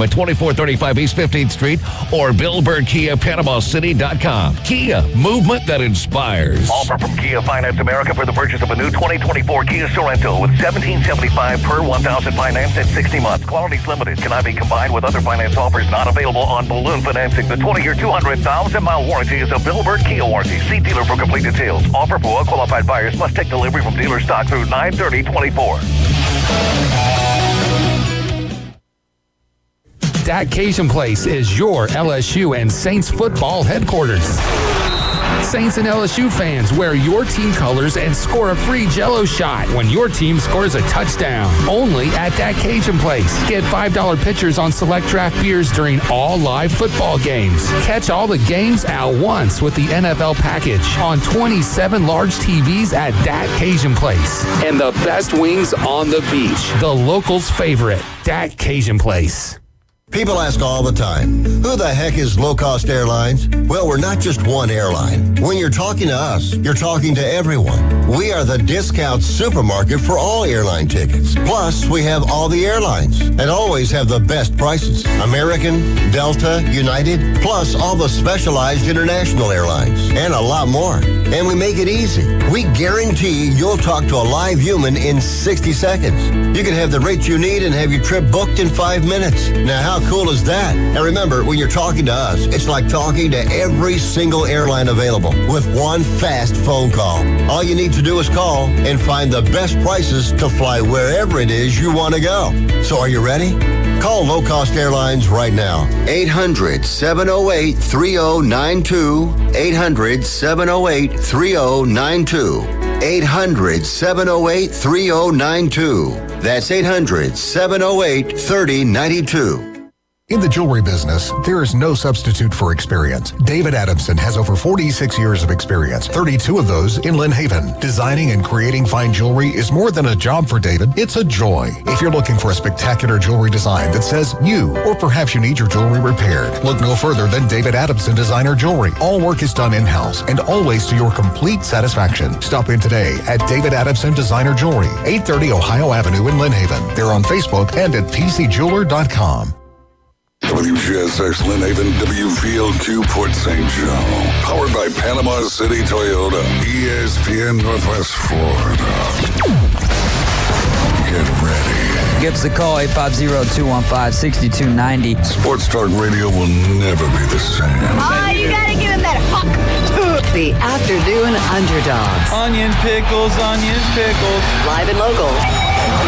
at 2435 East 15th Street or BillBirdKiaPanamaCity.com. Kia, movement that inspires. Offer from Kia Finance America for the purchase of a new 2024 Kia Sorento with $1,775 per 1,000 financed at 60 months. Qualities limited. Cannot be combined with other finance offers not available on balloon financing. The 20-year, 200,000-mile warranty is a Bill Bird Kia warranty. See dealer for complete details. Offer for well-qualified buyers. Must take delivery from dealer stock through 9/30/24. That Cajun Place is your LSU and Saints football headquarters. Saints and LSU fans, wear your team colors and score a free Jell-O shot when your team scores a touchdown. Only at That Cajun Place. Get $5 pitchers on select draft beers during all live football games. Catch all the games at once with the NFL package on 27 large TVs at That Cajun Place. And the best wings on the beach. The locals' favorite, That Cajun Place. People ask all the time, who the heck is Low Cost Airlines? Well, we're not just one airline. When you're talking to us, you're talking to everyone. We are the discount supermarket for all airline tickets. Plus, we have all the airlines and always have the best prices. American, Delta, United, plus all the specialized international airlines and a lot more. And we make it easy. We guarantee you'll talk to a live human in 60 seconds. You can have the rate you need and have your trip booked in 5 minutes. Now, how cool is that? And remember, when you're talking to us, it's like talking to every single airline available with one fast phone call. All you need to do is call and find the best prices to fly wherever it is you want to go. So are you ready? Call Low Cost Airlines right now. 800-708-3092. 800-708-3092. 800-708-3092. That's 800-708-3092. In the jewelry business, there is no substitute for experience. David Adamson has over 46 years of experience, 32 of those in Lynn Haven. Designing and creating fine jewelry is more than a job for David, it's a joy. If you're looking for a spectacular jewelry design that says you, or perhaps you need your jewelry repaired, look no further than David Adamson Designer Jewelry. All work is done in-house and always to your complete satisfaction. Stop in today at David Adamson Designer Jewelry, 830 Ohio Avenue in Lynn Haven. They're on Facebook and at tcjeweler.com. WGSX Lynn Haven, WVLQ Port St. Joe. Powered by Panama City Toyota. ESPN Northwest Florida. Get ready. Give us a call, 850-215-6290. Sports Talk Radio will never be the same. Oh, you gotta give him that hawk. The Afternoon Underdogs. Onion pickles. Live and local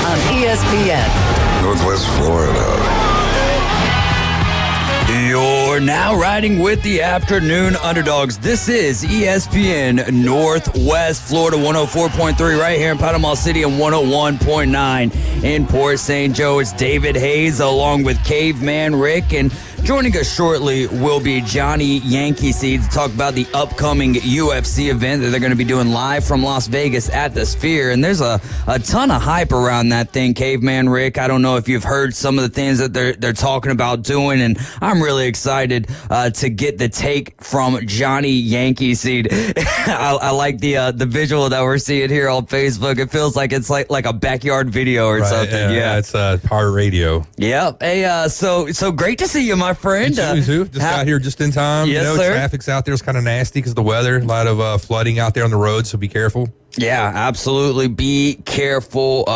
on ESPN. Northwest Florida. You're now riding with the Afternoon Underdogs. This is ESPN Northwest Florida 104.3 right here in Panama City and 101.9 in Port St. Joe. It's David Hayes along with Caveman Rick, and joining us shortly will be Johnny Yankee Seed to talk about the upcoming UFC event that they're going to be doing live from Las Vegas at the Sphere. And there's a ton of hype around that thing, Caveman Rick. I don't know if you've heard some of the things that they're talking about doing, and I'm really excited to get the take from Johnny Yankee Seed. I like the visual that we're seeing here on Facebook. It feels like it's like a backyard video or something. Yeah, it's power radio. Yeah. Hey, so great to see you, my friend. You too. Just got here just in time. Yes, sir. Traffic's out there is kind of nasty because of the weather. A lot of flooding out there on the road, so be careful. Yeah, absolutely. Be careful.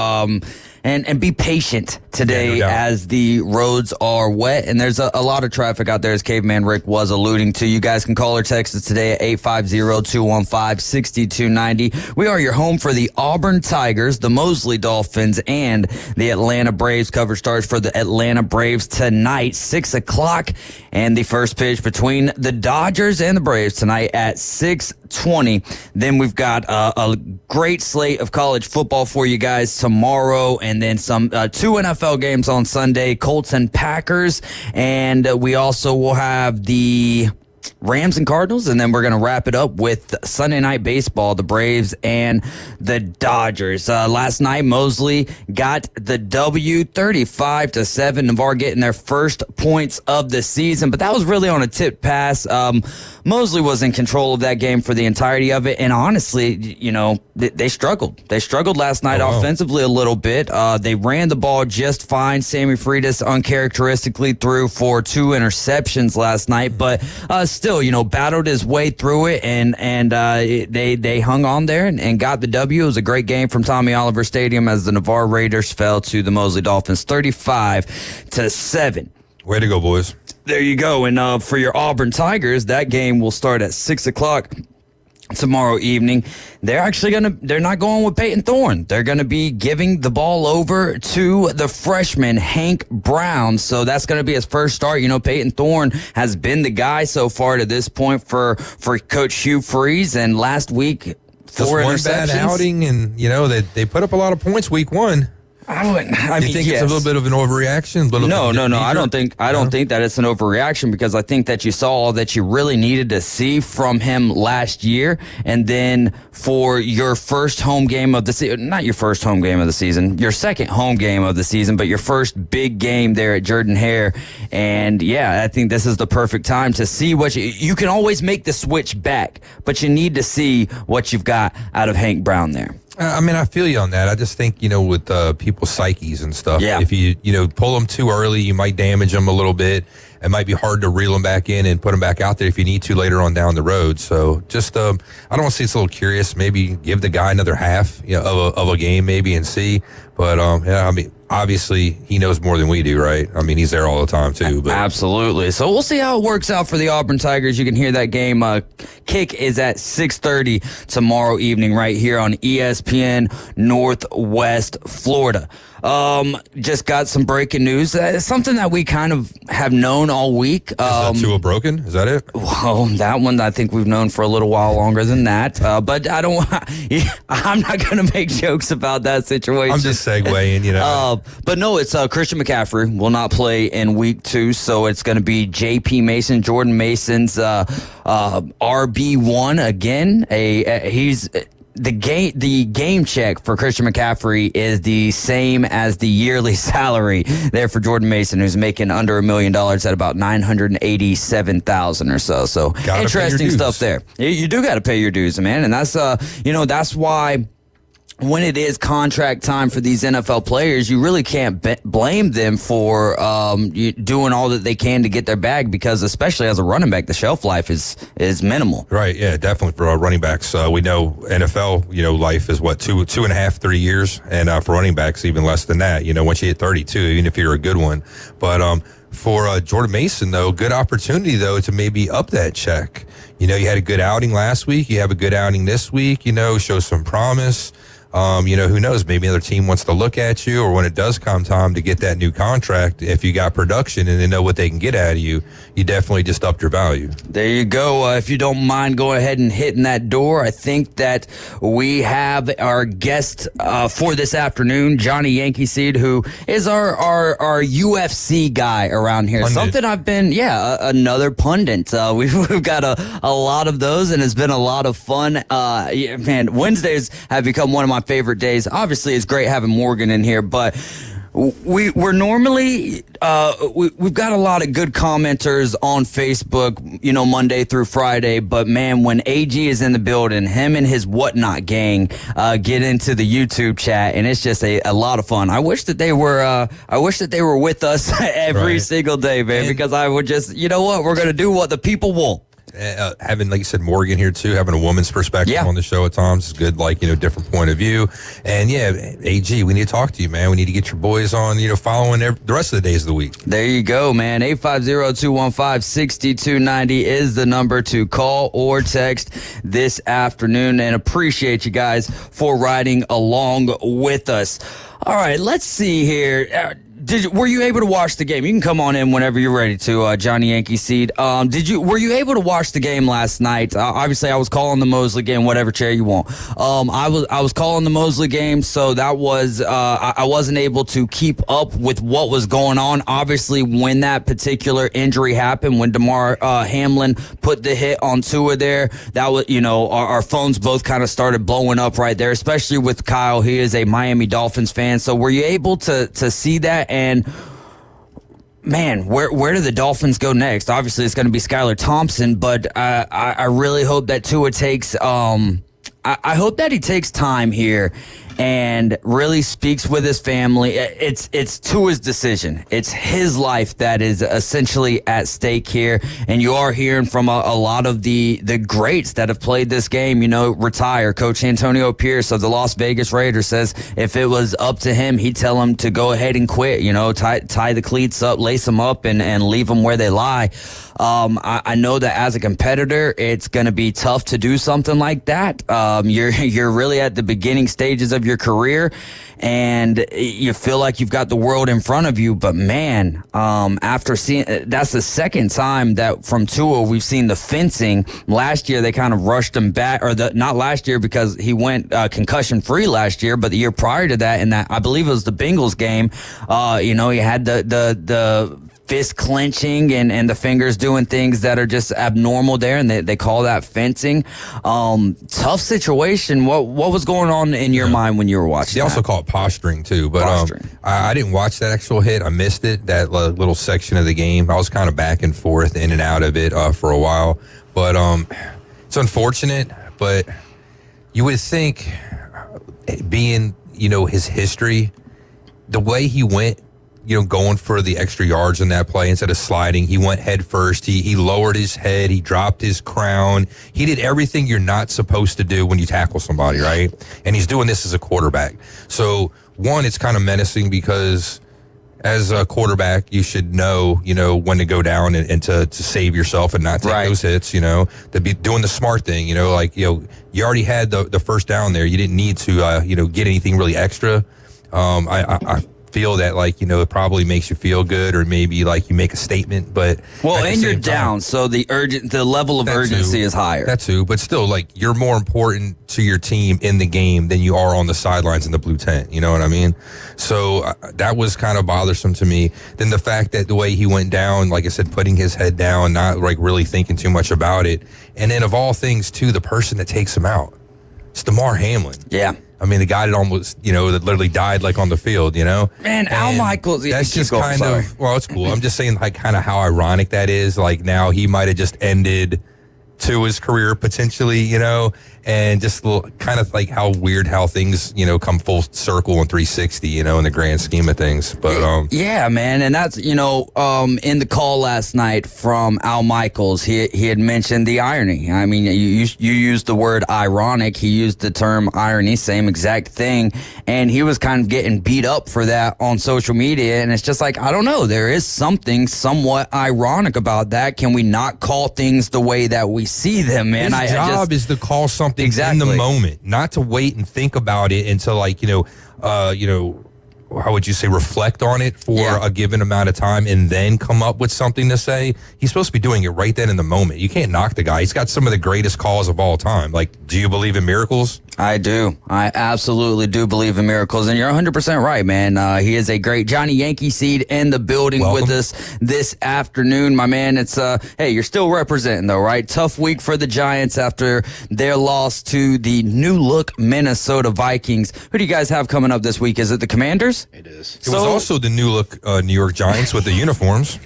And be patient today as the roads are wet. And there's a lot of traffic out there, as Caveman Rick was alluding to. You guys can call or text us today at 850-215-6290. We are your home for the Auburn Tigers, the Mosley Dolphins, and the Atlanta Braves. Cover starts for the Atlanta Braves tonight, 6 o'clock. And the first pitch between the Dodgers and the Braves tonight at 6:20. Then we've got a great slate of college football for you guys tomorrow, and then some 2 NFL games on Sunday, Colts and Packers, and we also will have the Rams and Cardinals, and then we're going to wrap it up with Sunday Night Baseball, the Braves and the Dodgers. Last night, Mosley got the W, 35-7. Navarre getting their first points of the season, but that was really on a tip pass. Mosley was in control of that game for the entirety of it, and honestly, they struggled. They struggled last night offensively a little bit. They ran the ball just fine. Sammy Freitas uncharacteristically threw for 2 interceptions last night, but still, battled his way through it, and they hung on there and got the W. It was a great game from Tommy Oliver Stadium as the Navarre Raiders fell to the Mosley Dolphins 35-7. Way to go, boys. There you go. And for your Auburn Tigers, that game will start at 6 o'clock tomorrow evening. They're not going with Peyton Thorne. They're going to be giving the ball over to the freshman, Hank Brown. So that's going to be his first start. Peyton Thorne has been the guy so far to this point for Coach Hugh Freeze. And last week, 4 interceptions. Just one bad outing, and, they put up a lot of points week 1. I mean, think it's a little bit of an overreaction? No. I don't think that it's an overreaction, because I think that you saw all that you really needed to see from him last year. And then for your first home game of the season, not your first home game of the season, your second home game of the season, but your first big game there at Jordan-Hare. And I think this is the perfect time to see what you can always make the switch back, but you need to see what you've got out of Hank Brown there. I mean, I feel you on that. I just think, with people's psyches and stuff, if you pull them too early, you might damage them a little bit. It might be hard to reel them back in and put them back out there if you need to later on down the road. So just, I don't want to see it's a little curious. Maybe give the guy another half of a game maybe and see. But, I mean, obviously he knows more than we do, right? I mean, he's there all the time too. But. Absolutely. So we'll see how it works out for the Auburn Tigers. You can hear that game kick is at 6:30 tomorrow evening right here on ESPN Northwest Florida. Just got some breaking news. Something that we kind of have known all week. Is that Tua broken? Is that it? Well, that one I think we've known for a little while longer than that. But I'm not going to make jokes about that situation. I'm just segueing, But no, it's Christian McCaffrey will not play in week 2, so it's going to be J.P. Mason, Jordan Mason's RB1 again. The game check for Christian McCaffrey is the same as the yearly salary there for Jordan Mason, who's making under $1 million at about $987,000 or so. So interesting stuff there. You do got to pay your dues, man, and that's that's why. When it is contract time for these NFL players, you really can't blame them for doing all that they can to get their bag, because especially as a running back, the shelf life is minimal. Right, yeah, definitely for running backs. We know NFL, life is what, 2.5, 3 years, and for running backs, even less than that, once you hit 32, even if you're a good one. But for Jordan Mason, though, good opportunity, though, to maybe up that check. You had a good outing last week. You have a good outing this week, show some promise. Who knows? Maybe another team wants to look at you, or when it does come time to get that new contract, if you got production and they know what they can get out of you, you definitely just upped your value. There you go. If you don't mind, go ahead and hitting that door. I think that we have our guest for this afternoon, Johnny Yankee Seed, who is our UFC guy around here. Pundit. Something I've been, another pundit. We've got a lot of those, and it's been a lot of fun. Man, Wednesdays have become one of my favorite days. Obviously, it's great having Morgan in here, but we're normally we've got a lot of good commenters on Facebook, Monday through Friday. But man, when AG is in the building, him and his Whatnot gang get into the YouTube chat, and it's just a lot of fun. I wish that they were with us every single day, man, because I would just, we're gonna do what the people want. Having, like you said, Morgan here too, having a woman's perspective on the show at times is good, different point of view. And AG, we need to talk to you, man. We need to get your boys on, following the rest of the days of the week. There you go, man. 850-215-6290 is the number to call or text this afternoon, and appreciate you guys for riding along with us. All right, let's see here. Were you able to watch the game? You can come on in whenever you're ready to, Johnny Yankee Seed. Were you able to watch the game last night? Obviously, I was calling the Mosley game, whatever chair you want. I was calling the Mosley game, so that was I wasn't able to keep up with what was going on. Obviously, when that particular injury happened, when DeMar Hamlin put the hit on Tua there, that was our phones both kind of started blowing up right there, especially with Kyle. He is a Miami Dolphins fan. So were you able to see that? And man, where do the Dolphins go next? Obviously, it's going to be Skylar Thompson, but I really hope that Tua takes. I hope that he takes time here and really speaks with his family. It's Tua's decision. It's his life that is essentially at stake here. And you are hearing from a lot of the greats that have played this game, retire. Coach Antonio Pierce of the Las Vegas Raiders says if it was up to him, he'd tell him to go ahead and quit, tie the cleats up, lace them up and leave them where they lie. I know that as a competitor, it's going to be tough to do something like that. You're really at the beginning stages of your career, and you feel like you've got the world in front of you. But man, after seeing that's the second time that from Tua we've seen the fencing. Last year they kind of rushed him back, or not last year because he went concussion free last year, but the year prior to that, in that I believe it was the Bengals game. He had the fist clenching and the fingers doing things that are just abnormal there, and they call that fencing. Tough situation. What was going on in your mind when you were watching? They also call it posturing too, but I didn't watch that actual hit. I missed it, that little section of the game. I was kind of back and forth, in and out of it for a while, but it's unfortunate. But you would think, being his history, the way he went, going for the extra yards in that play instead of sliding. He went head first. He lowered his head. He dropped his crown. He did everything you're not supposed to do when you tackle somebody, right? And he's doing this as a quarterback. So, one, it's kind of menacing because as a quarterback, you should know, when to go down and to save yourself and not take those hits, to be doing the smart thing, you already had the first down there. You didn't need to, get anything really extra. I feel that it probably makes you feel good, or maybe you make a statement, but and you're down, so the level of urgency is higher. That too, but still, you're more important to your team in the game than you are on the sidelines in the blue tent. You know what I mean? So that was kind of bothersome to me. Then the fact that the way he went down, like I said, putting his head down, not really thinking too much about it, and then of all things too, the person that takes him out, it's Damar Hamlin. Yeah. I mean, the guy that almost, that literally died on the field, Man, Al Michaels. That's just kind of, well, it's cool. I'm just saying kind of how ironic that is. Now he might have just ended Tua's career potentially, and just kind of how weird how things, come full circle in 360, in the grand scheme of things. But yeah, man, and that's in the call last night from Al Michaels, he had mentioned the irony. I mean, you used the word ironic. He used the term irony, same exact thing, and he was kind of getting beat up for that on social media. And it's just I don't know. There is something somewhat ironic about that. Can we not call things the way that we see them, man? His job is to call something in the moment, not to wait and think about it until how would you say, reflect on it for a given amount of time and then come up with something to say. He's supposed to be doing it right then in the moment. You can't knock the guy. He's got some of the greatest calls of all time. Do you believe in miracles? I do. I absolutely do believe in miracles. And you're 100% right, man. He is a great Johnny Yankee seed in the building with us this afternoon, my man. It's, hey, you're still representing though, right? Tough week for the Giants after their loss to the new look Minnesota Vikings. Who do you guys have coming up this week? Is it the Commanders? It is. It was also the new look New York Giants with the uniforms.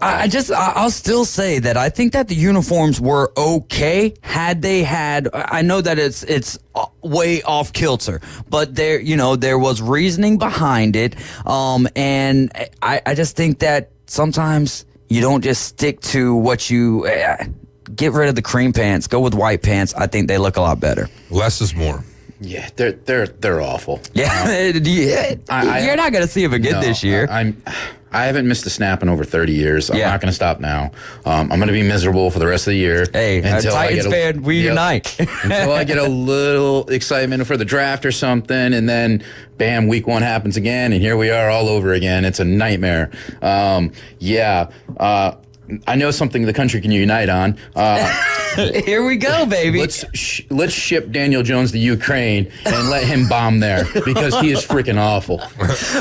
I'll still say that I think that the uniforms were okay had they had, I know that it's way off kilter, but there was reasoning behind it. And I just think that sometimes you don't just stick to what you, get rid of the cream pants, go with white pants. I think they look a lot better. Less is more. Yeah, they're awful. Yeah, you're not going to see them again this year. I haven't missed a snap in over 30 years. I'm not going to stop now. I'm going to be miserable for the rest of the year. Hey, until Titans fan, we unite. Until I get a little excitement for the draft or something, and then bam, week one happens again, and here we are all over again. It's a nightmare. I know something the country can unite on. Here we go, baby. Let's ship Daniel Jones to Ukraine and let him bomb there because he is freaking awful.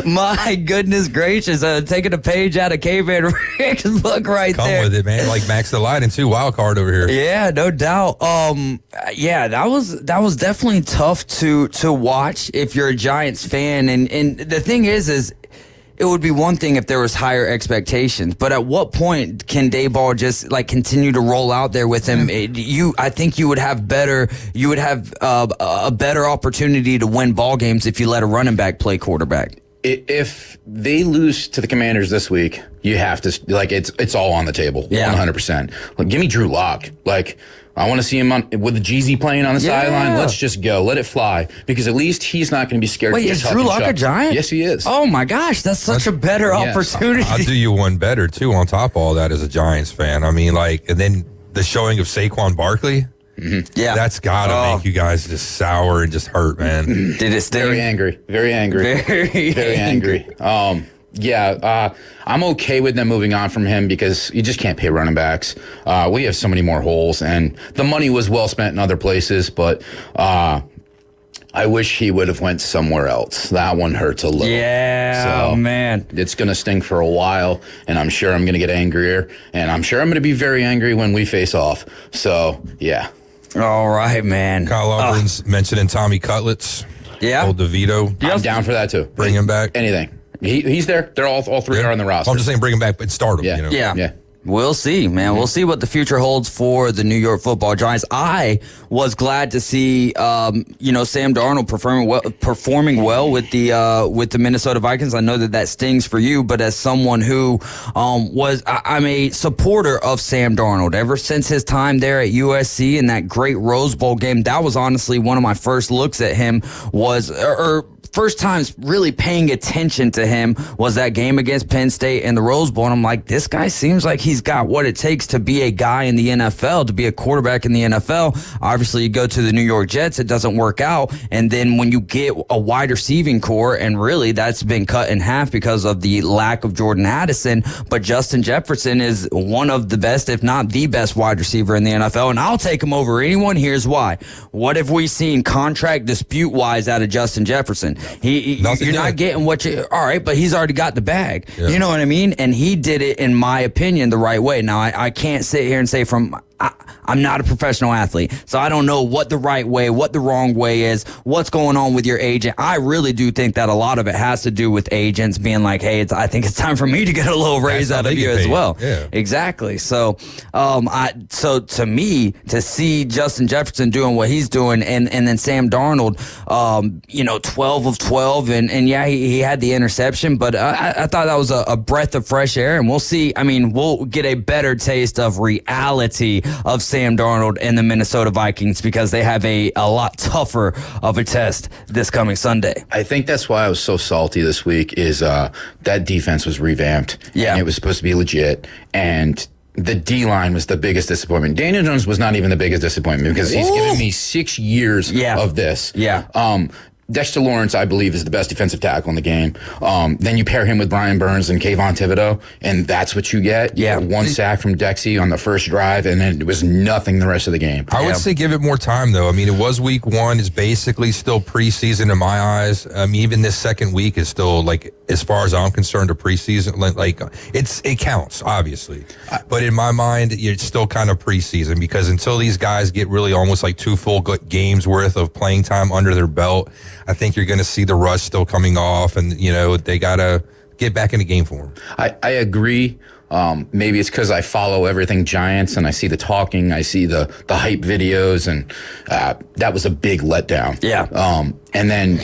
My goodness gracious. Taking a page out of Caveman Rick's book right Come there. with it, man. Like Max the Light and 2 wild card over here. Yeah, no doubt. That was definitely tough to watch if you're a Giants fan. And the thing is it would be one thing if there was higher expectations, but at what point can Dayball just like continue to roll out there with him? I think you would have a better opportunity to win ball games if you let a running back play quarterback. If they lose to the Commanders this week, you have to, like, it's all on the table. 100%. Like, give me Drew Lock. Like, I want to see him with the Jeezy playing on the sideline. Let's just go. Let it fly. Because at least he's not going to be scared. Wait, is Drew Lock a Giant? Yes, he is. Oh, my gosh. That's such a better opportunity. I'll do you one better, too, on top of all that as a Giants fan. I mean, like, and then the showing of Saquon Barkley. Mm-hmm. Yeah, that's gotta make you guys just sour and just hurt, man. Did it sting? Very angry. Very angry. I'm okay with them moving on from him because you just can't pay running backs. We have so many more holes, and the money was well spent in other places, but I wish he would have went somewhere else. That one hurts a little. Yeah, man. It's going to sting for a while, and I'm sure I'm going to get angrier, and I'm sure I'm going to be very angry when we face off. So, yeah. All right, man. Kyle Auburn's mentioning Tommy Cutlets. Yeah. Old DeVito. I'm down for that, too. Bring him back. Anything. He's there. They're all three are on the roster. I'm just saying bring him back, but start him. Yeah. You know? Yeah. We'll see, man. We'll see what the future holds for the New York Football Giants. I was glad to see, Sam Darnold performing well with the Minnesota Vikings. I know that stings for you, but as someone who I'm a supporter of Sam Darnold ever since his time there at USC in that great Rose Bowl game. That was honestly one of my first looks at him first times really paying attention to him was that game against Penn State in the Rose Bowl. And I'm like, this guy seems like he's got what it takes to be a guy in the NFL, to be a quarterback in the NFL. Obviously, you go to the New York Jets, it doesn't work out. And then when you get a wide receiving core, and really that's been cut in half because of the lack of Jordan Addison, but Justin Jefferson is one of the best, if not the best wide receiver in the NFL. And I'll take him over anyone. Here's why. What have we seen contract dispute-wise out of Justin Jefferson? You're not getting what you... All right, but he's already got the bag. Yeah. You know what I mean? And he did it, in my opinion, the right way. Now, I can't sit here and say I'm not a professional athlete, so I don't know what the right way, what the wrong way is, what's going on with your agent. I really do think that a lot of it has to do with agents being like, hey, I think it's time for me to get a little raise out of you as well. Yeah. Exactly. So, so to me, to see Justin Jefferson doing what he's doing, and then Sam Darnold, 12 of 12, and yeah, he had the interception, but I thought that was a breath of fresh air, and we'll see. I mean, we'll get a better taste of reality of Sam Darnold and the Minnesota Vikings because they have a lot tougher of a test this coming Sunday. I think that's why I was so salty this week is that defense was revamped. Yeah. And it was supposed to be legit, and the D-line was the biggest disappointment. Daniel Jones was not even the biggest disappointment because he's given me 6 years of this. Yeah. Dexter Lawrence, I believe, is the best defensive tackle in the game. Then you pair him with Brian Burns and Kayvon Thibodeau, and that's what you get. Yeah. One sack from Dexy on the first drive, and then it was nothing the rest of the game. I would say give it more time, though. I mean, it was week one. It's basically still preseason in my eyes. I mean, even this second week is still, like, as far as I'm concerned, a preseason. Like, it counts, obviously. But in my mind, it's still kind of preseason because until these guys get really almost like 2 full games worth of playing time under their belt, I think you're going to see the rust still coming off, and, they got to get back in the game for them. I agree. Maybe it's because I follow everything Giants, and I see the talking, I see the hype videos, and that was a big letdown. Yeah. And then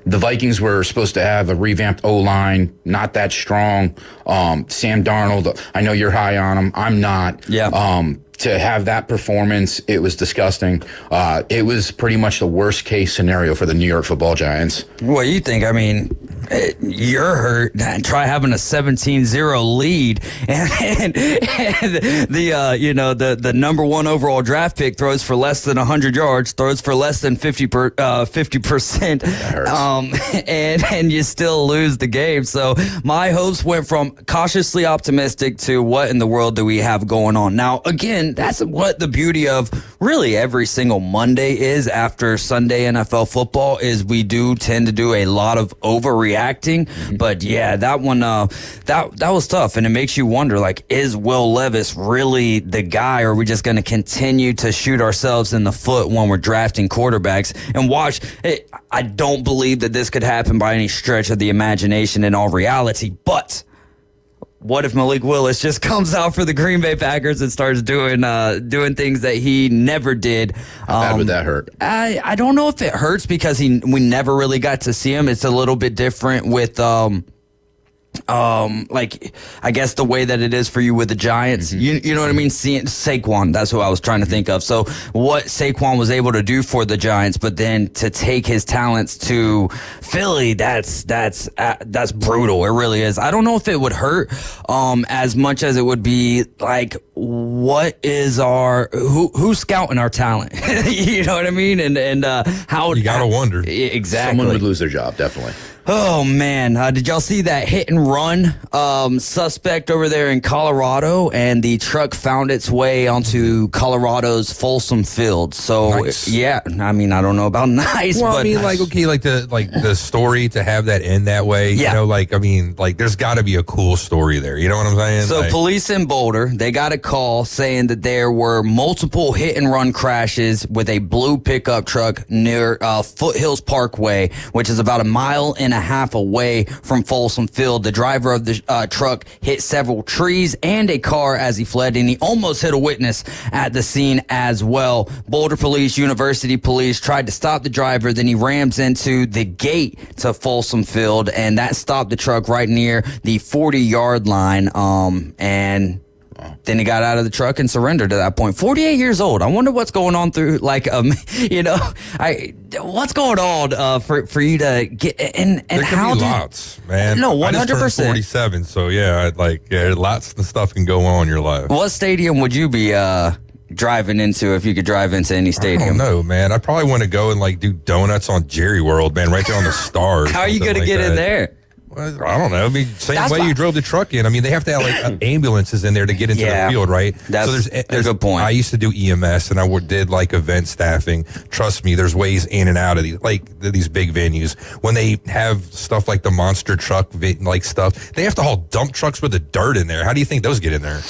the Vikings were supposed to have a revamped O-line, not that strong. Sam Darnold, I know you're high on him. I'm not. Yeah. To have that performance, it was disgusting. It was pretty much the worst case scenario for the New York Football Giants. What do you think? I mean, you're hurt. Try having a 17-0 lead, and the number one overall draft pick throws for less than 100 yards, throws for less than 50%, and you still lose the game. So my hopes went from cautiously optimistic to what in the world do we have going on now? Again, that's what the beauty of really every single Monday is after Sunday NFL football is we do tend to do a lot of overreacting. But yeah, that one, that was tough. And it makes you wonder, like, is Will Levis really the guy, or are we just going to continue to shoot ourselves in the foot when we're drafting quarterbacks? And watch, I don't believe that this could happen by any stretch of the imagination in all reality, but what if Malik Willis just comes out for the Green Bay Packers and starts doing things that he never did? How bad would that hurt? I don't know if it hurts because we never really got to see him. It's a little bit different with like I guess the way that it is for you with the Giants. You know what I mean? Seeing Saquon, that's who I was trying to think of. So what Saquon was able to do for the Giants, but then to take his talents to Philly, that's brutal. It really is. I don't know if it would hurt as much as it would be like, what is who's scouting our talent? You know what I mean? And how you gotta wonder. Exactly. Someone would lose their job, definitely. Oh, man. Did y'all see that hit and run suspect over there in Colorado? And the truck found its way onto Colorado's Folsom Field. So, nice. Yeah, I mean, I don't know about nice, well, but... I mean, like the story to have that end that way, yeah. You know, there's got to be a cool story there. You know what I'm saying? So police in Boulder, they got a call saying that there were multiple hit and run crashes with a blue pickup truck near Foothills Parkway, which is about a mile and a half away from Folsom Field. The driver of the truck hit several trees and a car as he fled, and he almost hit a witness at the scene as well. Boulder Police, University Police tried to stop the driver, then he rams into the gate to Folsom Field, and that stopped the truck right near the 40-yard line, and then he got out of the truck and surrendered at that point. 48 years old. I wonder what's going on through, what's going on for you to get, and there how be lots, man. No, 100%. I just turned 47, so lots of stuff can go on in your life. What stadium would you be driving into if you could drive into any stadium? I don't know, man. I probably want to go and do donuts on Jerry World, man, right there on the stars. How are you going to get in there? Well, I don't know. I mean, same way you drove the truck in. I mean, they have to have ambulances in there to get into the field, right? That's a good point. I used to do EMS and I did event staffing. Trust me, there's ways in and out of these big venues. When they have stuff like the monster truck stuff, they have to haul dump trucks with the dirt in there. How do you think those get in there?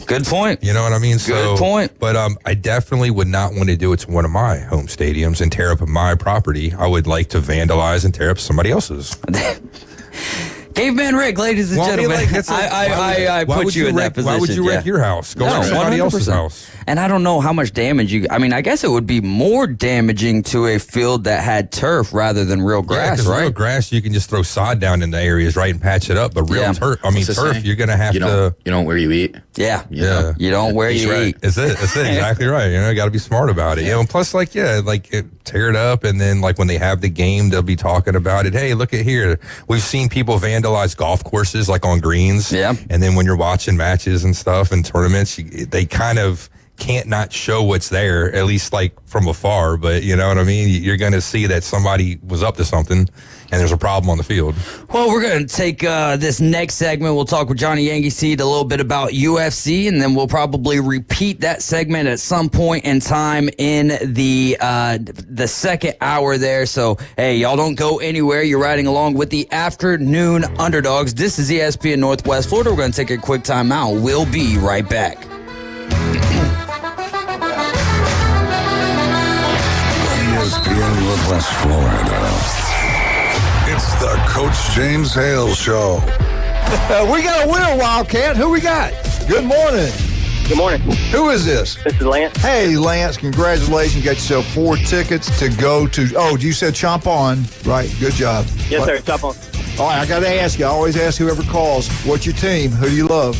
Good point. You know what I mean? Good point. But I definitely would not want to do it to one of my home stadiums and tear up my property. I would like to vandalize and tear up somebody else's. Caveman Rick, ladies and gentlemen, I put you in that position. Why would you wreck your house? Go wreck somebody else's house. And I don't know how much damage I guess it would be more damaging to a field that had turf rather than real grass, right? Real grass, you can just throw sod down in the areas, right, and patch it up. But real turf, turf, you're going to have to... You don't where you eat. Yeah. Yeah. You don't where you eat. That's it. Exactly right. You got to be smart about it. And plus, tear it up, and then when they have the game, they'll be talking about it. Hey, look at here. We've seen people vandalize golf courses on greens. Yeah. And then when you're watching matches and stuff and tournaments, they kind of can't not show what's there, at least from afar. But you know what I mean? You're going to see that somebody was up to something and there's a problem on the field. Well, we're going to take this next segment. We'll talk with Johnny Yankeeseed a little bit about UFC, and then we'll probably repeat that segment at some point in time in the second hour there. So, hey, y'all don't go anywhere. You're riding along with the Afternoon Underdogs. This is ESPN Northwest Florida. We're going to take a quick time out. We'll be right back. ESPN Northwest Florida. It's the Coach James Hale Show. We got a winner, Wildcat. Who we got? Good morning. Good morning. Who is this? This is Lance. Hey, Lance, congratulations. You got yourself 4 tickets to go to... Oh, you said Chomp On. Right, good job. Yes, sir. Chomp On. All right, I got to ask you. I always ask whoever calls, what's your team? Who do you love?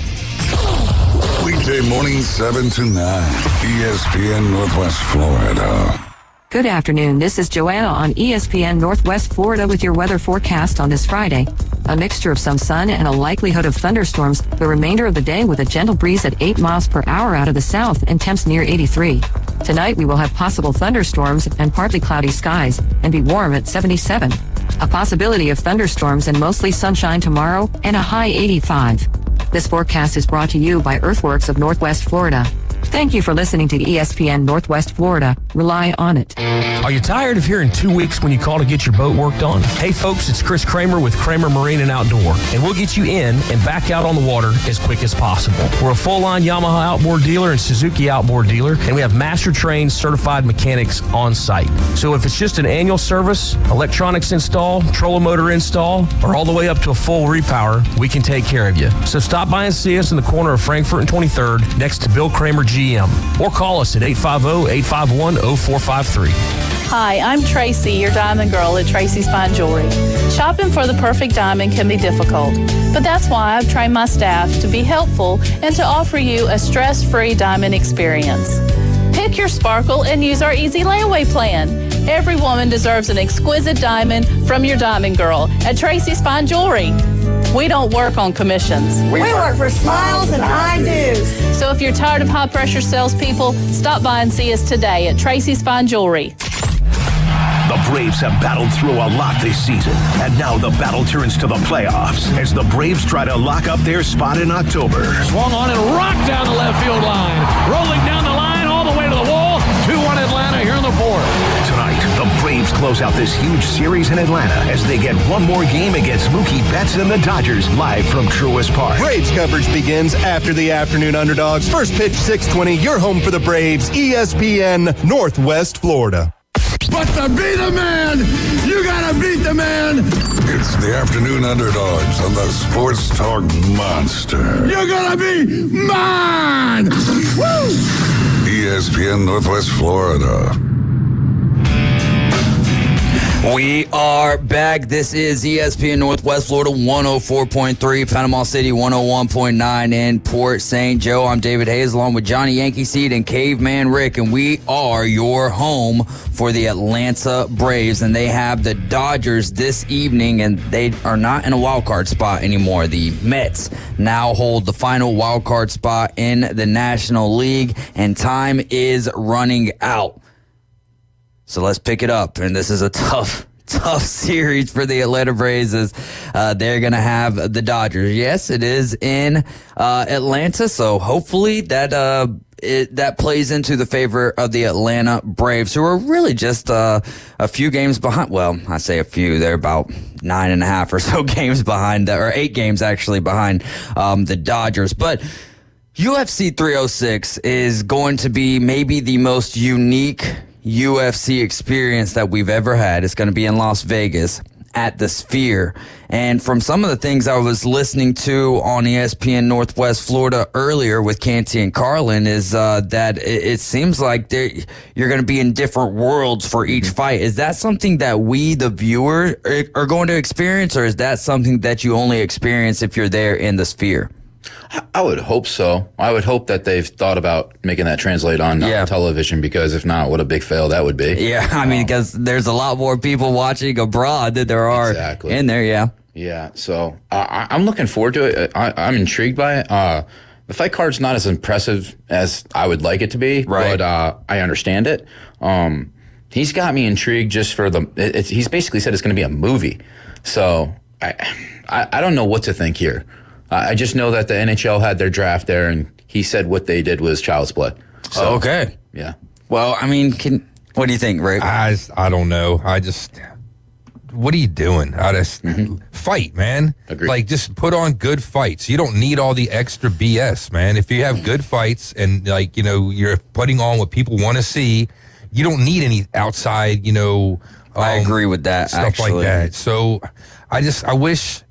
Weekday morning 7 to 9. ESPN Northwest Florida. Good afternoon. This is Joanna on ESPN Northwest Florida with your weather forecast on this Friday. A mixture of some sun and a likelihood of thunderstorms the remainder of the day with a gentle breeze at 8 miles per hour out of the south and temps near 83. Tonight we will have possible thunderstorms and partly cloudy skies and be warm at 77. A possibility of thunderstorms and mostly sunshine tomorrow and a high 85. This forecast is brought to you by Earthworks of Northwest Florida. Thank you for listening to ESPN Northwest Florida. Rely on it. Are you tired of hearing 2 weeks when you call to get your boat worked on? Hey folks, it's Chris Kramer with Kramer Marine and Outdoor, and we'll get you in and back out on the water as quick as possible. We're a full-line Yamaha outboard dealer and Suzuki outboard dealer, and we have master-trained certified mechanics on site. So if it's just an annual service, electronics install, trolling motor install, or all the way up to a full repower, we can take care of you. So stop by and see us in the corner of Frankfurt and 23rd next to Bill Kramer GM, or call us at 850-851-0453. Hi, I'm Tracy, your diamond girl at Tracy's Fine Jewelry. Shopping for the perfect diamond can be difficult, but that's why I've trained my staff to be helpful and to offer you a stress-free diamond experience. Pick your sparkle and use our easy layaway plan. Every woman deserves an exquisite diamond from your diamond girl at Tracy's Fine Jewelry. We don't work on commissions. We work for smiles and I-dos. So if you're tired of high-pressure salespeople, stop by and see us today at Tracy's Fine Jewelry. The Braves have battled through a lot this season, and now the battle turns to the playoffs as the Braves try to lock up their spot in October. Swung on and rocked down the left field line. Rolling down the line all the way to the wall. 2-1 Atlanta here in the fourth. Tonight, the Braves close out this huge series in Atlanta as they get one more game against Mookie Betts and the Dodgers live from Truist Park. Braves coverage begins after the afternoon underdogs. First pitch 6:20. You're home for the Braves. ESPN Northwest Florida. But to be the man, you gotta beat the man. It's the Afternoon Underdogs on the Sports Talk Monster. You're gonna be mine! Woo! ESPN Northwest Florida. We are back. This is ESPN Northwest Florida 104.3, Panama City 101.9, and Port St. Joe. I'm David Hayes along with Johnny Yankee Seed and Caveman Rick, and we are your home for the Atlanta Braves, and they have the Dodgers this evening, and they are not in a wild card spot anymore. The Mets now hold the final wild card spot in the National League, and time is running out. So let's pick it up, and this is a tough series for the Atlanta Braves as they're going to have the Dodgers. Yes, it is in Atlanta, so hopefully that plays into the favor of the Atlanta Braves, who are really just a few games behind. Well, I say a few. They're about 9.5 or so games behind, or 8 games actually behind the Dodgers. But UFC 306 is going to be maybe the most unique UFC experience that we've ever had. It's going to be in Las Vegas at the Sphere. And from some of the things I was listening to on ESPN Northwest Florida earlier with Canty and Carlin is that it seems like you're going to be in different worlds for each fight. Is that something that we, the viewer, are going to experience, or is that something that you only experience if you're there in the Sphere? I would hope so. I would hope that they've thought about making that translate on television, because if not, what a big fail that would be. Yeah, I mean, because there's a lot more people watching abroad than there are in there, Yeah, so I'm looking forward to it. I'm intrigued by it. The fight card's not as impressive as I would like it to be, but I understand it. He's got me intrigued just for he's basically said it's going to be a movie. So I don't know what to think here. I just know that the NHL had their draft there, and he said what they did was child's play. So, okay. Yeah. Well, I mean, what do you think, Rick? I don't know. What are you doing? Fight, man. Agreed. Like, just put on good fights. You don't need all the extra BS, man. If you have good fights and, like, you're putting on what people want to see, you don't need any outside, I agree with that, stuff actually. like that. So I wish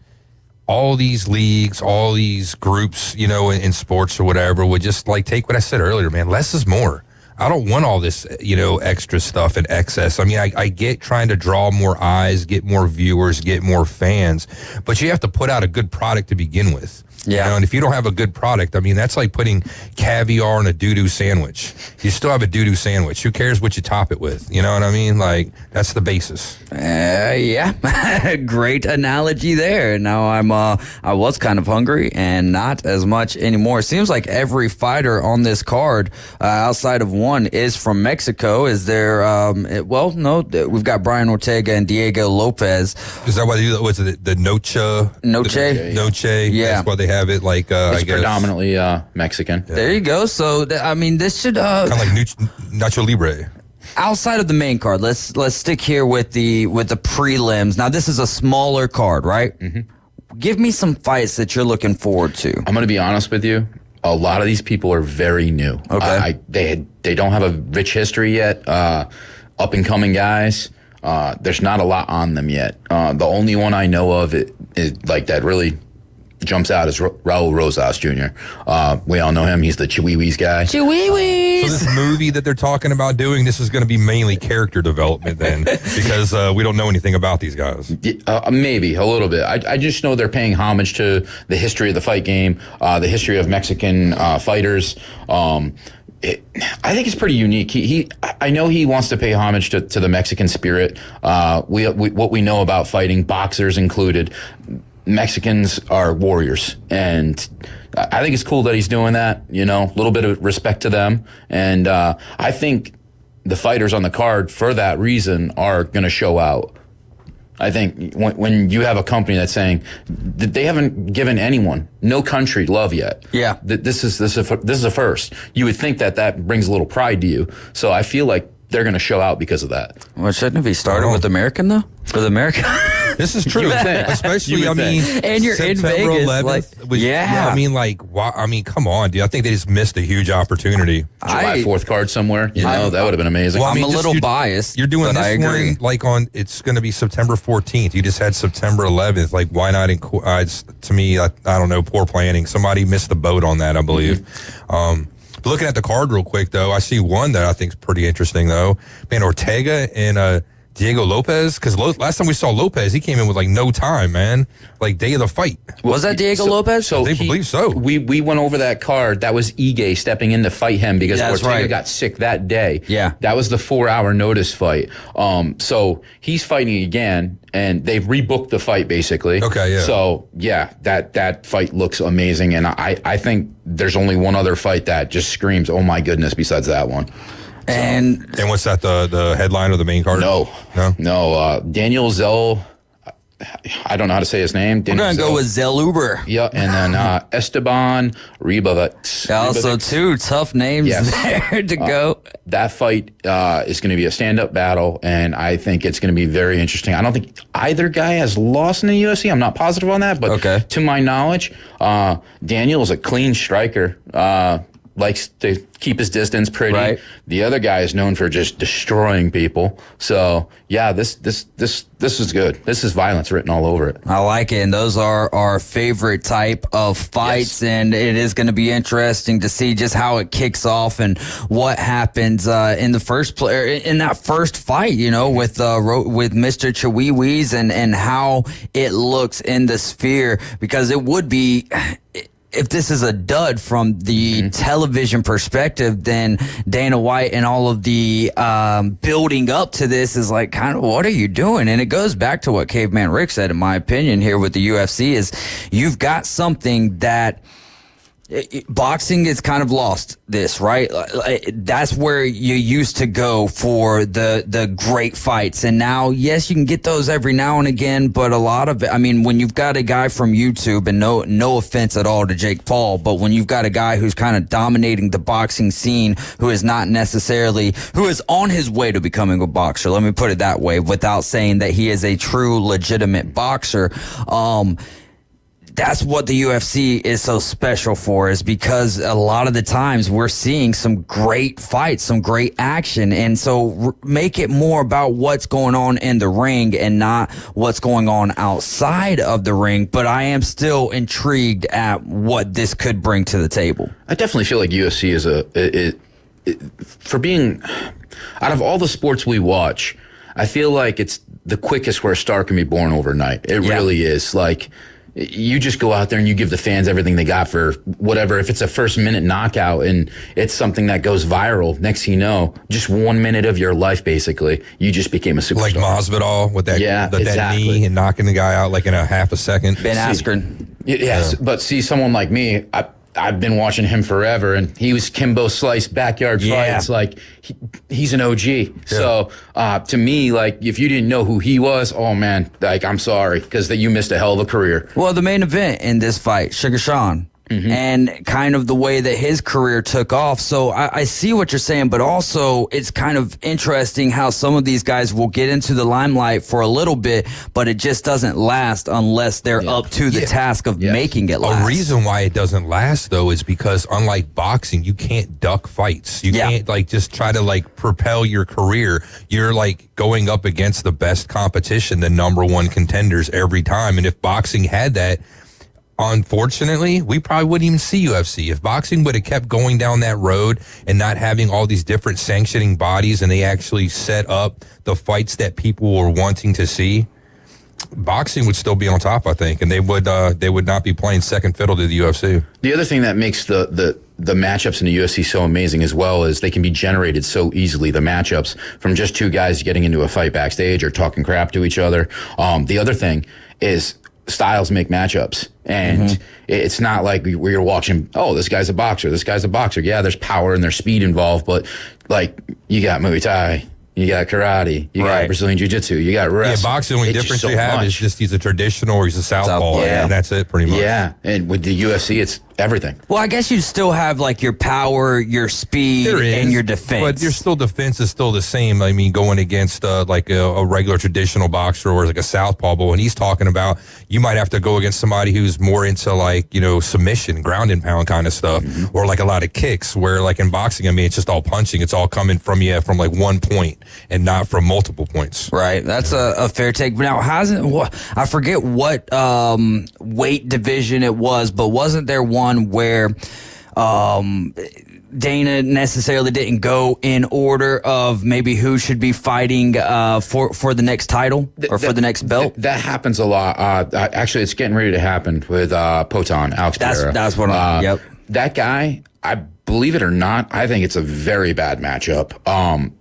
all these leagues, all these groups, in sports or whatever, would just take what I said earlier, man. Less is more. I don't want all this, extra stuff and excess. I mean, I get trying to draw more eyes, get more viewers, get more fans, but you have to put out a good product to begin with. Yeah. And if you don't have a good product, I mean, that's like putting caviar in a doo-doo sandwich. You still have a doo-doo sandwich. Who cares what you top it with? You know what I mean? Like, that's the basis. Yeah. Great analogy there. Now I was kind of hungry and not as much anymore. It seems like every fighter on this card, outside of one, is from Mexico. Is there, no, we've got Brian Ortega and Diego Lopez. Is that why they do that? Was it the Noche? Noche. Yeah. That's why they have it it's I guess. predominantly Mexican. There you go. So, this should... kind of like Nacho Libre. Outside of the main card, let's stick here with the prelims. Now, this is a smaller card, right? Mm-hmm. Give me some fights that you're looking forward to. I'm going to be honest with you. A lot of these people are very new. Okay. They don't have a rich history yet. Up and coming guys. There's not a lot on them yet. The only one I know of is like that really jumps out is Raul Rosas Jr. We all know him. He's the Chihuahuas guy. Chihuahuas. So this movie that they're talking about doing, this is going to be mainly character development then, because we don't know anything about these guys. Maybe a little bit. I just know they're paying homage to the history of the fight game, the history of Mexican fighters. I think it's pretty unique. I know he wants to pay homage to the Mexican spirit. What we know about fighting, boxers included, Mexicans are warriors, and I think it's cool that he's doing that. You know, a little bit of respect to them, and I think the fighters on the card for that reason are going to show out. I think when you have a company that's saying that they haven't given anyone, no country, love yet. Yeah, this is a first. You would think that brings a little pride to you. So I feel like they're going to show out because of that. Well, shouldn't it be started with American though? For the American. This is true. Especially, I mean, and you're September in Vegas. 11th I mean, like, wow, I mean, come on, dude. I think they just missed a huge opportunity. July 4th card somewhere. You know, that would have been amazing. Well, I mean, I'm a little biased. You're doing but this one like it's going to be September 14th. You just had September 11th. Like, why not? To me, I don't know, poor planning. Somebody missed the boat on that, I believe. But looking at the card real quick, though, I see one that I think is pretty interesting, though. Man, Ortega and Diego Lopez, because last time we saw Lopez, he came in with like no time, man. Like day of the fight. Was that Diego Lopez? So they believe so. We went over that card. That was Ige stepping in to fight him because Ortega got sick that day. Yeah. That was the 4-hour notice fight. So he's fighting again, and they've rebooked the fight basically. Okay, yeah. So yeah, that fight looks amazing, and I think there's only one other fight that just screams, oh my goodness, besides that one. And what's that, the headline of the main card? No. Daniel Zell, I don't know how to say his name. We're going to go with Zelluber. Yeah, and then Esteban Ribovic. Also, two tough names there to go. That fight is going to be a stand-up battle, and I think it's going to be very interesting. I don't think either guy has lost in the UFC. I'm not positive on that, but to my knowledge, Daniel is a clean striker. Likes to keep his distance pretty. Right. The other guy is known for just destroying people. So yeah, this is good. This is violence written all over it. I like it, and those are our favorite type of fights, and it is going to be interesting to see just how it kicks off and what happens in the that first fight. You know, with Mr. Chihuahuas and how it looks in the Sphere, because it would be. If this is a dud from the television perspective, then Dana White and all of the building up to this is like, kind of, what are you doing? And it goes back to what Caveman Rick said, in my opinion, here with the UFC, is you've got something that boxing is kind of lost this, right? That's where you used to go for the great fights. And now, yes, you can get those every now and again, but a lot of it, I mean, when you've got a guy from YouTube, and no offense at all to Jake Paul, but when you've got a guy who's kind of dominating the boxing scene, who is on his way to becoming a boxer, let me put it that way, without saying that he is a true legitimate boxer, that's what the UFC is so special for, is because a lot of the times we're seeing some great fights, some great action. And so make it more about what's going on in the ring and not what's going on outside of the ring. But I am still intrigued at what this could bring to the table. I definitely feel like UFC is for being, out of all the sports we watch, I feel like it's the quickest where a star can be born overnight. It really is. Like, you just go out there and you give the fans everything they got for whatever. If it's a first-minute knockout and it's something that goes viral, next thing you know, just 1 minute of your life, basically, you just became a superstar. Like Masvidal with that, that knee and knocking the guy out like in a half a second. Ben Askren. Yes, but see, someone like me, I've been watching him forever, and he was Kimbo Slice backyard fights. Like, he's an OG. Yeah. So to me, like, if you didn't know who he was, oh man, like, I'm sorry, because you missed a hell of a career. Well, the main event in this fight, Sugar Sean, and kind of the way that his career took off. So I see what you're saying, but also it's kind of interesting how some of these guys will get into the limelight for a little bit, but it just doesn't last unless they're up to the task of making it last. A reason why it doesn't last, though, is because unlike boxing, you can't duck fights. You can't just try to propel your career. You're going up against the best competition, the number one contenders every time. And if boxing had that, unfortunately, we probably wouldn't even see UFC. If boxing would have kept going down that road and not having all these different sanctioning bodies and they actually set up the fights that people were wanting to see, boxing would still be on top, I think, and they would not be playing second fiddle to the UFC. The other thing that makes the matchups in the UFC so amazing as well is they can be generated so easily. The matchups from just two guys getting into a fight backstage or talking crap to each other. The other thing is styles make matchups, and it's not like we're watching, oh, this guy's a boxer, this guy's a boxer. Yeah, there's power and there's speed involved, but you got Muay Thai, you got karate, you got Brazilian Jiu-Jitsu, you got wrestling. Yeah, boxing, the only difference you have is just he's a traditional or he's a southpaw, and that's it pretty much. Yeah, and with the UFC, it's everything. Well, I guess you still have your power, your speed, and your defense. But your defense is still the same. I mean, going against a regular traditional boxer or a southpaw, but when he's talking about, you might have to go against somebody who's more into submission, ground and pound kind of stuff, or a lot of kicks, where in boxing, I mean, it's just all punching. It's all coming from you from 1 point and not from multiple points. Right. That's a fair take. But now, I forget what weight division it was, but wasn't there one where Dana necessarily didn't go in order of maybe who should be fighting for the next title or for the next belt? That happens a lot. Actually, it's getting ready to happen with Poton, Alex Pereira. That's what yep. That guy, I believe it or not, I think it's a very bad matchup.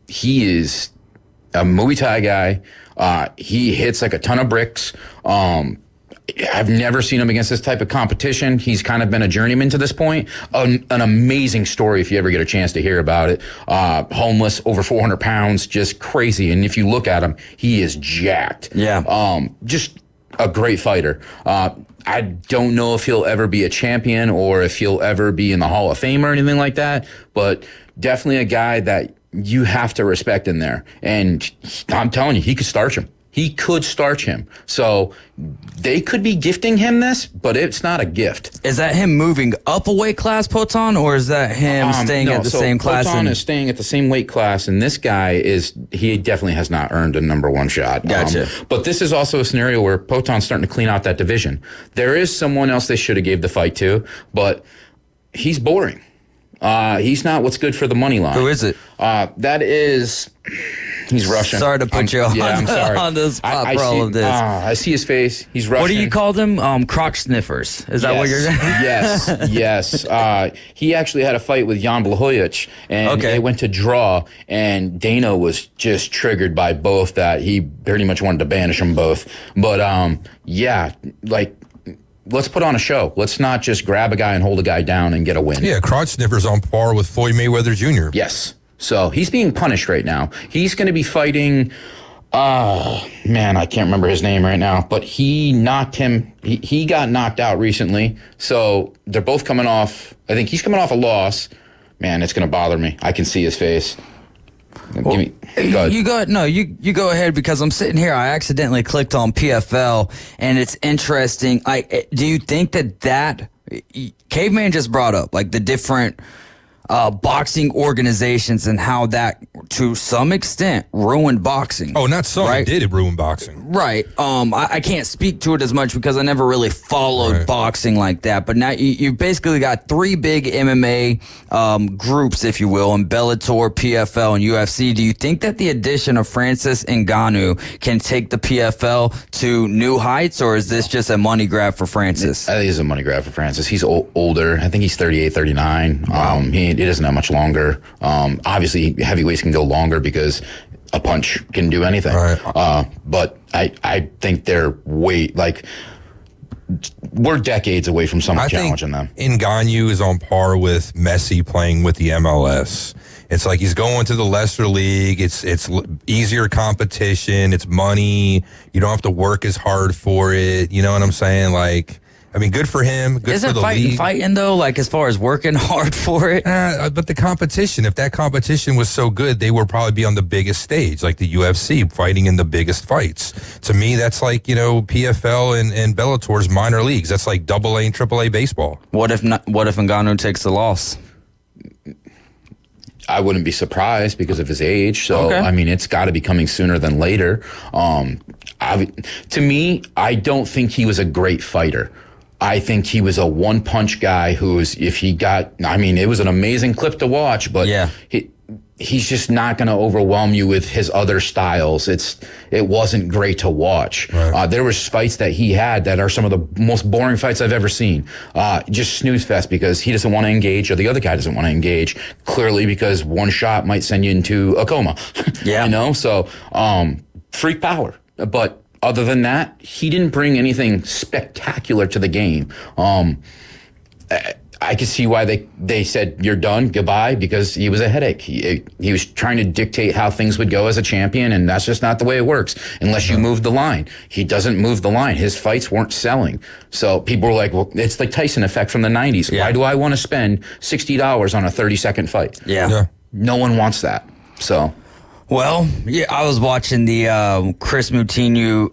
He is a Muay Thai guy. He hits a ton of bricks. I've never seen him against this type of competition. He's kind of been a journeyman to this point. An amazing story if you ever get a chance to hear about it. Homeless, over 400 pounds, just crazy. And if you look at him, he is jacked. Yeah. Just a great fighter. I don't know if he'll ever be a champion or if he'll ever be in the Hall of Fame or anything like that, but definitely a guy that you have to respect in there. And I'm telling you, he could starch him. He could starch him. So they could be gifting him this, but it's not a gift. Is that him moving up a weight class, Poton, or is that him staying at the same class? Poton is staying at the same weight class, and this guy he definitely has not earned a number one shot. Gotcha. But this is also a scenario where Poton's starting to clean out that division. There is someone else they should have gave the fight to, but he's boring. He's not what's good for the money line. Who is it? That is... He's Russian. Sorry to put you I'm sorry. on the spot for all of this. I see his face. He's Russian. What do you call them? Crotch sniffers. Is that what you're saying? Yes. He actually had a fight with Jan Blachowicz, and they went to draw, and Dana was just triggered by both that. He pretty much wanted to banish them both. But, let's put on a show. Let's not just grab a guy and hold a guy down and get a win. Yeah, crotch sniffer's on par with Floyd Mayweather Jr. Yes. So he's being punished right now. He's going to be fighting, I can't remember his name right now, but he knocked him. He got knocked out recently. So they're both coming off, I think he's coming off a loss. Man, it's going to bother me. I can see his face. Well, you go ahead, because I'm sitting here. I accidentally clicked on PFL, and it's interesting. Do you think that Caveman just brought up the different boxing organizations and how that, to some extent, ruined boxing? Oh, not some. Right? It ruin boxing. Right. I can't speak to it as much because I never really followed boxing like that. But now you've basically got three big MMA groups, if you will, in Bellator, PFL, and UFC. Do you think that the addition of Francis Ngannou can take the PFL to new heights, or is this just a money grab for Francis? I think it's a money grab for Francis. He's older. I think he's 38, 39. Wow. He doesn't have much longer. Obviously, heavyweights can go longer because a punch can do anything. Right. But I think they're we're decades away from someone challenging them. Ngannou is on par with Messi playing with the MLS. It's he's going to the lesser league. It's easier competition. It's money. You don't have to work as hard for it. You know what I'm saying? I mean, good for him. Good Isn't for the league. fighting though? Like as far as working hard for it. But the competition, if that competition was so good, they would probably be on the biggest stage, like the UFC, fighting in the biggest fights. To me, that's like, PFL and Bellator's minor leagues. That's like AA and AAA baseball. What if Ngannou takes the loss? I wouldn't be surprised because of his age. So, Okay. I mean, it's got to be coming sooner than later. To me, I don't think he was a great fighter. I think he was a one-punch guy it was an amazing clip to watch, but he's just not going to overwhelm you with his other styles. It wasn't great to watch. Right. There was fights that he had that are some of the most boring fights I've ever seen. Just snooze fest because he doesn't want to engage or the other guy doesn't want to engage, clearly because one shot might send you into a coma. Yeah. So freak power. But other than that, he didn't bring anything spectacular to the game. I could see why they said, you're done, goodbye, because he was a headache. He was trying to dictate how things would go as a champion, and that's just not the way it works unless you move the line. He doesn't move the line. His fights weren't selling. So people were like, well, it's like Tyson effect from the 90s. Yeah. Why do I want to spend $60 on a 30-second fight? Yeah. No one wants that. So... Well, yeah, I was watching the Chris Moutinho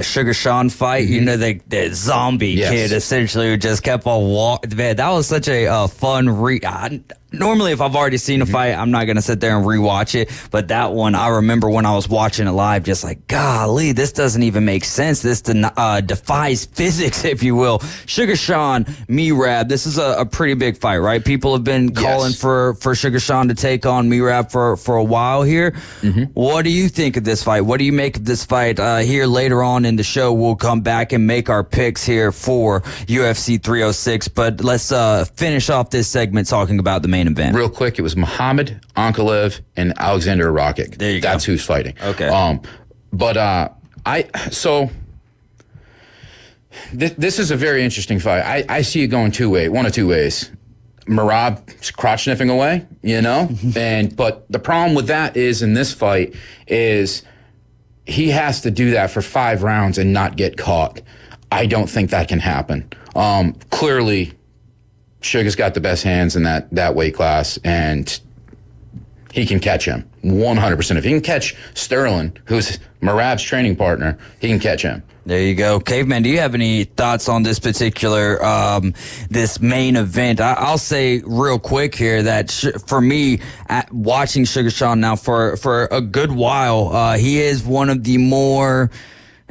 Sugar Sean fight. Mm-hmm. The zombie kid essentially who just kept on walking. Man, that was such a fun normally, if I've already seen a fight, I'm not going to sit there and rewatch it. But that one, I remember when I was watching it live, just like, golly, this doesn't even make sense. This defies physics, if you will. Sugar Sean, Merab, this is a pretty big fight, right? People have been calling for Sugar Sean to take on Merab for a while here. Mm-hmm. What do you think of this fight? What do you make of this fight? Here later on in the show, we'll come back and make our picks here for UFC 306. But let's finish off this segment talking about the main event. Real quick, it was Muhammad Ankalaev and Alexander Rakic. There you go. That's who's fighting. Okay. This is a very interesting fight. I see it going one of two ways. Merab crotch sniffing away, but the problem with that is in this fight is he has to do that for 5 rounds and not get caught. I don't think that can happen. Clearly, Sugar's got the best hands in that weight class, and he can catch him 100%. If he can catch Sterling, who's Merab's training partner, he can catch him. There you go. Caveman, do you have any thoughts on this particular, this main event? I'll say real quick here that for me, watching Sugar Sean now for a good while, he is one of the more...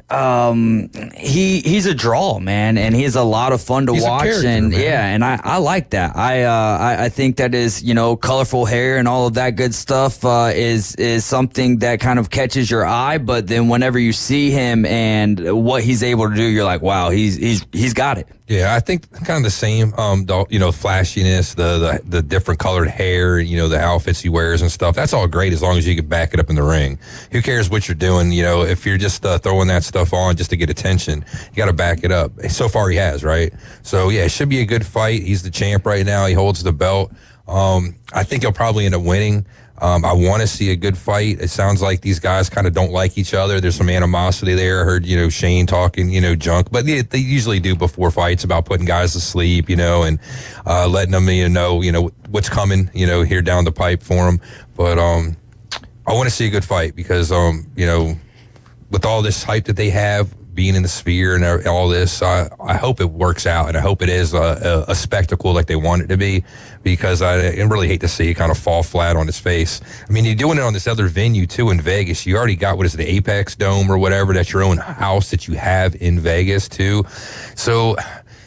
he's a draw, man, and he's a lot of fun to watch, and man. I like that. I think that is, colorful hair and all of that good stuff is something that kind of catches your eye. But then whenever you see him and what he's able to do, you're like, wow, he's got it. Yeah, I think kind of the same, flashiness, the different colored hair, the outfits he wears and stuff. That's all great as long as you can back it up in the ring. Who cares what you're doing? If you're just throwing that stuff on just to get attention, you got to back it up. So far he has, right? So, yeah, it should be a good fight. He's the champ right now. He holds the belt. I think he'll probably end up winning. I want to see a good fight. It sounds like these guys kind of don't like each other. There's some animosity there. I heard, Shane talking, junk. But they usually do before fights about putting guys to sleep, and letting them, know what's coming, here down the pipe for them. But I want to see a good fight because, with all this hype that they have, being in the sphere and all this, I hope it works out, and I hope it is a spectacle like they want it to be, because I really hate to see it kind of fall flat on its face. I mean, you're doing it on this other venue, too, in Vegas. You already got, the Apex Dome or whatever, that's your own house that you have in Vegas, too. So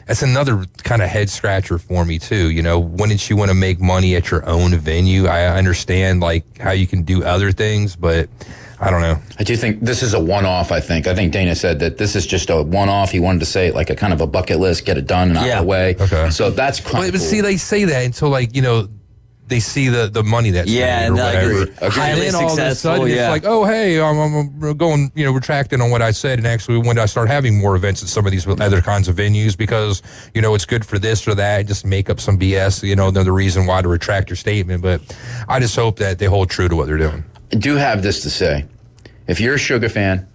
that's another kind of head-scratcher for me, too. Wouldn't you want to make money at your own venue? I understand, how you can do other things, but... I don't know. I do think this is a one-off, I think. I think Dana said that this is just a one-off. He wanted to say it like a kind of a bucket list, get it done and out of the way. Okay. So that's kind of cool. See, they say that until, they see the money that's made or whatever. Highly and then all of a successful, sudden, it's like, oh, hey, I'm going, retracting on what I said. And actually, when I start having more events at some of these other kinds of venues, because, it's good for this or that, just make up some BS, they're the reason why to retract your statement. But I just hope that they hold true to what they're doing. I do have this to say. If you're a Sugar fan,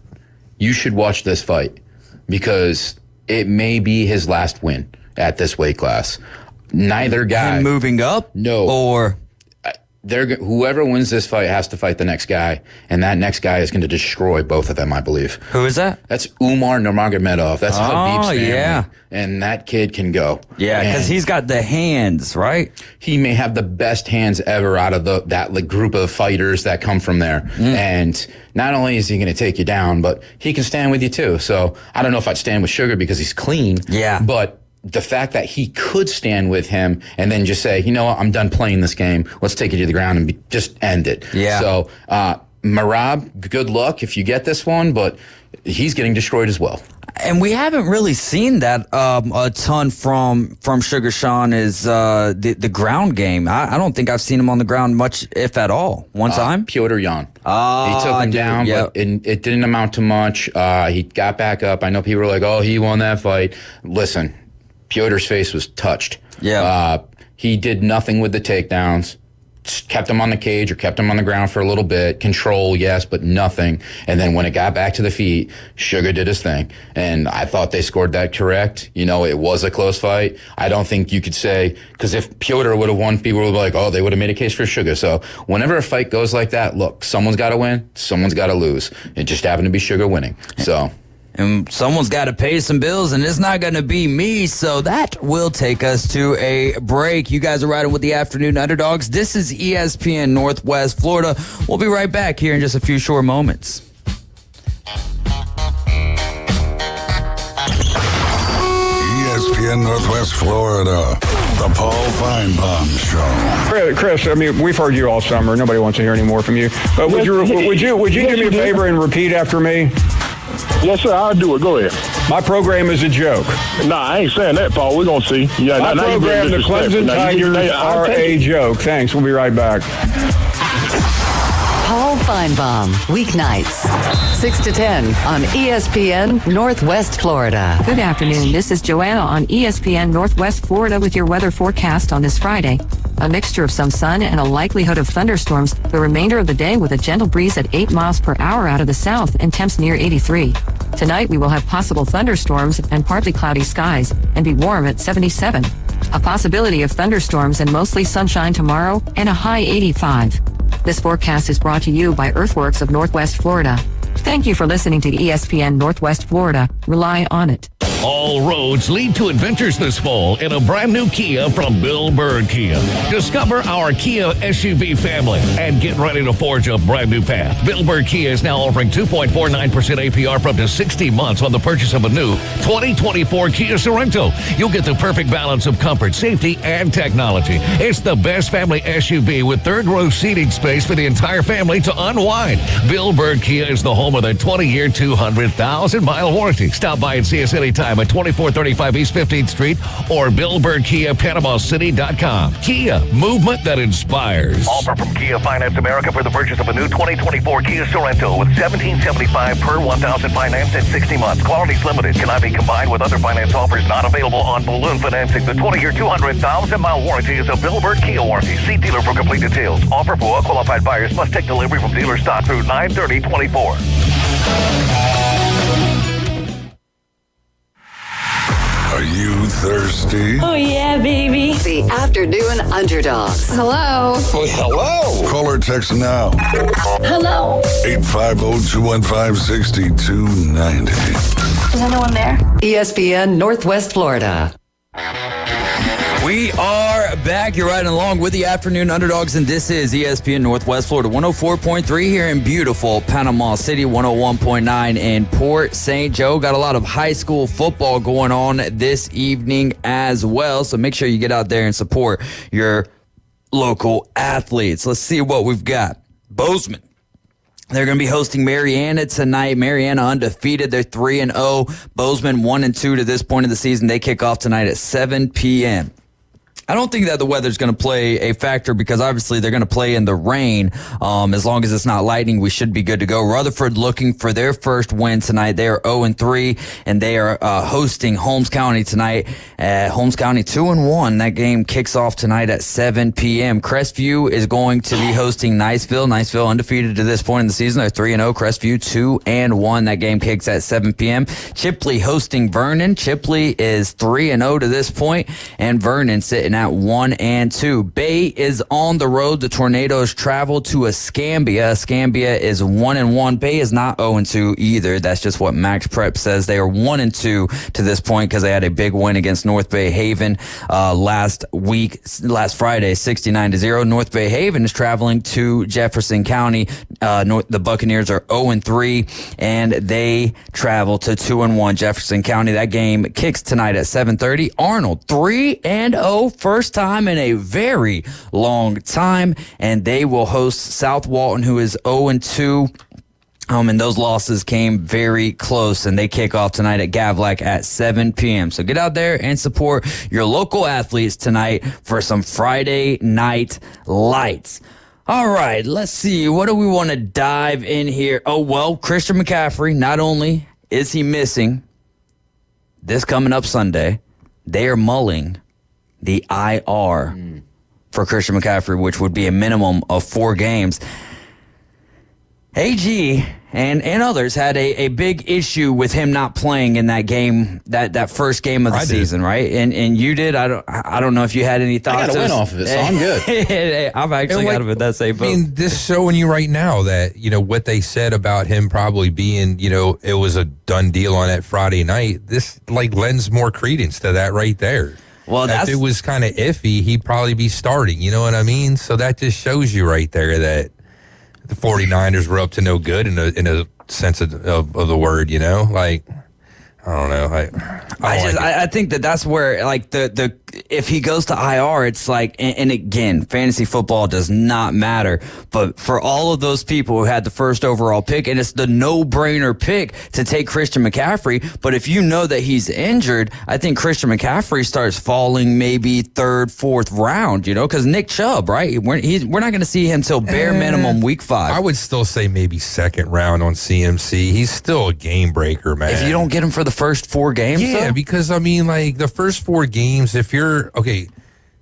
you should watch this fight, because it may be his last win at this weight class. Neither guy. Him moving up? No. Or whoever wins this fight has to fight the next guy, and that next guy is going to destroy both of them, I believe. Who is that? That's Umar Nurmagomedov. That's Khabib's family. Yeah. And that kid can go. Yeah, because he's got the hands, right? He may have the best hands ever out of that group of fighters that come from there. And not only is he going to take you down, but he can stand with you too. So I don't know if I'd stand with Sugar because he's clean. Yeah. But the fact that he could stand with him and then just say, you know what, I'm done playing this game. Let's take it to the ground and just end it. Yeah. So Merab, good luck if you get this one, but he's getting destroyed as well. And we haven't really seen that a ton from Sugar Sean is the ground game. I don't think I've seen him on the ground much, if at all. One time? Piotr Jan. He took him down, but it didn't amount to much. He got back up. I know people were like, oh, he won that fight. Listen, Piotr's face was touched. Yeah. He did nothing with the takedowns. Kept him on the cage or kept him on the ground for a little bit. Control, yes, but nothing. And then when it got back to the feet, Sugar did his thing. And I thought they scored that correct. You know, it was a close fight. I don't think you could say, because if Piotr would have won, people would be like, oh, they would have made a case for Sugar. So whenever a fight goes like that, look, someone's got to win, someone's got to lose. It just happened to be Sugar winning. So... And someone's got to pay some bills, and it's not going to be me. So that will take us to a break. You guys are riding with the Afternoon Underdogs. This is ESPN Northwest Florida. We'll be right back here in just a few short moments. ESPN Northwest Florida, the Paul Feinbaum Show. Chris, I mean, we've heard you all summer. Nobody wants to hear any more from you. But would you do me a favor and repeat after me? Yes, sir, I'll do it. Go ahead. My program is a joke. Nah, I ain't saying that, Paul. We're going to see. Yeah, my program, the Clemson Tigers, are a joke. Thanks. We'll be right back. Paul Feinbaum, weeknights, 6 to 10 on ESPN Northwest Florida. Good afternoon. This is Joanna on ESPN Northwest Florida with your weather forecast on this Friday. A mixture of some sun and a likelihood of thunderstorms the remainder of the day with a gentle breeze at 8 miles per hour out of the south and temps near 83. Tonight we will have possible thunderstorms and partly cloudy skies and be warm at 77. A possibility of thunderstorms and mostly sunshine tomorrow and a high 85. This forecast is brought to you by Earthworks of Northwest Florida. Thank you for listening to ESPN Northwest Florida. Rely on it. All roads lead to adventures this fall in a brand new Kia from Bill Bird Kia. Discover our Kia SUV family and get ready to forge a brand new path. Bill Bird Kia is now offering 2.49% APR for up to 60 months on the purchase of a new 2024 Kia Sorento. You'll get the perfect balance of comfort, safety, and technology. It's the best family SUV with third row seating space for the entire family to unwind. Bill Bird Kia is the home of their 20-year, 200,000-mile warranty. Stop by and see us anytime at 2435 East 15th Street or BillBirdKia.PanamaCity.com. Kia, movement that inspires. Offer from Kia Finance America for the purchase of a new 2024 Kia Sorento with $1,775 per 1,000 financed at 60 months. Quality's limited. Cannot be combined with other finance offers not available on balloon financing. The 20-year, 200,000-mile warranty is a Bill Bird Kia warranty. See dealer for complete details. Offer for all qualified buyers. Must take delivery from dealer stock through 9/30/24. Are you thirsty? Oh, yeah, baby. The Afternoon Underdogs. Hello. Oh, hello. Call or text now. Hello. 850-215-6290. Is anyone there? ESPN Northwest Florida. We are back. You're riding along with the Afternoon Underdogs, and this is ESPN Northwest Florida 104.3 here in beautiful Panama City, 101.9 in Port St. Joe. Got a lot of high school football going on this evening as well, so make sure you get out there and support your local athletes. Let's see what we've got. Bozeman. They're going to be hosting Mariana tonight. Mariana undefeated. They're 3-0. Bozeman 1-2 to this point of the season. They kick off tonight at 7 p.m. I don't think that the weather's going to play a factor because obviously they're going to play in the rain. As long as it's not lightning, we should be good to go. Rutherford looking for their first win tonight. They are 0-3, and they are hosting Holmes County tonight. Holmes County 2-1. That game kicks off tonight at 7 p.m. Crestview is going to be hosting Niceville. Niceville undefeated to this point in the season. They're 3-0. Crestview 2-1. That game kicks at 7 p.m. Chipley hosting Vernon. Chipley is 3-0 to this point, and Vernon sitting at 1-2. Bay is on the road. The Tornadoes travel to Escambia. Escambia is 1-1. Bay is not 0-2 either. That's just what Max Prep says. They are 1-2 to this point because they had a big win against North Bay Haven last Friday, 69-0. North Bay Haven is traveling to Jefferson County. The Buccaneers are 0-3, and they travel to 2-1 Jefferson County. That game kicks tonight at 7:30. Arnold 3-0, first time in a very long time, and they will host South Walton, who is 0-2. And those losses came very close, and they kick off tonight at Gavlak at 7 p.m. So get out there and support your local athletes tonight for some Friday night lights. All right, let's see. What do we want to dive in here? Oh, well, Christian McCaffrey, not only is he missing this coming up Sunday, they are mulling the IR for Christian McCaffrey, which would be a minimum of 4 games. AG and others had a big issue with him not playing in that game, that first game of the season, right? And you did. I don't know if you had any thoughts. I got a win off of it, so I'm good. I've actually got him in that same boat. I mean, this showing you right now that, what they said about him probably being, it was a done deal on that Friday night. This lends more credence to that right there. Well, if it was kind of iffy, he'd probably be starting. You know what I mean? So that just shows you right there that the 49ers were up to no good in a sense of the word, I don't know. I think that's where the if he goes to IR, it's and again, fantasy football does not matter. But for all of those people who had the first overall pick, and it's the no-brainer pick to take Christian McCaffrey. But if you know that he's injured, I think Christian McCaffrey starts falling maybe 3rd, 4th round. Because Nick Chubb, right? We're not going to see him till bare minimum week 5. I would still say maybe 2nd round on CMC. He's still a game breaker, man. If you don't get him for the first 4 games, yeah, because the first 4 games, if you're okay,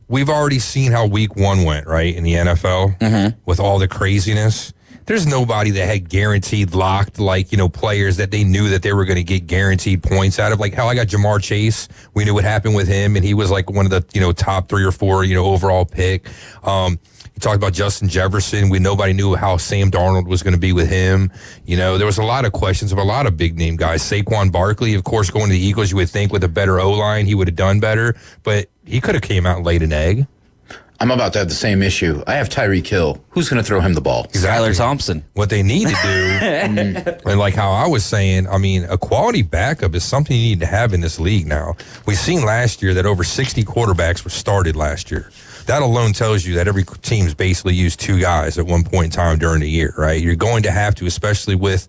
we've already seen how week 1 went, right, in the NFL with all the craziness. There's nobody that had guaranteed locked players that they knew that they were going to get guaranteed points out of. Hell, I got Jamar Chase. We knew what happened with him, and he was one of the top 3 or 4 overall pick. You talked about Justin Jefferson. Nobody knew how Sam Darnold was going to be with him. There was a lot of questions of a lot of big name guys. Saquon Barkley, of course, going to the Eagles, you would think with a better O-line, he would have done better, but he could have came out and laid an egg. I'm about to have the same issue. I have Tyreek Hill. Who's going to throw him the ball? Skylar Thompson. What they need to do, and how I was saying, a quality backup is something you need to have in this league now. We've seen last year that over 60 quarterbacks were started last year. That alone tells you that every team's basically used 2 guys at one point in time during the year, right? You're going to have to, especially with,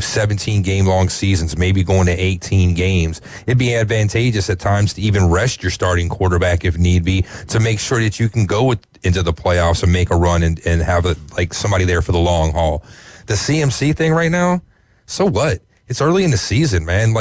17 game-long seasons, maybe going to 18 games. It'd be advantageous at times to even rest your starting quarterback if need be to make sure that you can go into the playoffs and make a run and have somebody there for the long haul. The CMC thing right now, so what? It's early in the season, man.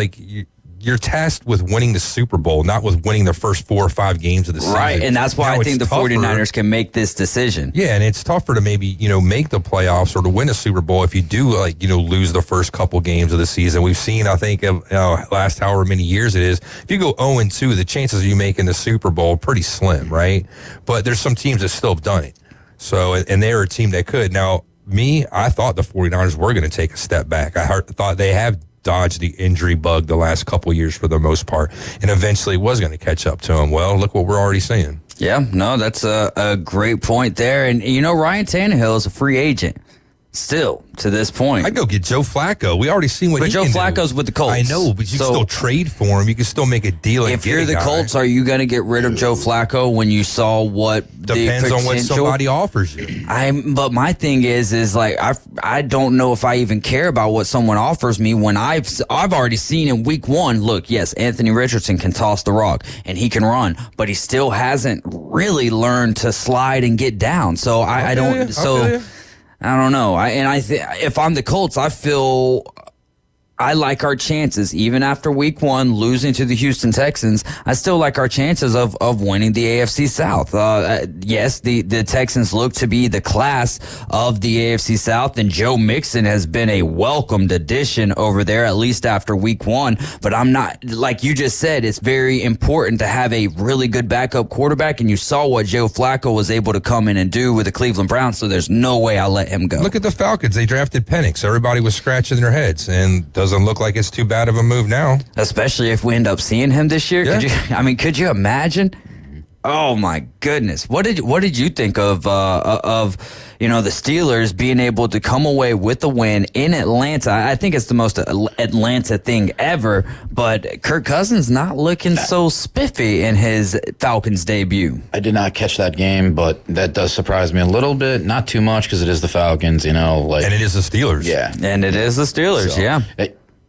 You're tasked with winning the Super Bowl, not with winning the first 4 or 5 games of the season. Right, and that's why I think the 49ers can make this decision. Yeah, and it's tougher to maybe, make the playoffs or to win a Super Bowl if you do, lose the first couple games of the season. We've seen, I think, last however many years it is, if you go 0-2, the chances of you making the Super Bowl are pretty slim, right? But there's some teams that still have done it. So, and they're a team that could. Now, I thought the 49ers were going to take a step back. I thought they have dodged the injury bug the last couple of years for the most part, and eventually was going to catch up to him. Well, look what we're already seeing. Yeah, no, that's a great point there. And, Ryan Tannehill is a free agent. Still, to this point. I'd go get Joe Flacco. We already seen what but he Joe can Flacco's do. with the Colts. I know, but you can still trade for him. You can still make a deal. If you're the Colts, are you going to get rid of Joe Flacco when you saw what depends on what somebody offers you? But my thing is like I don't know if I even care about what someone offers me when I've already seen in week 1. Look, yes, Anthony Richardson can toss the rock and he can run, but he still hasn't really learned to slide and get down. So I don't. So. I don't know. If I'm the Colts, I feel I like our chances. Even after week 1, losing to the Houston Texans, I still like our chances of winning the AFC South. Yes, the Texans look to be the class of the AFC South, and Joe Mixon has been a welcomed addition over there, at least after week 1. But I'm not, like you just said, it's very important to have a really good backup quarterback, and you saw what Joe Flacco was able to come in and do with the Cleveland Browns, so there's no way I'll let him go. Look at the Falcons. They drafted Penix. Everybody was scratching their heads, and doesn't look like it's too bad of a move now. Especially if we end up seeing him this year. Yeah. Could you imagine? Oh my goodness. What did you think of the Steelers being able to come away with the win in Atlanta? I think it's the most Atlanta thing ever, but Kirk Cousins not looking so spiffy in his Falcons debut. I did not catch that game, but that does surprise me a little bit. Not too much because it is the Falcons, and it is the Steelers. Yeah. And it is the Steelers, yeah.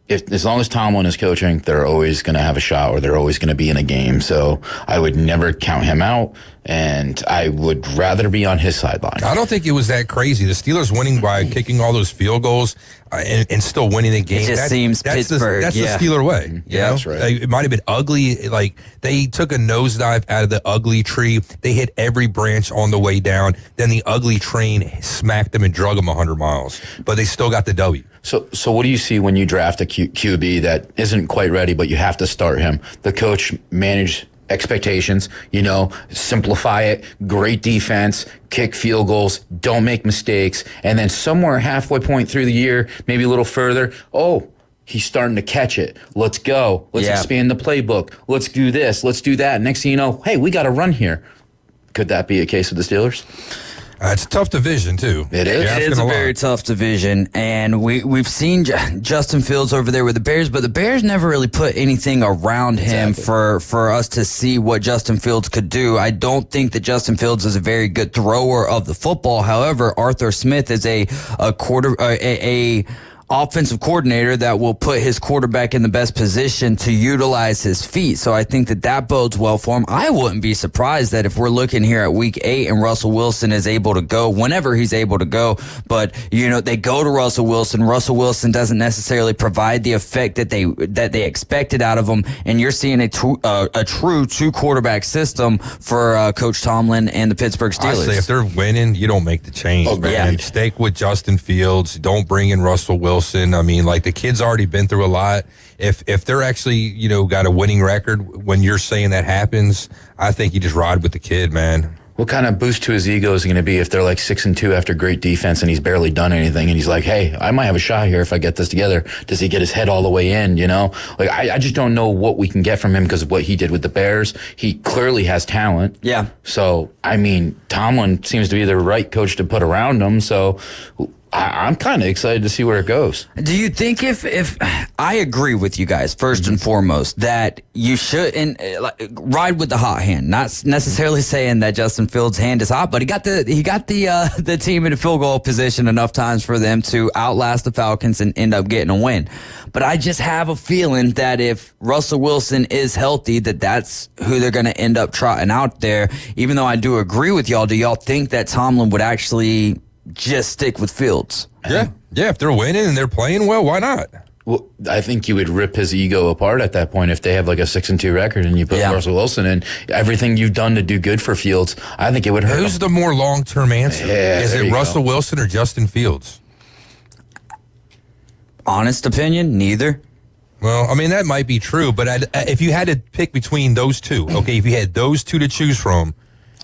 As long as Tomlin is coaching, they're always going to have a shot, or they're always going to be in a game. So I would never count him out, and I would rather be on his sideline. I don't think it was that crazy. The Steelers winning by kicking all those field goals and still winning the game. It just seems that's Pittsburgh. That's the Steeler way. Yeah, that's right. It might have been ugly. Like, they took a nosedive out of the ugly tree. They hit every branch on the way down. Then the ugly train smacked them and drug them 100 miles. But they still got the W. So what do you see when you draft a QB that isn't quite ready, but you have to start him? The coach managed expectations, simplify it, great defense, kick field goals, don't make mistakes, and then somewhere halfway point through the year, maybe a little further, he's starting to catch it. Let's go. Let's expand the playbook. Let's do this. Let's do that. Next thing you know, hey, we got to run here. Could that be a case with the Steelers? It's a tough division, too. It is. It is a very tough division, and we've seen Justin Fields over there with the Bears, but the Bears never really put anything around him for us to see what Justin Fields could do. I don't think that Justin Fields is a very good thrower of the football. However, Arthur Smith is a offensive coordinator that will put his quarterback in the best position to utilize his feet. So I think that bodes well for him. I wouldn't be surprised that if we're looking here at week 8 and Russell Wilson is able to go whenever he's able to go, but they go to Russell Wilson. Russell Wilson doesn't necessarily provide the effect that they expected out of him, and you're seeing a true 2-quarterback system for Coach Tomlin and the Pittsburgh Steelers. I say if they're winning, you don't make the change, man. Stick with Justin Fields. Don't bring in Russell Wilson. I mean, the kid's already been through a lot. If they're actually, got a winning record, when you're saying that happens, I think you just ride with the kid, man. What kind of boost to his ego is it going to be if they're 6-2 after great defense and he's barely done anything and he's like, hey, I might have a shot here if I get this together? Does he get his head all the way in, I just don't know what we can get from him because of what he did with the Bears. He clearly has talent. Yeah. So, Tomlin seems to be the right coach to put around him, so I'm kind of excited to see where it goes. Do you think if I agree with you guys, first and foremost, that you should ride with the hot hand? Not necessarily saying that Justin Fields' hand is hot, but he got the team in a field goal position enough times for them to outlast the Falcons and end up getting a win. But I just have a feeling that if Russell Wilson is healthy, that's who they're going to end up trotting out there. Even though I do agree with y'all, do y'all think that Tomlin would actually just stick with Fields? Yeah. If they're winning and they're playing well, why not? Well, I think you would rip his ego apart at that point if they have a 6-2 record and you put Russell Wilson in. Everything you've done to do good for Fields, I think it would hurt. Who's the more long-term answer? Is it Russell Wilson or Justin Fields? Honest opinion, neither. Well, that might be true, but if you had to pick between those two, if you had those two to choose from,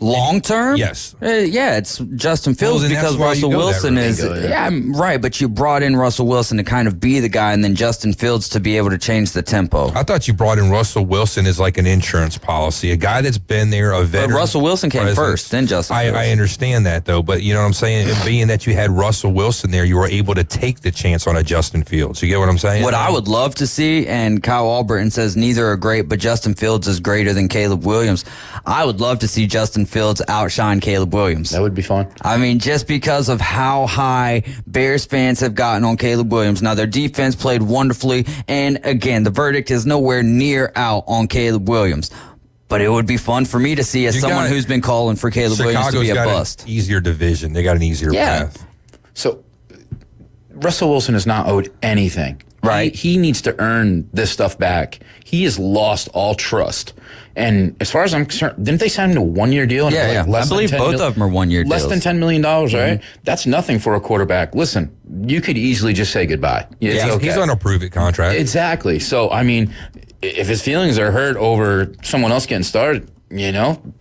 Long term? Yes. Yeah, it's Justin Fields then because that's why Russell you go that Wilson route. is. Yeah. I'm right, but you brought in Russell Wilson to kind of be the guy, and then Justin Fields to be able to change the tempo. I thought you brought in Russell Wilson as like an insurance policy, a guy that's been there, a veteran. But Russell Wilson came first, then Justin Fields. I understand that, though, but you know what I'm saying? And being that you had Russell Wilson there, you were able to take the chance on a Justin Fields. You get what I'm saying? What I would love to see, and Kyle Albritton says neither are great, but Justin Fields is greater than Caleb Williams. I would love to see Justin Fields outshine Caleb Williams. That would be fun. I mean, just because of how high Bears fans have gotten on Caleb Williams. Now, their defense played wonderfully, and again, the verdict is nowhere near out on Caleb Williams. But it would be fun for me to see as someone who's been calling for Caleb Williams to be a bust. An easier division. They got an easier path. So, Russell Wilson is not owed anything. Right. He needs to earn this stuff back. He has lost all trust. And as far as I'm concerned, didn't they sign him to a 1-year deal? And Yeah. I believe both of them are 1-year deals. Less than $10 million, right? That's nothing for a quarterback. Listen, you could easily just say goodbye. It's okay. He's on a prove-it contract. Exactly. So, I mean, if his feelings are hurt over someone else getting started,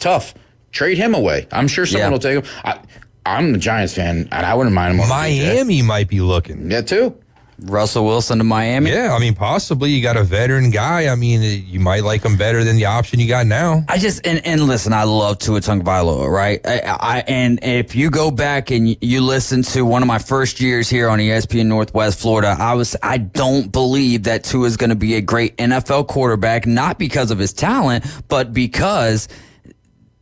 tough. Trade him away. I'm sure someone will take him. I'm a Giants fan, and I wouldn't mind him. Miami might be looking. Yeah, too. Russell Wilson to Miami? Yeah, I mean, possibly. You got a veteran guy. I mean, you might like him better than the option you got now. And listen, I love Tua Tagovailoa, right? And if you go back and you listen to one of my first years here on ESPN Northwest Florida, I don't believe that Tua is going to be a great NFL quarterback, not because of his talent, but because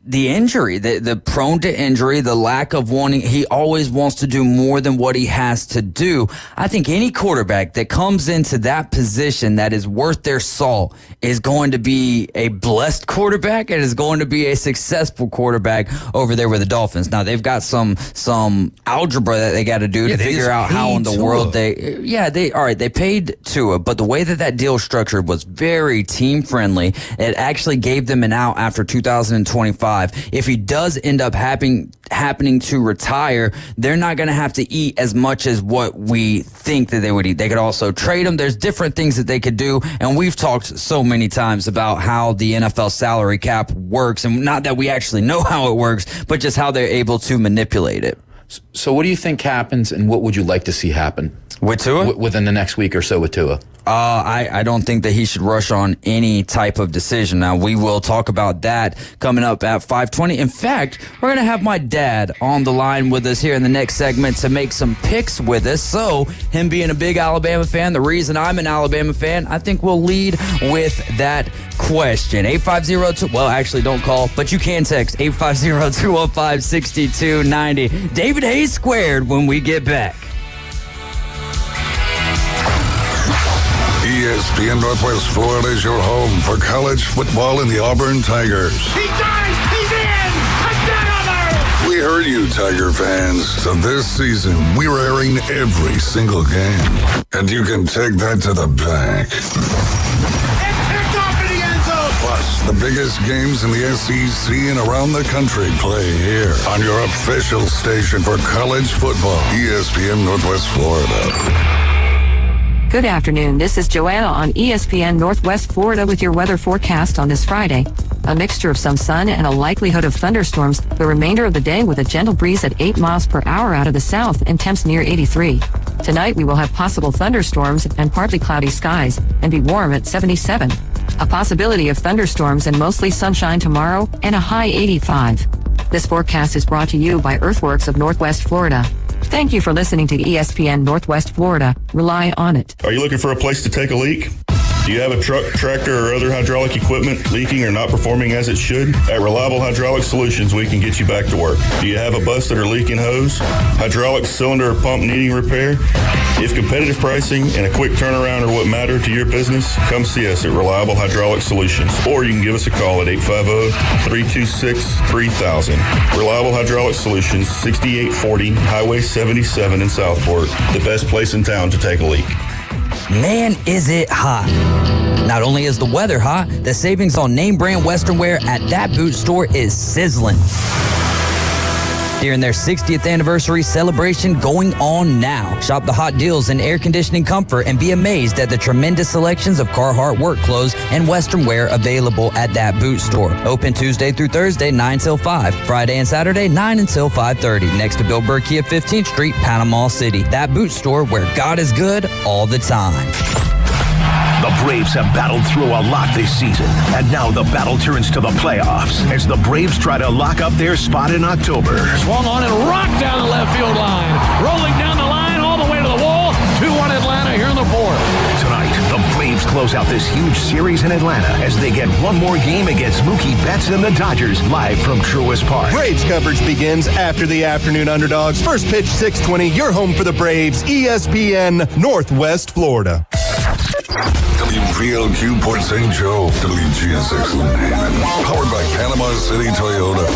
the injury, the prone to injury, the lack of wanting, he always wants to do more than what he has to do. I think any quarterback that comes into that position that is worth their salt is going to be a blessed quarterback and is going to be a successful quarterback over there with the Dolphins. Now, they've got some algebra that they got to do to figure out how in the world they paid Tua, but the way that deal structured was very team friendly. It actually gave them an out after 2025. If he does end up happening to retire, they're not going to have to eat as much as what we think that they would eat. They could also trade him. There's different things that they could do, and we've talked so many times about how the NFL salary cap works, and not that we actually know how it works, but just how they're able to manipulate it. So what do you think happens, and what would you like to see happen? With Tua? Within the next week or so with Tua? I don't think that he should rush on any type of decision. Now, we will talk about that coming up at 5:20. In fact, we're going to have my dad on the line with us here in the next segment to make some picks with us. So, him being a big Alabama fan, the reason I'm an Alabama fan, I think we'll lead with that question. 850-2, well, actually, don't call, but you can text 850-215-6290. David Hayes squared when we get back. ESPN Northwest Florida is your home for college football and the Auburn Tigers. He dives! He's in! Touchdown Auburn! We heard you, Tiger fans. So this season, we're airing every single game. And you can take that to the bank. It's picked off in the end zone! Plus, the biggest games in the SEC and around the country play here on your official station for college football, ESPN Northwest Florida. Good afternoon. This is Joanna on ESPN Northwest Florida with your weather forecast on this Friday. A mixture of some sun and a likelihood of thunderstorms the remainder of the day with a gentle breeze at 8 miles per hour out of the south and temps near 83. Tonight we will have possible thunderstorms and partly cloudy skies and be warm at 77. A possibility of thunderstorms and mostly sunshine tomorrow and a high 85. This forecast is brought to you by Earthworks of Northwest Florida. Thank you for listening to ESPN Northwest Florida. Rely on it. Are you looking for a place to take a leak? Do you have a truck, tractor, or other hydraulic equipment leaking or not performing as it should? At Reliable Hydraulic Solutions, we can get you back to work. Do you have a busted or leaking hose? Hydraulic cylinder or pump needing repair? If competitive pricing and a quick turnaround are what matter to your business, come see us at Reliable Hydraulic Solutions. Or you can give us a call at 850-326-3000. Reliable Hydraulic Solutions, 6840 Highway 77 in Southport. The best place in town to take a leak. Man, is it hot. Not only is the weather hot, the savings on name brand Western wear at that boot store is sizzling. during their 60th anniversary celebration going on now. Shop the hot deals in air conditioning comfort and be amazed at the tremendous selections of Carhartt work clothes and Western wear available at that boot store. Open Tuesday through Thursday, 9 till 5. Friday and Saturday, 9 until 5:30. Next to Bill Burr Kia, 15th Street, Panama City. That boot store where God is good all the time. The Braves have battled through a lot this season, and now the battle turns to the playoffs as the Braves try to lock up their spot in October. Swung on and rocked down the left field line. Rolling down the line all the way to the wall. 2-1 Atlanta here in the fourth. Tonight, the Braves close out this huge series in Atlanta as they get one more game against Mookie Betts and the Dodgers live from Truist Park. Braves coverage begins after the Afternoon Underdogs. First pitch 6:20. Your home for the Braves. ESPN Northwest Florida. WVLQ Port St. Joe, WGSX Lynn Haven, powered by Panama City Toyota.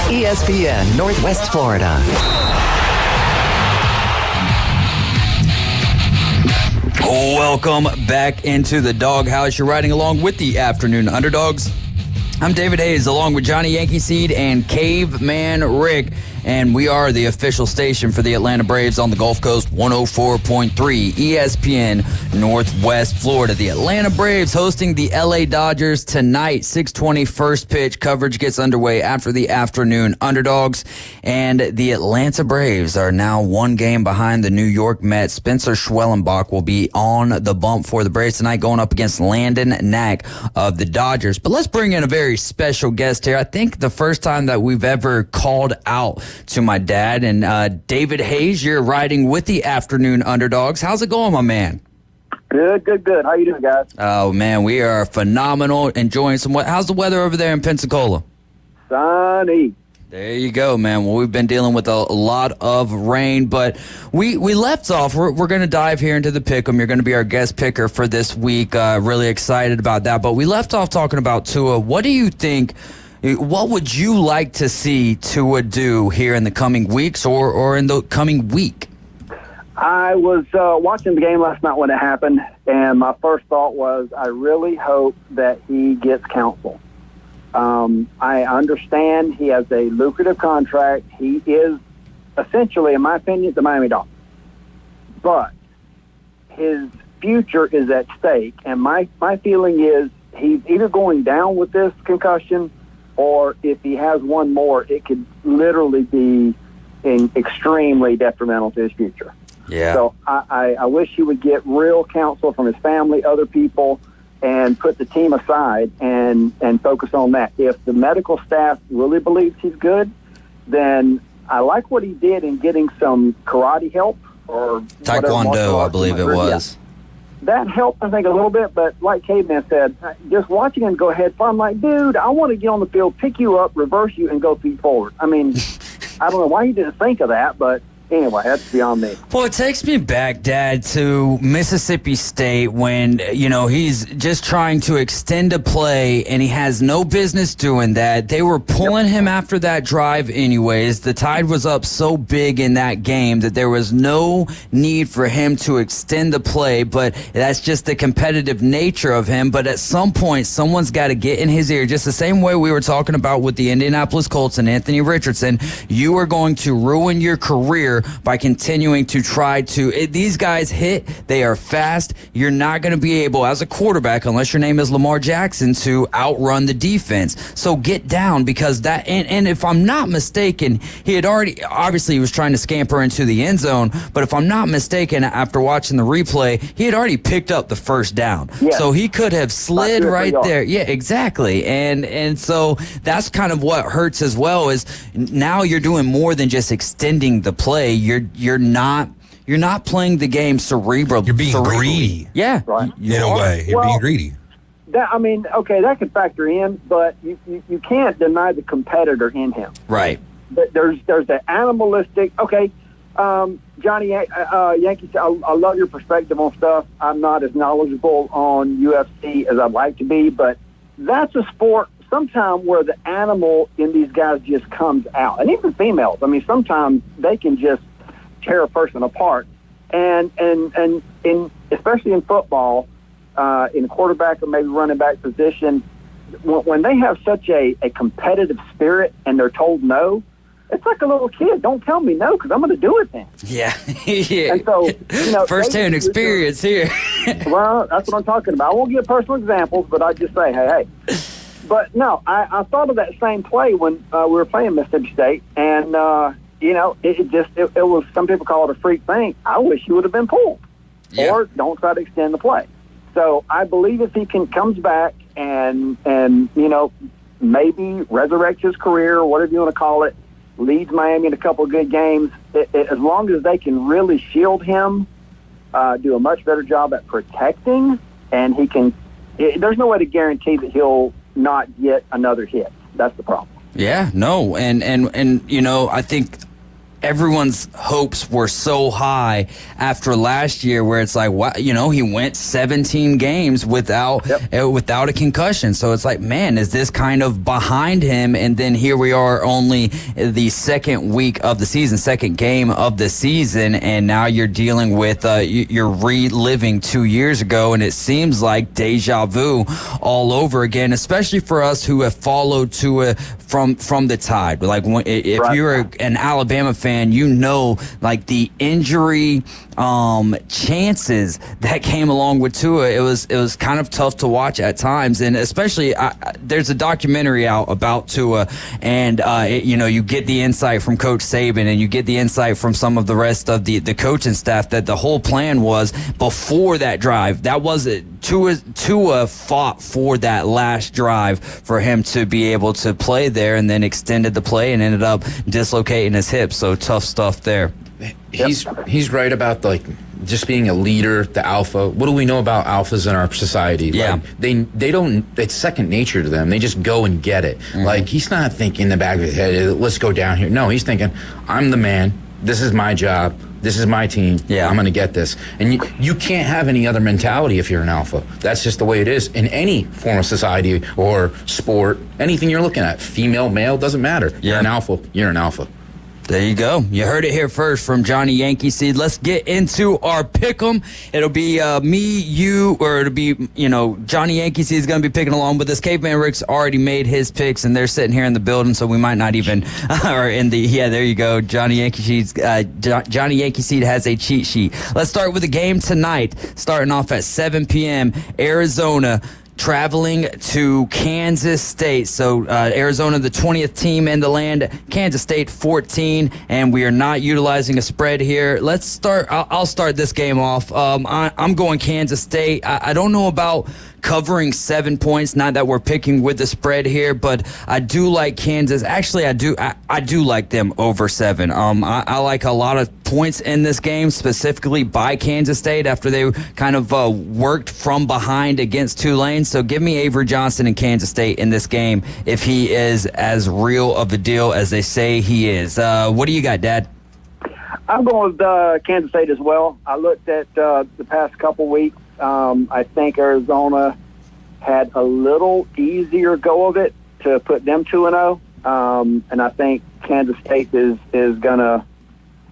ESPN Northwest Florida. Welcome back into the Doghouse. You're riding along with the Afternoon Underdogs. I'm David Hayes, along with Johnny Yankee Seed and Caveman Rick, and we are the official station for the Atlanta Braves on the Gulf Coast, 104.3 ESPN Northwest Florida. The Atlanta Braves hosting the LA Dodgers tonight, 6:20 first pitch. Coverage gets underway after the Afternoon Underdogs, and the Atlanta Braves are now one game behind the New York Mets. Spencer Schwellenbach will be on the bump for the Braves tonight, going up against Landon Knack of the Dodgers. But let's bring in a very special guest here. I think the first time that we've ever called out to my dad. And David Hayes, you're riding with the Afternoon Underdogs. How's it going, my man? Good. How you doing, guys? Oh, man, we are phenomenal. Enjoying some. How's the weather over there in Pensacola? Sunny. There you go, man. Well, we've been dealing with a lot of rain, but we left off. We're going to dive here into the pick'em. You're going to be our guest picker for this week. Really excited about that. But we left off talking about Tua. What do you think? What would you like to see Tua do here in the coming weeks or in the coming week? I was watching the game last night when it happened, and my first thought was I really hope that he gets counsel. I understand he has a lucrative contract. He is essentially, in my opinion, the Miami Dolphins. But his future is at stake, and my feeling is he's either going down with this concussion, or if he has one more, it could literally be extremely detrimental to his future. Yeah. So I wish he would get real counsel from his family, other people, and put the team aside and focus on that. If the medical staff really believes he's good, then I like what he did in getting some karate help or Taekwondo, I believe it was. Yeah. That helped, I think, a little bit, but like Caveman said, just watching him go ahead, I'm like, dude, I want to get on the field, pick you up, reverse you, and go feet forward. I mean, I don't know why you didn't think of that, but anyway, that's beyond me. Well, it takes me back, Dad, to Mississippi State when, he's just trying to extend a play and he has no business doing that. They were pulling him after that drive anyways. The Tide was up so big in that game that there was no need for him to extend the play, but that's just the competitive nature of him. But at some point, someone's got to get in his ear, just the same way we were talking about with the Indianapolis Colts and Anthony Richardson. You are going to ruin your career by continuing to try to these guys hit, they are fast. You're not going to be able as a quarterback, unless your name is Lamar Jackson, to outrun the defense. So get down, because that and if I'm not mistaken, he had already, obviously he was trying to scamper into the end zone, but if I'm not mistaken, after watching the replay, he had already picked up the first down. Yes. So he could have slid right there. Yeah, exactly. And so that's kind of what hurts as well, is now you're doing more than just extending the play. You're not playing the game cerebral. You're being greedy. Yeah, right. In a way, you're being greedy. That could factor in, but you can't deny the competitor in him. Right. But there's the animalistic. Okay, Johnny Yankees. I love your perspective on stuff. I'm not as knowledgeable on UFC as I'd like to be, but that's a sport sometimes where the animal in these guys just comes out, and even females. I mean, sometimes they can just tear a person apart, and especially in football, in quarterback or maybe running back position, when they have such a competitive spirit and they're told no, it's like a little kid. Don't tell me no, because I'm going to do it then. Yeah. Yeah. And so, first-hand experience here. Well, that's what I'm talking about. I won't give personal examples, but I just say, hey. But no, I thought of that same play when we were playing Mississippi State, and it was, some people call it a freak thing. I wish he would have been pulled, or don't try to extend the play. So I believe if he comes back and maybe resurrect his career, or whatever you want to call it, leads Miami in a couple of good games, as long as they can really shield him, do a much better job at protecting, and he can. There's no way to guarantee that he'll not get another hit. That's the problem. Yeah, no, and I think everyone's hopes were so high after last year, where it's like, wow, he went 17 games without a concussion. So it's like, man, is this kind of behind him? And then here we are, only the second week of the season, second game of the season, and now you're dealing with you're reliving 2 years ago, and it seems like deja vu all over again, especially for us who have followed Tua from the Tide. Like, if you're an Alabama fan, like the injury chances that came along with Tua, it was kind of tough to watch at times, and especially there's a documentary out about Tua, and you get the insight from Coach Saban, and you get the insight from some of the rest of the coaching staff that the whole plan was before that drive. That was it. Tua fought for that last drive for him to be able to play there, and then extended the play and ended up dislocating his hip. So tough stuff there. He's right about just being a leader, the alpha. What do we know about alphas in our society? Yeah. Like, they don't, it's second nature to them. They just go and get it. Mm-hmm. Like, he's not thinking in the back of his head, let's go down here. No, he's thinking, I'm the man. This is my job. This is my team. Yeah. I'm going to get this. And you can't have any other mentality if you're an alpha. That's just the way it is in any form of society or sport. Anything you're looking at, female, male, doesn't matter. You're an alpha. You're an alpha. There you go. You heard it here first from Johnny Yankee Seed. Let's get into our pick'em. It'll be me, you, or it'll be, Johnny Yankee Seed is going to be picking along with us. Caveman Rick's already made his picks, and they're sitting here in the building, so we might not even, there you go. Johnny Yankee Seed has a cheat sheet. Let's start with the game tonight, starting off at 7 p.m. Arizona traveling to Kansas State. So Arizona, the 20th team in the land, Kansas State 14, and we are not utilizing a spread here. Let's start. I'll start this game off. I'm going Kansas State. I don't know about covering 7 points, not that we're picking with the spread here, but I do like Kansas. Actually, I do like them over 7. I like a lot of points in this game, specifically by Kansas State after they kind of worked from behind against Tulane. So give me Avery Johnson in Kansas State in this game if he is as real of a deal as they say he is. What do you got, Dad? I'm going with Kansas State as well. I looked at the past couple weeks. I think Arizona had a little easier go of it to put them 2-0, and I think Kansas State is going to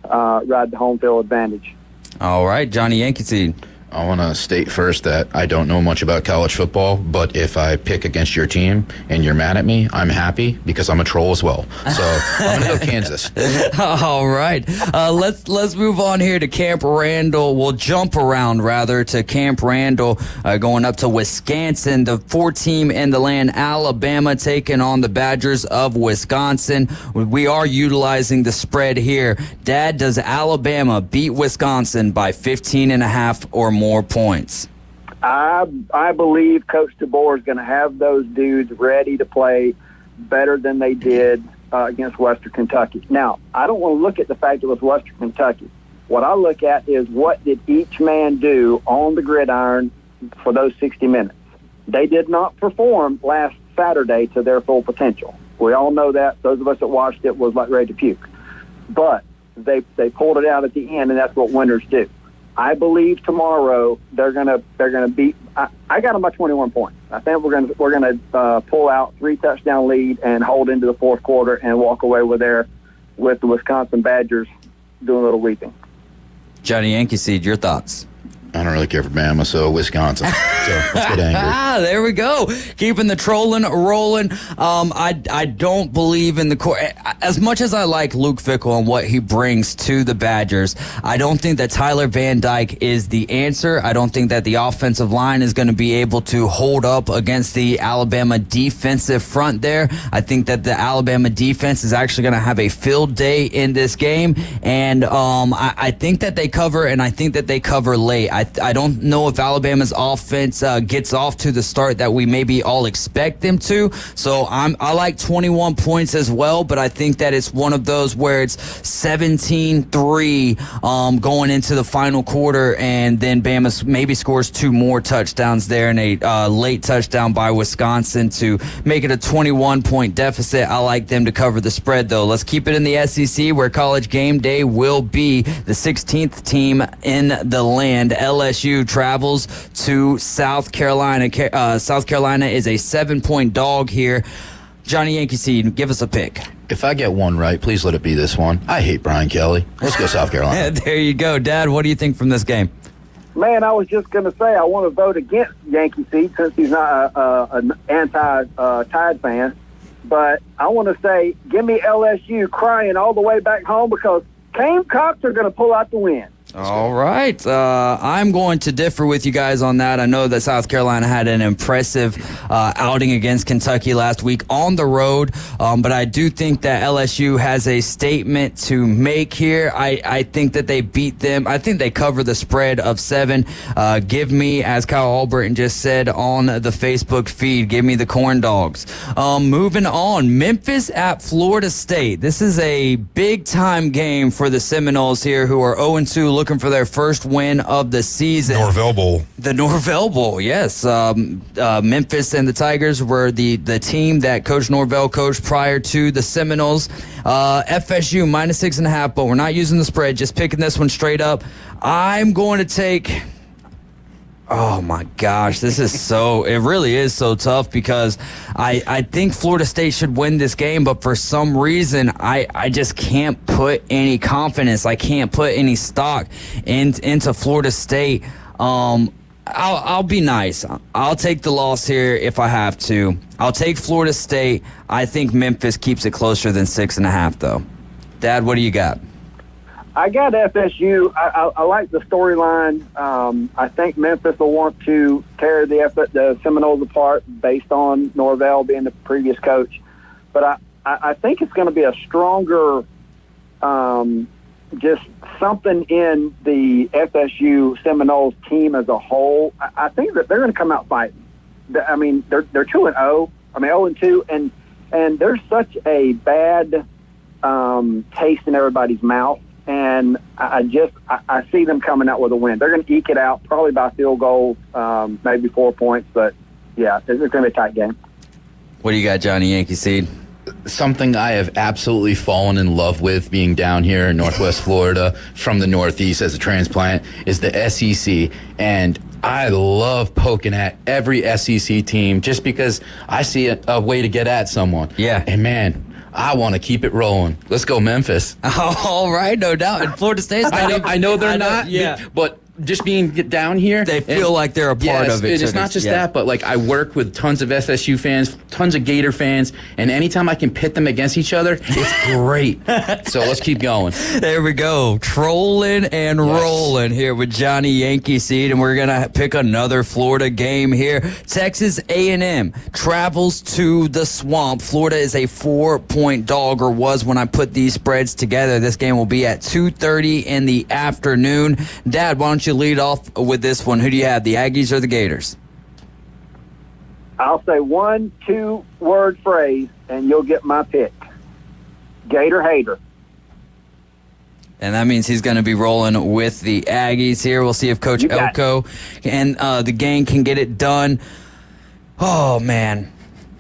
ride the home field advantage. All right, Johnny Yankee Seed. I want to state first that I don't know much about college football, but if I pick against your team and you're mad at me, I'm happy because I'm a troll as well. So I'm going to go Kansas. All right. Let's move on here to Camp Randall. We'll jump around, rather, to Camp Randall, going up to Wisconsin. The 4 team in the land, Alabama, taking on the Badgers of Wisconsin. We are utilizing the spread here. Dad, does Alabama beat Wisconsin by 15.5 or more points? I believe Coach DeBoer is going to have those dudes ready to play better than they did against Western Kentucky. Now, I don't want to look at the fact it was Western Kentucky. What I look at is what did each man do on the gridiron for those 60 minutes. They did not perform last Saturday to their full potential. We all know that. Those of us that watched it was like ready to puke. But they pulled it out at the end, and that's what winners do. I believe tomorrow they're gonna beat. I got them by 21 points. I think we're gonna pull out 3 touchdown lead and hold into the fourth quarter and walk away with the Wisconsin Badgers doing a little weeping. Johnny Yankee Seed, your thoughts? I don't really care for Bama, so Wisconsin. So let's get angry. There we go. Keeping the trolling rolling. I don't believe in the core. As much as I like Luke Fickell and what he brings to the Badgers, I don't think that Tyler Van Dyke is the answer. I don't think that the offensive line is going to be able to hold up against the Alabama defensive front there. I think that the Alabama defense is actually going to have a field day in this game, and I think that they cover, and I think that they cover late. I don't know if Alabama's offense gets off to the start that we maybe all expect them to. So I like 21 points as well, but I think that it's one of those where it's 17-3 going into the final quarter, and then Bama maybe scores 2 more touchdowns there, and a late touchdown by Wisconsin to make it a 21-point deficit. I like them to cover the spread, though. Let's keep it in the SEC, where College Game Day will be the 16th team in the land. LSU travels to South Carolina. South Carolina is a 7-point dog here. Johnny Yankee Seed, give us a pick. If I get one right, please let it be this one. I hate Brian Kelly. Let's go South Carolina. There you go. Dad, what do you think from this game? Man, I was just going to say I want to vote against Yankee Seed since he's not an anti-Tide fan. But I want to say, give me LSU crying all the way back home because Gamecocks are going to pull out the win. All right. I'm going to differ with you guys on that. I know that South Carolina had an impressive outing against Kentucky last week on the road, but I do think that LSU has a statement to make here. I think that they beat them. I think they cover the spread of 7. Give me, as Kyle Alberton just said on the Facebook feed, give me the Corn Dogs. Moving on, Memphis at Florida State. This is a big-time game for the Seminoles here, who are 0-2, looking for their first win of the season. Norvell Bowl. The Norvell Bowl, yes. Memphis and the Tigers were the team that Coach Norvell coached prior to the Seminoles. FSU -6.5, but we're not using the spread, just picking this one straight up. I'm going to take... Oh my gosh, this is it really is so tough because I think Florida State should win this game, but for some reason I just can't put any confidence. I can't put any stock into Florida State. I'll be nice. I'll take the loss here if I have to. I'll take Florida State. I think Memphis keeps it closer than 6.5 though. Dad, what do you got? I got FSU. I like the storyline. I think Memphis will want to tear the Seminoles apart based on Norvell being the previous coach. But I think it's going to be a stronger, just something in the FSU Seminoles team as a whole. I think that they're going to come out fighting. I mean, they're 2-0. I mean, 0-2, and there's such a bad taste in everybody's mouth. And I see them coming out with a win. They're going to eke it out probably by field goal, maybe 4 points. But, yeah, it's going to be a tight game. What do you got, Johnny Yankee Seed? Something I have absolutely fallen in love with being down here in Northwest Florida from the Northeast as a transplant is the SEC. And I love poking at every SEC team just because I see a way to get at someone. Yeah. And, man, I want to keep it rolling. Let's go Memphis. All right, no doubt. And Florida State's I know they're not, but just being down here, they feel like they're a part of it. It's not just that, but like I work with tons of FSU fans, tons of Gator fans, and anytime I can pit them against each other, it's great. So let's keep going. There we go. Trolling and rolling here with Johnny Yankee Seed, and we're going to pick another Florida game here. Texas A&M travels to the Swamp. Florida is a 4-point dog, or was when I put these spreads together. This game will be at 2:30 in the afternoon. Dad, why don't you lead off with this one? Who do you have, the Aggies or the Gators? I'll say 1 2-word phrase, and you'll get my pick. Gator hater. And that means he's going to be rolling with the Aggies here. We'll see if Coach Elko and the gang can get it done. Oh, man.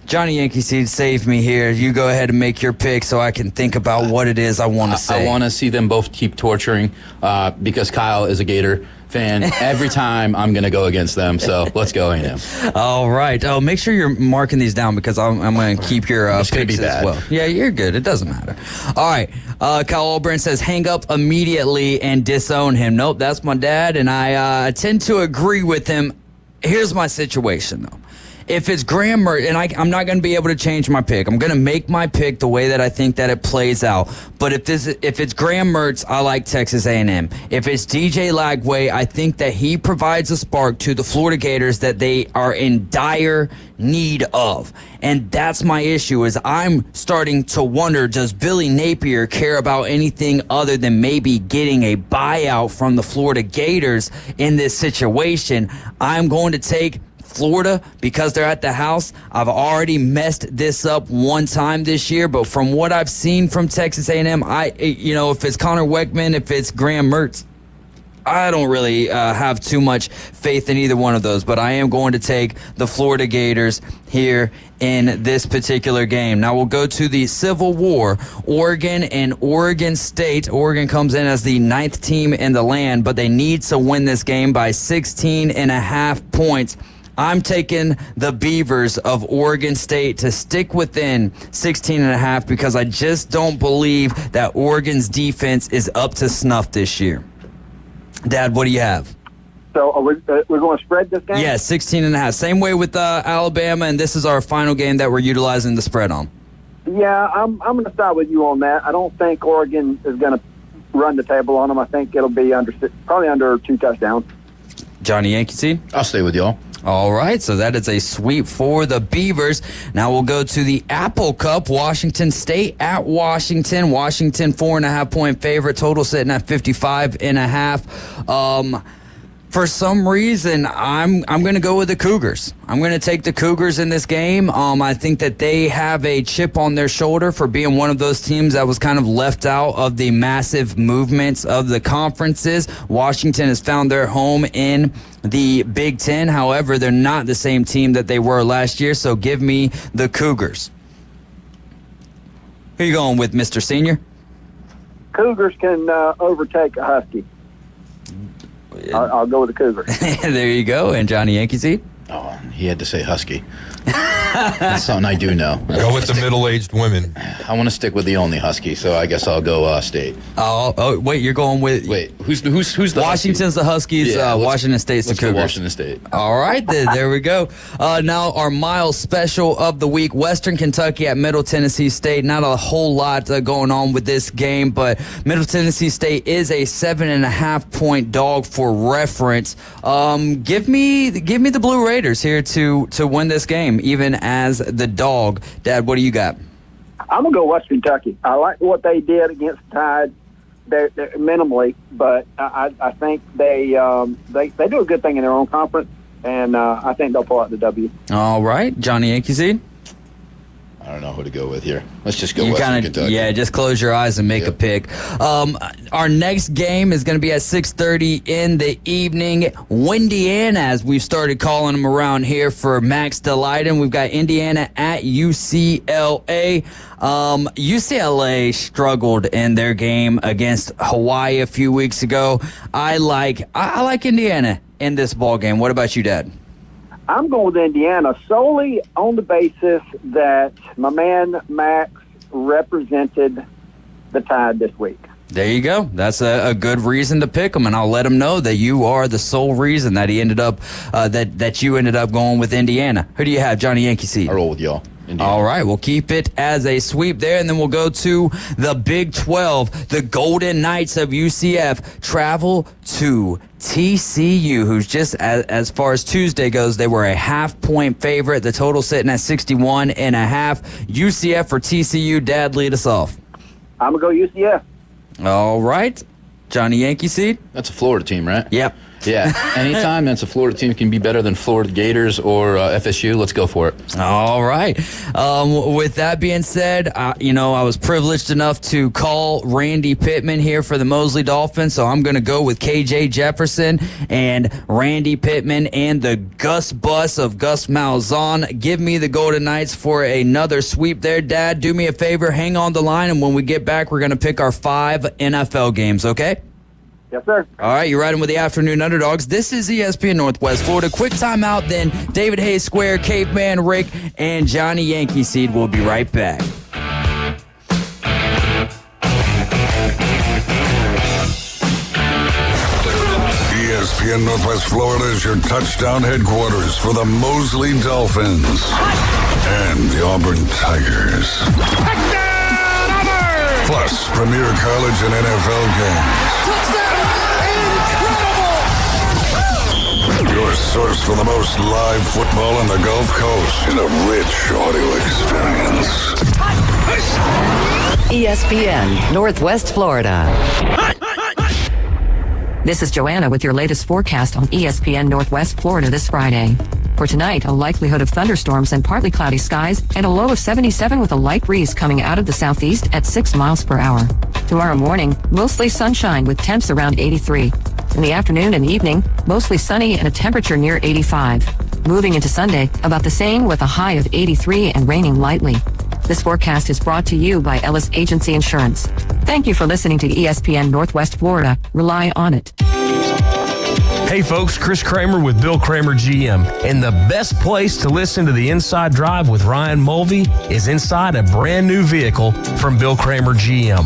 Johnny Yankee Seed, save me here. You go ahead and make your pick so I can think about what it is I want to say. I want to see them both keep torturing because Kyle is a Gator fan. Every time I'm going to go against them, so let's go A&M. All right. Oh, make sure you're marking these down because I'm going to keep your picks as well. Yeah, you're good. It doesn't matter. All right. Kyle Alburn says, hang up immediately and disown him. Nope, that's my dad, and I tend to agree with him. here's my situation, though. If it's Graham Mertz, and I'm not going to be able to change my pick. I'm going to make my pick the way that I think that it plays out. But if it's Graham Mertz, I like Texas A&M. If it's DJ Lagway, I think that he provides a spark to the Florida Gators that they are in dire need of. And that's my issue, is I'm starting to wonder, does Billy Napier care about anything other than maybe getting a buyout from the Florida Gators in this situation? I'm going to take Florida because they're at the house. I've already messed this up one time this year, but from what I've seen from Texas A&M, if it's Connor Weckman, if it's Graham Mertz, I don't really have too much faith in either one of those, but I am going to take the Florida Gators here in this particular game. Now we'll go to the Civil War, Oregon and Oregon State. Oregon comes in as the 9th team in the land, but they need to win this game by 16.5 points. I'm taking the Beavers of Oregon State to stick within 16.5 because I just don't believe that Oregon's defense is up to snuff this year. Dad, what do you have? So we're going to spread this game? Yeah, 16.5. Same way with Alabama, and this is our final game that we're utilizing the spread on. Yeah, I'm going to side with you on that. I don't think Oregon is going to run the table on them. I think it'll be probably under 2 touchdowns. Johnny Yankee seed? I'll stay with y'all. All right, so that is a sweep for the Beavers. Now we'll go to the Apple Cup, Washington State at Washington. Washington 4.5-point favorite, total sitting at 55.5. For some reason, I'm going to go with the Cougars. I'm going to take the Cougars in this game. I think that they have a chip on their shoulder for being one of those teams that was kind of left out of the massive movements of the conferences. Washington has found their home in the Big Ten. However, they're not the same team that they were last year, so give me the Cougars. Who are you going with, Mr. Senior? Cougars can overtake a Husky. I'll go with the Cougars. There you go. And Johnny Yankee seed? Oh, he had to say Husky. That's something I do know. Go with the middle-aged women. I want to stick with the only Husky, so I guess I'll go State. Oh, wait, you're going with... Wait, who's the Washington's Husky? The Huskies, Washington State's the Cougars. Washington State. All right, there we go. Now our Miles special of the week, Western Kentucky at Middle Tennessee State. Not a whole lot going on with this game, but Middle Tennessee State is a 7.5-point dog for reference. Give me the Blue Raiders here to win this game, even as the dog. Dad, what do you got? I'm going to go Western Kentucky. I like what they did against Tide. They're minimally, but I think they do a good thing in their own conference, and I think they'll pull out the W. All right. Johnny Yankee seed? I don't know who to go with here. Let's just go Western Kentucky. Yeah, just close your eyes and make a pick. Our next game is going to be at 6:30 in the evening. Windiana, as we've started calling them around here for Max Delighten. We've got Indiana at UCLA. UCLA struggled in their game against Hawaii a few weeks ago. I like Indiana in this ball game. What about you, Dad? I'm going with Indiana solely on the basis that my man Max represented the Tide this week. There you go. That's a good reason to pick him, and I'll let him know that you are the sole reason that he ended up that you ended up going with Indiana. Who do you have, Johnny Yankee seed? I roll with y'all. Indiana. All right, we'll keep it as a sweep there, and then we'll go to the Big 12. The Golden Knights of UCF travel to TCU, who's just, as far as Tuesday goes, they were a 0.5-point favorite. The total sitting at 61.5. UCF for TCU. Dad, lead us off. I'm going to go UCF. All right. Johnny Yankee seed? That's a Florida team, right? Yep. Yeah, anytime that's a Florida team can be better than Florida Gators or FSU, let's go for it. All right. With that being said, I was privileged enough to call Randy Pittman here for the Mosley Dolphins, so I'm going to go with KJ Jefferson and Randy Pittman and the Gus Bus of Gus Malzahn. Give me the Golden Knights for another sweep there. Dad, do me a favor, hang on the line, and when we get back, we're going to pick our 5 NFL games, okay? Yes, sir. All right, you're riding with the Afternoon Underdogs. This is ESPN Northwest Florida. Quick timeout, then David Hayes Square, Caveman Rick, and Johnny Yankee Seed will be right back. ESPN Northwest Florida is your touchdown headquarters for the Mosley Dolphins and the Auburn Tigers. Touchdown, Auburn! Plus, premier college and NFL games. Touchdown! Incredible! Your source for the most live football on the Gulf Coast in a rich audio experience. ESPN Northwest Florida. This is Joanna with your latest forecast on ESPN Northwest Florida this Friday. For tonight, a likelihood of thunderstorms and partly cloudy skies and a low of 77 with a light breeze coming out of the southeast at 6 miles per hour. Tomorrow morning, mostly sunshine with temps around 83. In the afternoon and evening, mostly sunny and a temperature near 85. Moving into Sunday, about the same with a high of 83 and raining lightly. This forecast is brought to you by Ellis Agency Insurance. Thank you for listening to ESPN Northwest Florida. Rely on it. Hey folks, Chris Kramer with Bill Kramer GM. And the best place to listen to the Inside Drive with Ryan Mulvey is inside a brand new vehicle from Bill Kramer GM.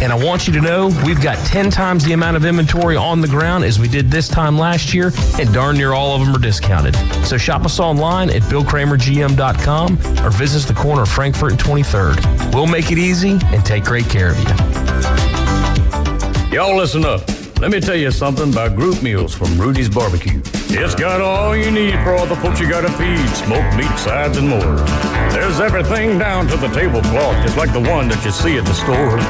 And I want you to know we've got 10 times the amount of inventory on the ground as we did this time last year, and darn near all of them are discounted. So shop us online at BillKramerGM.com or visit us the corner of Frankfurt and 23rd. We'll make it easy and take great care of you. Y'all listen up. Let me tell you something about group meals from Rudy's Barbecue. It's got all you need for all the folks you gotta feed, smoked meat, sides, and more. There's everything down to the tablecloth, just like the one that you see at the store.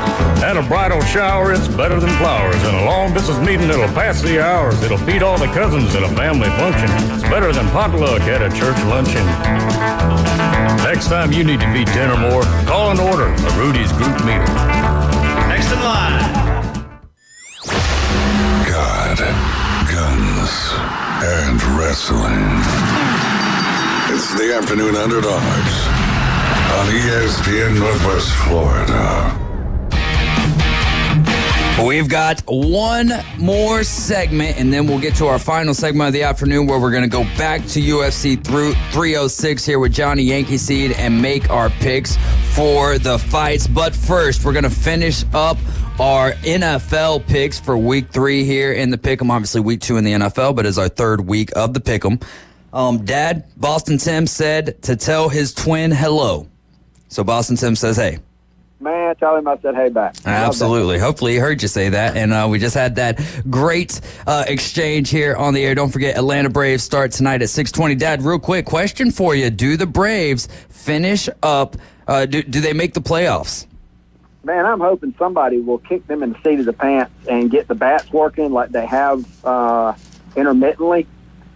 At a bridal shower, it's better than flowers. And a long distance meeting, it'll pass the hours. It'll feed all the cousins at a family function. It's better than potluck at a church luncheon. Next time you need to feed 10 or more, call and order a Rudy's group meal. Next in line. God, guns, and wrestling. It's the Afternoon Underdogs on ESPN Northwest Florida. We've got one more segment, and then we'll get to our final segment of the afternoon where we're going to go back to UFC 306 here with Johnny Yankee Seed and make our picks for the fights. But first, we're going to finish up our NFL picks for week 3 here in the Pick'em. Obviously, week 2 in the NFL, but it's our 3rd week of the Pick'em. Dad, Boston Tim said to tell his twin hello. So Boston Tim says, hey. Man, tell him I said hey back. Absolutely. Hopefully he heard you say that. And we just had that great exchange here on the air. Don't forget, Atlanta Braves start tonight at 6:20. Dad, real quick question for you. Do the Braves finish up? Do they make the playoffs? Man, I'm hoping somebody will kick them in the seat of the pants and get the bats working like they have intermittently.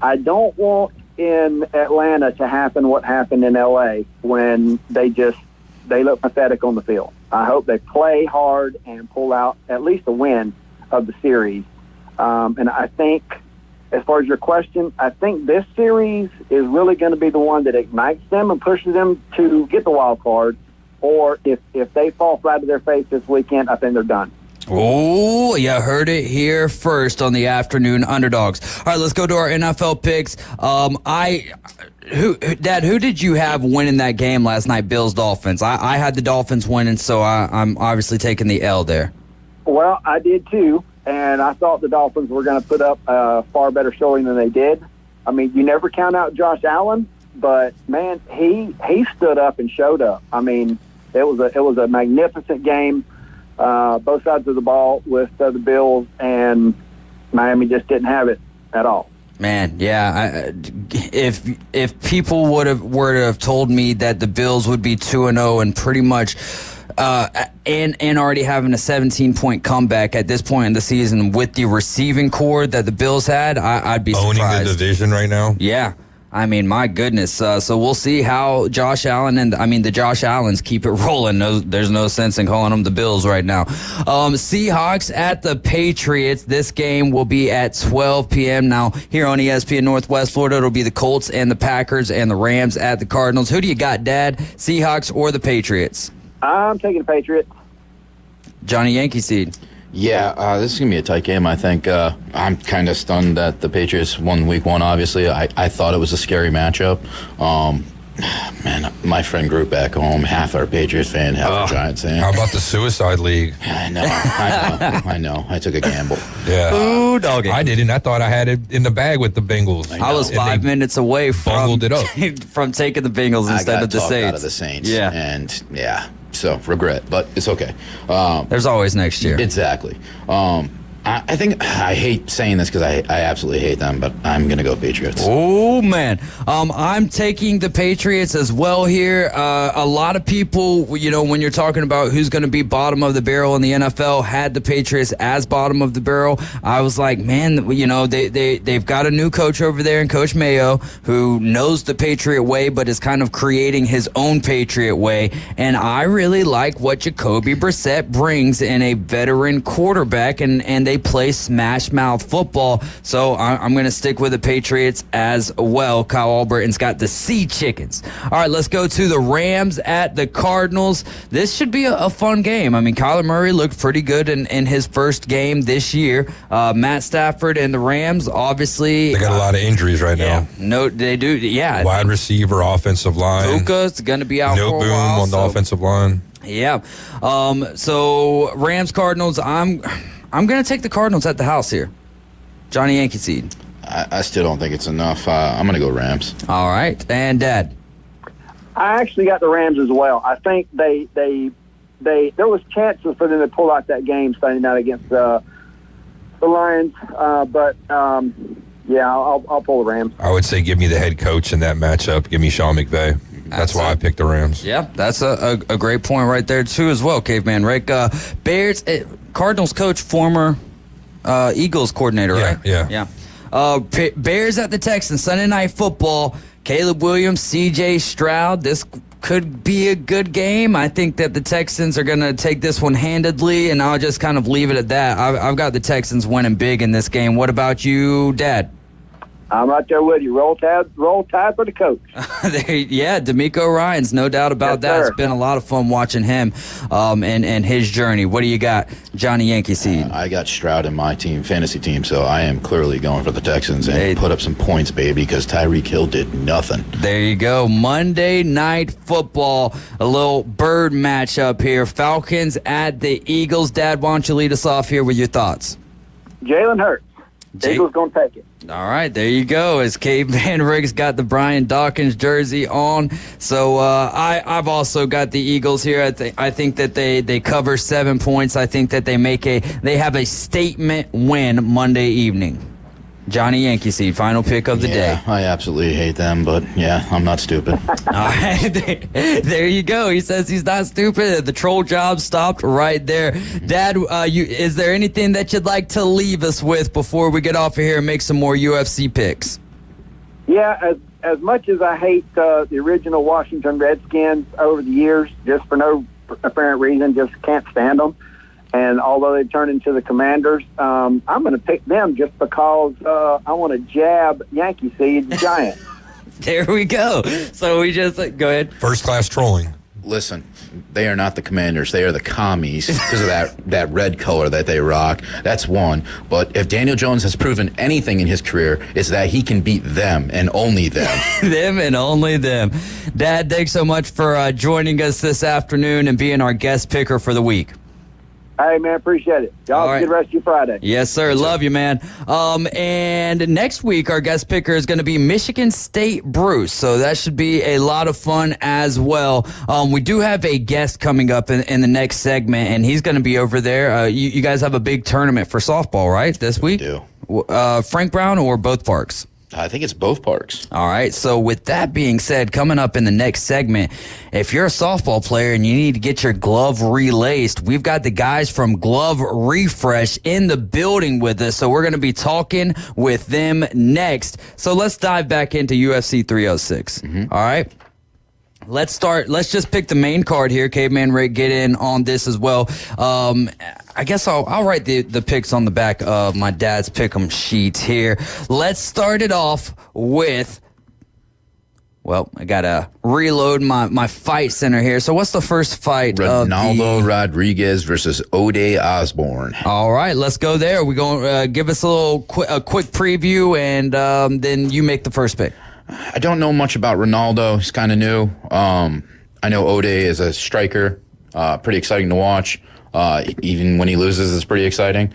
I don't want in Atlanta to happen what happened in L.A. when they look pathetic on the field. I hope they play hard and pull out at least a win of the series. And I think, as far as your question, I think this series is really going to be the one that ignites them and pushes them to get the wild card. Or if they fall flat to their face this weekend, I think they're done. Oh, you heard it here first on the Afternoon Underdogs. All right, let's go to our NFL picks. Dad, who did you have winning that game last night, Bills Dolphins? I had the Dolphins winning, so I'm obviously taking the L there. Well, I did too, and I thought the Dolphins were going to put up a far better showing than they did. I mean, you never count out Josh Allen, but man, he stood up and showed up. I mean, it was a magnificent game, both sides of the ball with the Bills, and Miami just didn't have it at all. Man, yeah. If people were to have told me that the Bills would be 2-0 and pretty much and already having a 17-point comeback at this point in the season with the receiving core that the Bills had, I'd be surprised. Owning the division right now. Yeah. I mean, my goodness. So we'll see how Josh Allen the Josh Allens keep it rolling. There's no sense in calling them the Bills right now. Seahawks at the Patriots. This game will be at 12 p.m. Now, here on ESPN Northwest Florida, it'll be the Colts and the Packers and the Rams at the Cardinals. Who do you got, Dad? Seahawks or the Patriots? I'm taking the Patriots. Johnny Yankee Seed. Yeah, this is going to be a tight game, I think. I'm kind of stunned that the Patriots won week 1, obviously. I thought it was a scary matchup. Man, my friend group back home, half are Patriots fan, half are Giants fan. How about the Suicide League? I know. I took a gamble. Yeah. Ooh, doggy. I didn't. I thought I had it in the bag with the Bengals. I was 5 minutes away from it up. from taking the Bengals instead of the talked Saints. out of the Saints. Yeah. And so regret, but it's okay. There's always next year. Exactly. I think I hate saying this because I absolutely hate them, but I'm going to go Patriots. Oh, man. I'm taking the Patriots as well here. A lot of people, when you're talking about who's going to be bottom of the barrel in the NFL, had the Patriots as bottom of the barrel. I was like, man, they've got a new coach over there in Coach Mayo who knows the Patriot way but is kind of creating his own Patriot way. And I really like what Jacoby Brissett brings in a veteran quarterback, and they play smash mouth football. So I'm going to stick with the Patriots as well. Kyle Alberton's got the Sea Chickens. All right, let's go to the Rams at the Cardinals. This should be a fun game. I mean, Kyler Murray looked pretty good in his first game this year. Matt Stafford and the Rams, obviously. They got a lot of injuries right now. No, they do. Yeah. Wide receiver, offensive line. Puka's going to be out for a Boom while. on the offensive line. Yeah. So Rams, Cardinals, I'm going to take the Cardinals at the house here. Johnny Yankee seed. I still don't think it's enough. I'm going to go Rams. All right. And Dad? I actually got the Rams as well. I think they there was chances for them to pull out that game Sunday night against the Lions. But I'll pull the Rams. I would say give me the head coach in that matchup. Give me Sean McVay. That's why I picked the Rams. Yeah, that's a great point right there, too, as well, Caveman Rick. Bears, Cardinals coach, former Eagles coordinator, right? Yeah. Bears at the Texans, Sunday Night Football. Caleb Williams, C.J. Stroud. This could be a good game. I think that the Texans are going to take this one handedly, and I'll just kind of leave it at that. I've got the Texans winning big in this game. What about you, Dad? I'm right there with you. Roll Tide for the coach. Yeah, D'Amico Ryans, no doubt about that. Sir. It's been a lot of fun watching him and his journey. What do you got, Johnny Yankee seed? I got Stroud in my fantasy team, so I am clearly going for the Texans and put up some points, baby, because Tyreek Hill did nothing. There you go. Monday Night Football, a little bird matchup here. Falcons at the Eagles. Dad, why don't you lead us off here with your thoughts? Jalen Hurts. Eagles going to take it. All right, there you go. As Caveman Riggs got the Brian Dawkins jersey on. So I've also got the Eagles here. I think that they cover 7 points. I think that they have a statement win Monday evening. Johnny Yankee seed, final pick of the day. I absolutely hate them, but I'm not stupid. All right, there you go. He says he's not stupid. The troll job stopped right there. Dad, is there anything that you'd like to leave us with before we get off of here and make some more UFC picks? Yeah, as much as I hate the original Washington Redskins over the years, just for no apparent reason, just can't stand them. And although they turned into the Commanders, I'm going to pick them just because I want to jab Yankee seed Giants. There we go. So we just go ahead. First class trolling. Listen, they are not the Commanders. They are the commies because of that red color that they rock. That's one. But if Daniel Jones has proven anything in his career, it's that he can beat them and only them. Them and only them. Dad, thanks so much for joining us this afternoon and being our guest picker for the week. Hey, man, appreciate it. Y'all have a good rest of your Friday. Yes, sir. Love you, man. And next week, our guest picker is going to be Michigan State Bruce. So that should be a lot of fun as well. We do have a guest coming up in the next segment, and he's going to be over there. You guys have a big tournament for softball, right, this week? We do. Frank Brown or both parks? I think it's both parks. All right. So with that being said, coming up in the next segment, if you're a softball player and you need to get your glove relaced, we've got the guys from Glove Refresh in the building with us. So we're going to be talking with them next. So let's dive back into UFC 306. All right. Let's start. Let's just pick the main card here. Caveman Rick, get in on this as well. I guess I'll write the picks on the back of my dad's pick'em sheet here. Let's start it off with. Well, I gotta reload my fight center here. So, what's the first fight? Ronaldo Rodriguez versus Ode Osborne. All right, let's go there. We're going to give us a quick preview, and then you make the first pick. I don't know much about Ronaldo. He's kind of new. I know Ode is a striker. Pretty exciting to watch. Even when he loses, it's pretty exciting.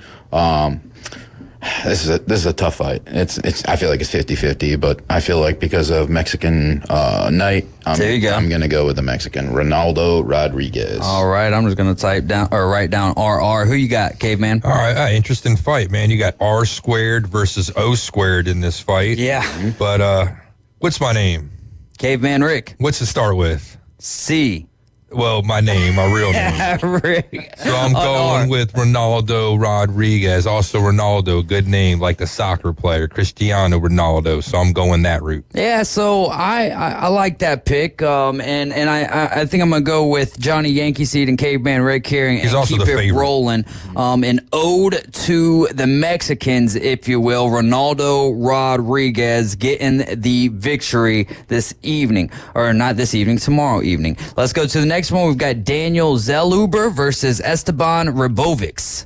This is a tough fight. I feel like it's 50-50, but I feel like because of Mexican night, there you go. I'm going to go with the Mexican, Ronaldo Rodriguez. All right, I'm just going to write down RR. Who you got, Caveman? All right, interesting fight, man. You got R squared versus O squared in this fight. Yeah. But what's my name? Caveman Rick. What's it start with? C. Well, my real name. Rick. So I'm going with Ronaldo Rodriguez. Also Ronaldo, good name, like the soccer player, Cristiano Ronaldo. So I'm going that route. Yeah, so I like that pick, and I think I'm gonna go with Johnny Yankee Seed and Caveman Rick here, and He's also keep the it favorite. rolling. An ode to the Mexicans, if you will. Ronaldo Rodriguez getting the victory this evening, or not this evening, tomorrow evening. Let's go to the next one. We've got Daniel Zeluber versus Esteban Ribovics.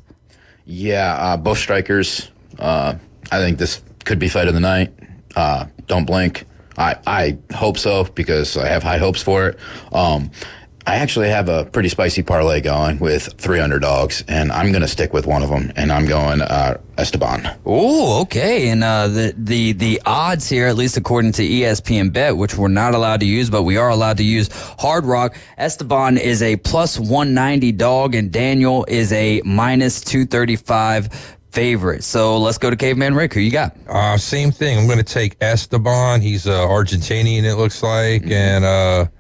Yeah, both strikers. I think this could be fight of the night. Don't blink. I hope so because I have high hopes for it. I actually have a pretty spicy parlay going with 3 underdogs, and I'm going to stick with one of them, and I'm going Esteban. Oh, okay. And the odds here, at least according to ESPN Bet, which we're not allowed to use, but we are allowed to use Hard Rock. Esteban is a plus 190 dog, and Daniel is a minus 235 favorite. So let's go to Caveman Rick. Who you got? Same thing. I'm going to take Esteban. He's Argentinian, it looks like, and a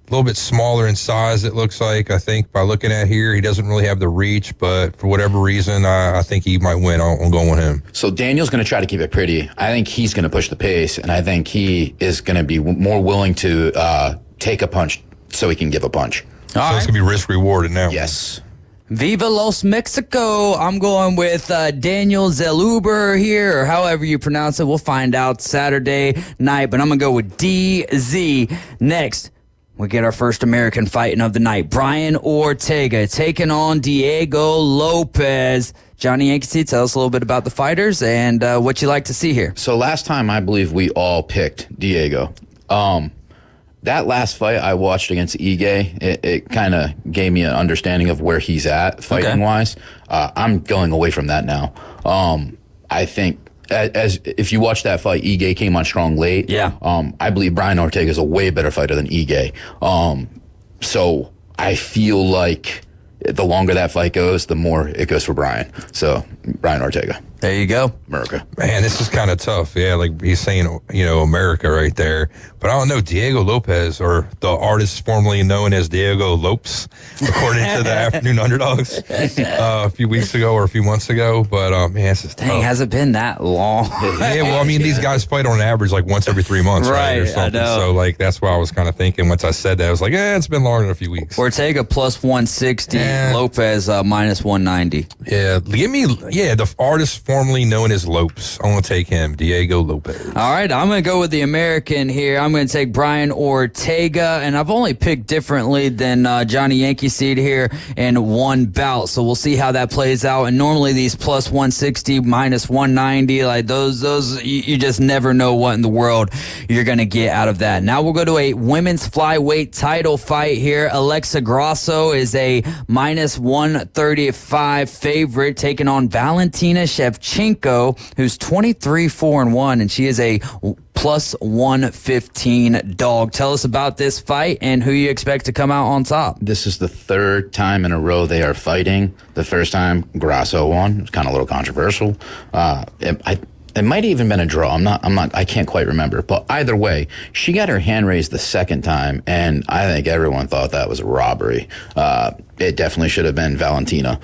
little bit smaller in size, it looks like. I think by looking at here, he doesn't really have the reach, but for whatever reason, I think he might win. I'm going with him. So Daniel's going to try to keep it pretty. I think he's going to push the pace, and I think he is going to be more willing to take a punch so he can give a punch. So it's going to be risk rewarded now. Yes. Viva Los Mexico. I'm going with Daniel Zeluber here, or however you pronounce it. We'll find out Saturday night, but I'm going to go with DZ. Next, we get our first American fighting of the night. Brian Ortega taking on Diego Lopez. Johnny Yankee, tell us a little bit about the fighters and what you like to see here. So last time, I believe we all picked Diego. That last fight I watched against Ige, it kind of gave me an understanding of where he's at fighting-wise. I'm going away from that now. I think as if you watch that fight, Ige came on strong late. Yeah. I believe Brian Ortega is a way better fighter than Ige. So I feel like the longer that fight goes, the more it goes for Brian. So Brian Ortega. There you go. America. Man, this is kind of tough. Yeah, like he's saying, America right there. But I don't know, Diego Lopez, or the artist formerly known as Diego Lopes, according to the Afternoon Underdogs a few weeks ago or a few months ago. But, man, it's just tough. Dang, hasn't been that long. Yeah, well, I mean, these guys fight on average like once every 3 months, right? Or something. I know. So, like, that's why I was kind of thinking once I said that. I was like, it's been longer than a few weeks. Ortega plus 160, Lopez minus 190. Yeah, the artist formerly known as Lopes. I want to take him, Diego Lopez. All right, I'm going to go with the American here. I'm going to take Brian Ortega, and I've only picked differently than Johnny Yankee Seed here in one bout, so we'll see how that plays out. And normally these plus 160, minus 190, like those you just never know what in the world you're going to get out of that. Now we'll go to a women's flyweight title fight here. Alexa Grasso is a minus 135 favorite taking on Valentina Shevchenko, who's 23-4-1, and she is a plus 115 dog. Tell us about this fight and who you expect to come out on top. This is the third time in a row they are fighting. The first time Grasso won. It's kind of a little controversial. It might have even been a draw. I can't quite remember. But either way, she got her hand raised the second time, and I think everyone thought that was a robbery. It definitely should have been Valentina.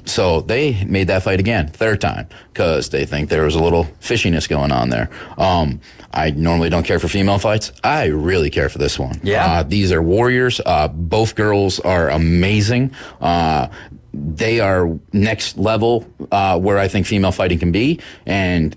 So they made that fight again, third time, because they think there was a little fishiness going on there. I normally don't care for female fights. I really care for this one. Yeah. These are warriors. Both girls are amazing. They are next level where I think female fighting can be, and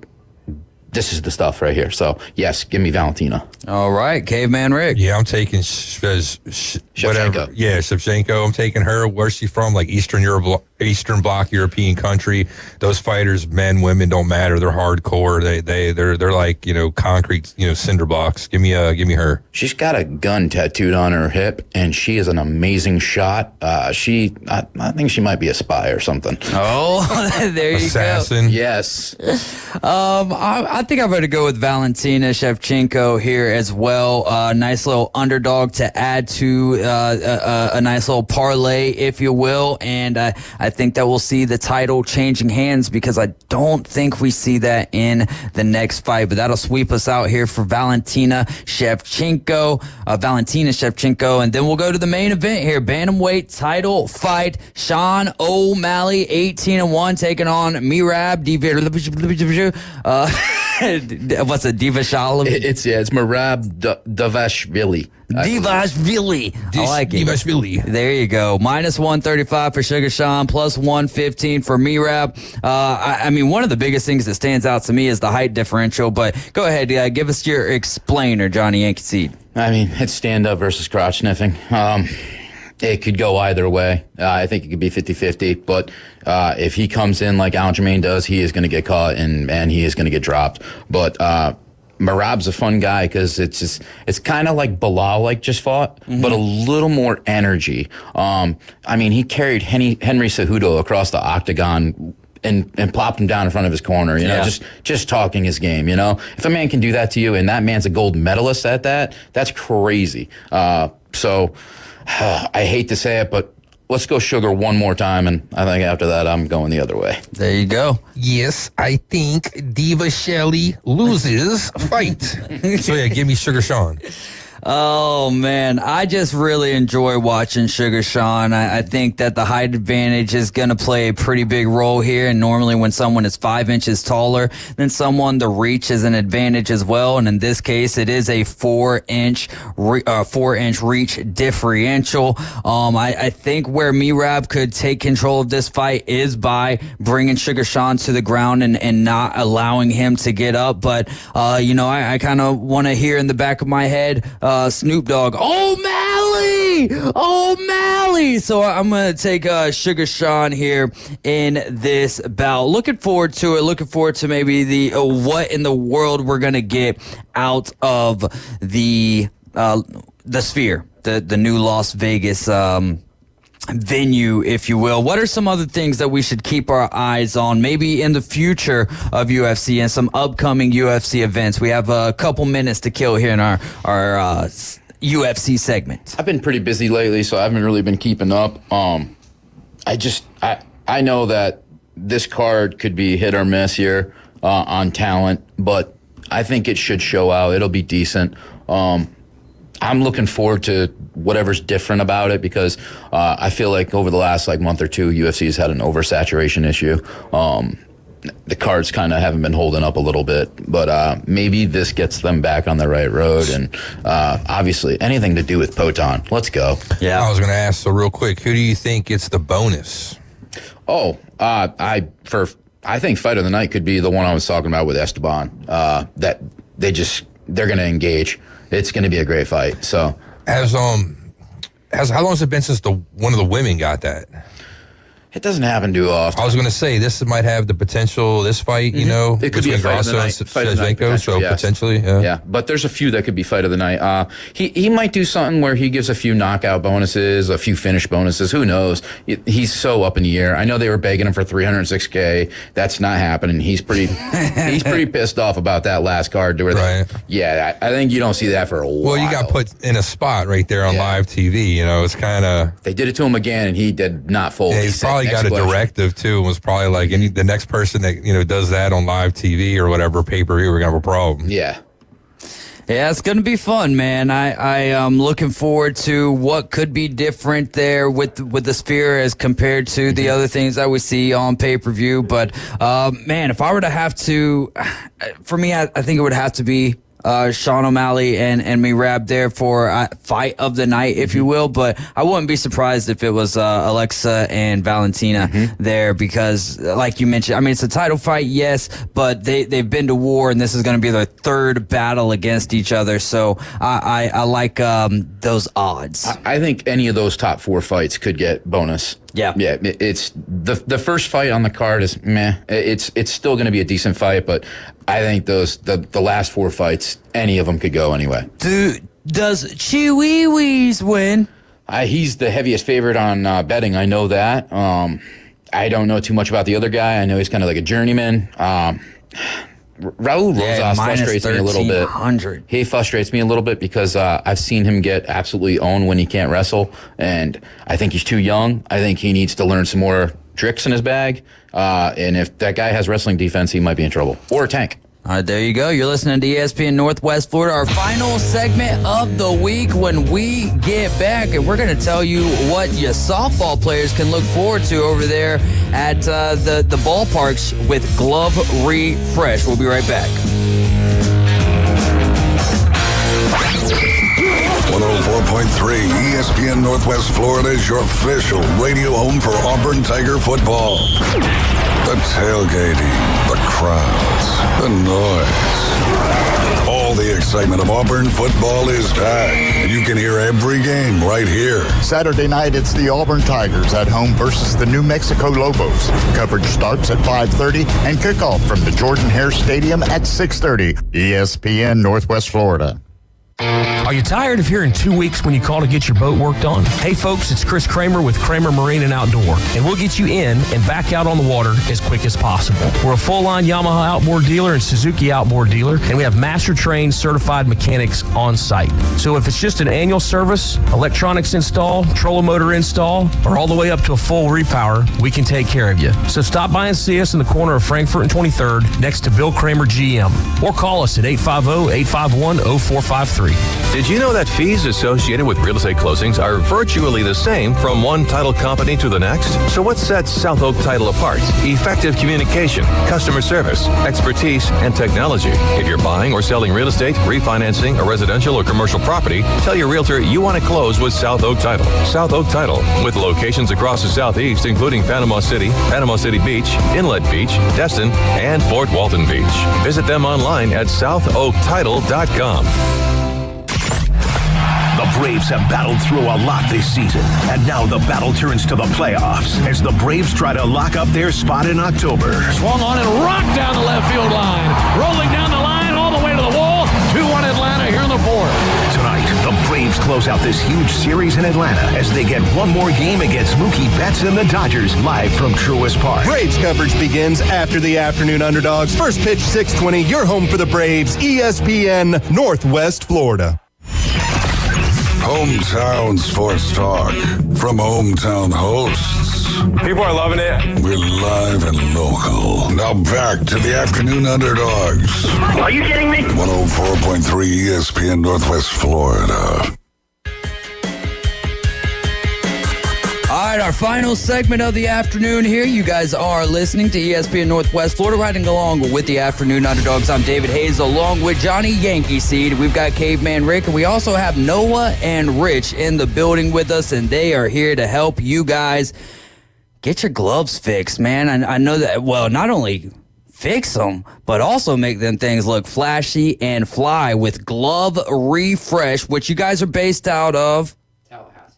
this is the stuff right here. So, yes, give me Valentina. All right, Caveman Rick. Yeah, I'm taking Shevchenko. Yeah, Shevchenko. I'm taking her. Where's she from? Like Eastern Europe Eastern Bloc European country. Those fighters, men, women, don't matter. They're hardcore. They're like, concrete, cinder blocks. Give me her. She's got a gun tattooed on her hip, and she is an amazing shot. I think she might be a spy or something. Oh, there you Assassin. go. Yes. I think I'm going to go with Valentina Shevchenko here as well. Nice little underdog to add to a nice little parlay, if you will. And I think that we'll see the title changing hands because I don't think we see that in the next fight. But that'll sweep us out here for Valentina Shevchenko. And then we'll go to the main event here. Bantamweight title fight. Sean O'Malley, 18-1, taking on Merab what's it? Divashvili? It's Merab Davashvili. Divashvili. I like it. Divashvili. There you go. Minus 135 for Sugar Sean, plus 115 for Merab. I mean, one of the biggest things that stands out to me is the height differential, but go ahead, give us your explainer, Johnny Yankee Seed. I mean, it's stand-up versus crotch sniffing. It could go either way. I think it could be 50-50, but if he comes in like Aljamain does, he is going to get caught and he is going to get dropped. But Merab's a fun guy because it's kind of like Bilal just fought, but a little more energy. I mean, he carried Henry Cejudo across the octagon and plopped him down in front of his corner, just talking his game, If a man can do that to you and that man's a gold medalist at that, that's crazy. So I hate to say it, but let's go Sugar one more time, and I think after that I'm going the other way. There you go. Yes, I think Diva Shelley loses fight. So yeah, give me Sugar Sean. Oh, man. I just really enjoy watching Sugar Sean. I think that the height advantage is going to play a pretty big role here. And normally when someone is 5 inches taller than someone, the reach is an advantage as well. And in this case, it is a 4-inch reach differential. I think where Merab could take control of this fight is by bringing Sugar Sean to the ground and not allowing him to get up. But, I kind of want to hear in the back of my head, Snoop Dogg, O'Malley! So I'm going to take Sugar Sean here in this bout. Looking forward to it. Looking forward to maybe the what in the world we're going to get out of the Sphere, the new Las Vegas venue, if you will. What are some other things that we should keep our eyes on maybe in the future of UFC and some upcoming UFC events? We have a couple minutes to kill here in our UFC segment. I've been pretty busy lately, so I haven't really been keeping up. I know that this card could be hit or miss here on talent, but I think it should show out. It'll be decent. I'm looking forward to whatever's different about it because I feel like over the last month or two, UFC has had an oversaturation issue. The cards kind of haven't been holding up a little bit, but maybe this gets them back on the right road. And obviously, anything to do with Poton, let's go. Yeah, I was going to ask, so real quick, who do you think gets the bonus? I think Fight of the Night could be the one I was talking about with Esteban. That they're going to engage. It's going to be a great fight. So, how long has it been since one of the women got that? It doesn't happen too often. I was going to say this might have the potential. This fight, it could be a fight of the night. So yes. Potentially, yeah. But there's a few that could be fight of the night. He might do something where he gives a few knockout bonuses, a few finish bonuses. Who knows? He's so up in the air. I know they were begging him for $306K. That's not happening. He's pretty pissed off about that last card. I think you don't see that for a while. Well, you got put in a spot right there on live TV. It's kind of. They did it to him again, and he did not fold. Yeah, he's probably got a directive too, and was probably like, the next person that does that on live TV or whatever pay-per-view, we're gonna have a problem. Yeah, it's gonna be fun, man. I am looking forward to what could be different there with the Sphere as compared to the other things that we see on pay-per-view. But man, if I were to have to, for me, I think it would have to be Sean O'Malley and Merab there for fight of the night, if you will. But I wouldn't be surprised if it was Alexa and Valentina there because, like you mentioned, I mean, it's a title fight, yes, but they've been to war, and this is going to be their third battle against each other. So I like those odds. I think any of those top four fights could get bonus. Yeah. It's The first fight on the card is meh. It's still going to be a decent fight, but I think the last 4 fights, any of them could go anyway. Does Cheweewees win? He's the heaviest favorite on betting. I know that. I don't know too much about the other guy. I know he's kind of like a journeyman. Raul Rosas frustrates me a little bit. He frustrates me a little bit because I've seen him get absolutely owned when he can't wrestle, and I think he's too young. I think he needs to learn some more tricks in his bag, and if that guy has wrestling defense, he might be in trouble. Or a tank. All right, there you go. You're listening to ESPN Northwest Florida, our final segment of the week. When we get back, and we're going to tell you what your softball players can look forward to over there at the ballparks with Glove Refresh. We'll be right back. 104.3 ESPN Northwest Florida is your official radio home for Auburn Tiger football. The tailgating, the crowds, the noise. All the excitement of Auburn football is back, and you can hear every game right here. Saturday night, it's the Auburn Tigers at home versus the New Mexico Lobos. Coverage starts at 5:30 and kickoff from the Jordan Hare Stadium at 6:30. ESPN Northwest Florida. Are you tired of hearing 2 weeks when you call to get your boat worked on? Hey folks, it's Chris Kramer with Kramer Marine and Outdoor, and we'll get you in and back out on the water as quick as possible. We're a full-line Yamaha outboard dealer and Suzuki outboard dealer, and we have master-trained certified mechanics on site. So if it's just an annual service, electronics install, trolling motor install, or all the way up to a full repower, we can take care of you. So stop by and see us in the corner of Frankfurt and 23rd next to Bill Kramer GM, or call us at 850-851-0453. Did you know that fees associated with real estate closings are virtually the same from one title company to the next? So what sets South Oak Title apart? Effective communication, customer service, expertise, and technology. If you're buying or selling real estate, refinancing a residential or commercial property, tell your realtor you want to close with South Oak Title. South Oak Title, with locations across the Southeast, including Panama City Beach, Inlet Beach, Destin, and Fort Walton Beach. Visit them online at southoaktitle.com. The Braves have battled through a lot this season, and now the battle turns to the playoffs as the Braves try to lock up their spot in October. Swung on and rocked down the left field line. Rolling down the line all the way to the wall. 2-1 Atlanta here in the fourth. Tonight, the Braves close out this huge series in Atlanta as they get one more game against Mookie Betts and the Dodgers live from Truist Park. Braves coverage begins after the Afternoon Underdogs. First pitch 6:20. You're home for the Braves. ESPN Northwest Florida. Hometown sports talk from hometown hosts. People are loving it. We're live and local. Now back to the Afternoon Underdogs. Are you kidding me? 104.3 ESPN Northwest Florida. All right, our final segment of the afternoon here. You guys are listening to ESPN Northwest Florida, riding along with the Afternoon Underdogs. I'm David Hayes, along with Johnny Yankee Seed. We've got Caveman Rick, and we also have Noah and Rich in the building with us, and they are here to help you guys get your gloves fixed, man. I know that, well, not only fix them, but also make them things look flashy and fly with Glove Refresh, which you guys are based out of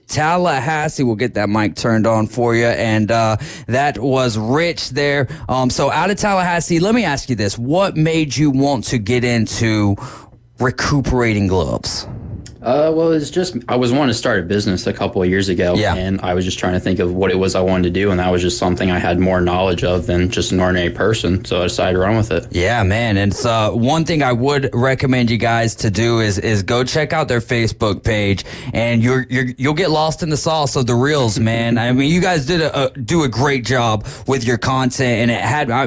Tallahassee. We'll get that mic turned on for you. And that was Rich there. So out of Tallahassee, let me ask you this. What made you want to get into recuperating gloves? Well, it's just, I was wanting to start a business a couple of years ago, and I was just trying to think of what it was I wanted to do, and that was just something I had more knowledge of than just an ordinary person, so I decided to run with it. Yeah, man, and so one thing I would recommend you guys to do is go check out their Facebook page, and you'll get lost in the sauce of the reels, man. I mean, you guys do a great job with your content, and it had, I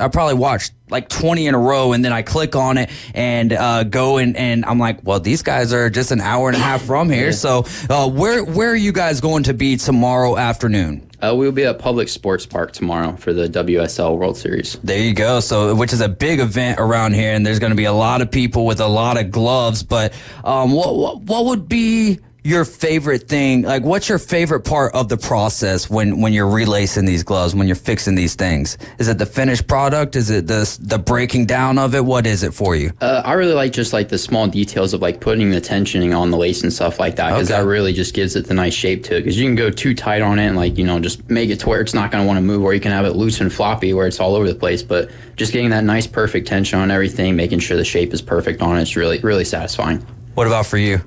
probably watched like 20 in a row, and then I click on it and go and I'm like, well, these guys are just an hour and a half from here. So where are you guys going to be tomorrow afternoon? We'll be at Public Sports Park tomorrow for the WSL World Series. There you go. So, which is a big event around here, and there's going to be a lot of people with a lot of gloves. But what would be your favorite thing? Like, what's your favorite part of the process when you're relacing these gloves, when you're fixing these things? Is it the finished product? Is it the breaking down of it? What is it for you? I really like just like the small details of like putting the tensioning on the lace and stuff like that, because that really just gives it the nice shape to it. Because you can go too tight on it and like, just make it to where it's not going to want to move, or you can have it loose and floppy where it's all over the place. But just getting that nice perfect tension on everything, making sure the shape is perfect on it, it's really, really satisfying. What about for you?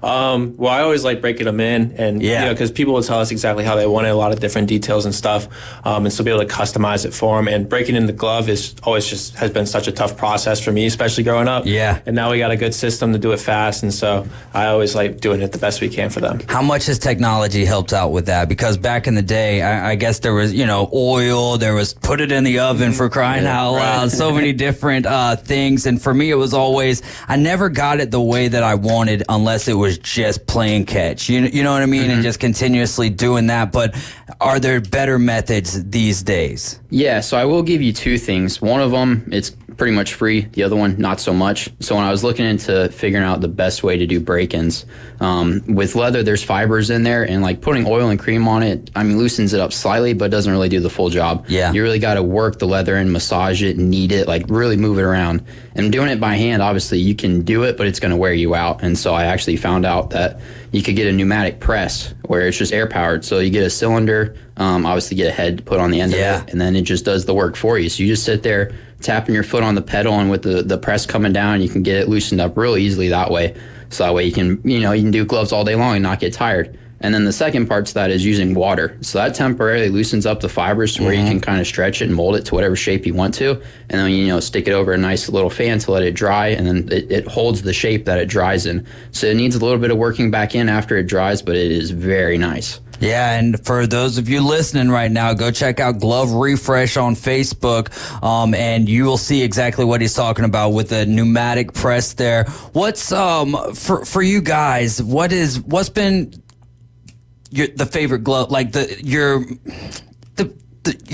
Well, I always like breaking them in, and because people will tell us exactly how they want it, a lot of different details and stuff, and so be able to customize it for them. And breaking in the glove is always has been such a tough process for me, especially growing up. Yeah. And now we got a good system to do it fast, and so I always like doing it the best we can for them. How much has technology helped out with that? Because back in the day, I guess there was oil, there was put it in the oven for crying out loud, so many different things. And for me, it was always I never got it the way that I wanted unless it was just playing catch. You know what I mean? And just continuously doing that. But are there better methods these days? Yeah, so I will give you two things. One of them, it's pretty much free. The other one, not so much. So when I was looking into figuring out the best way to do break-ins, with leather, there's fibers in there, and like putting oil and cream on it, loosens it up slightly, but doesn't really do the full job. Yeah. You really got to work the leather and massage it, knead it, like really move it around. And doing it by hand, obviously you can do it, but it's going to wear you out. And so I actually found out that you could get a pneumatic press where it's just air powered. So you get a cylinder, obviously get a head put on the end of it, and then it just does the work for you. So you just sit there tapping your foot on the pedal, and with the press coming down, you can get it loosened up real easily that way. So that way you can, you can do gloves all day long and not get tired. And then the second part to that is using water. So that temporarily loosens up the fibers to where you can kind of stretch it and mold it to whatever shape you want to. And then, stick it over a nice little fan to let it dry, and then it holds the shape that it dries in. So it needs a little bit of working back in after it dries, but it is very nice. Yeah, and for those of you listening right now, go check out Glove Refresh on Facebook, and you will see exactly what he's talking about with the pneumatic press there. What's for you guys? What's been the favorite glove, like your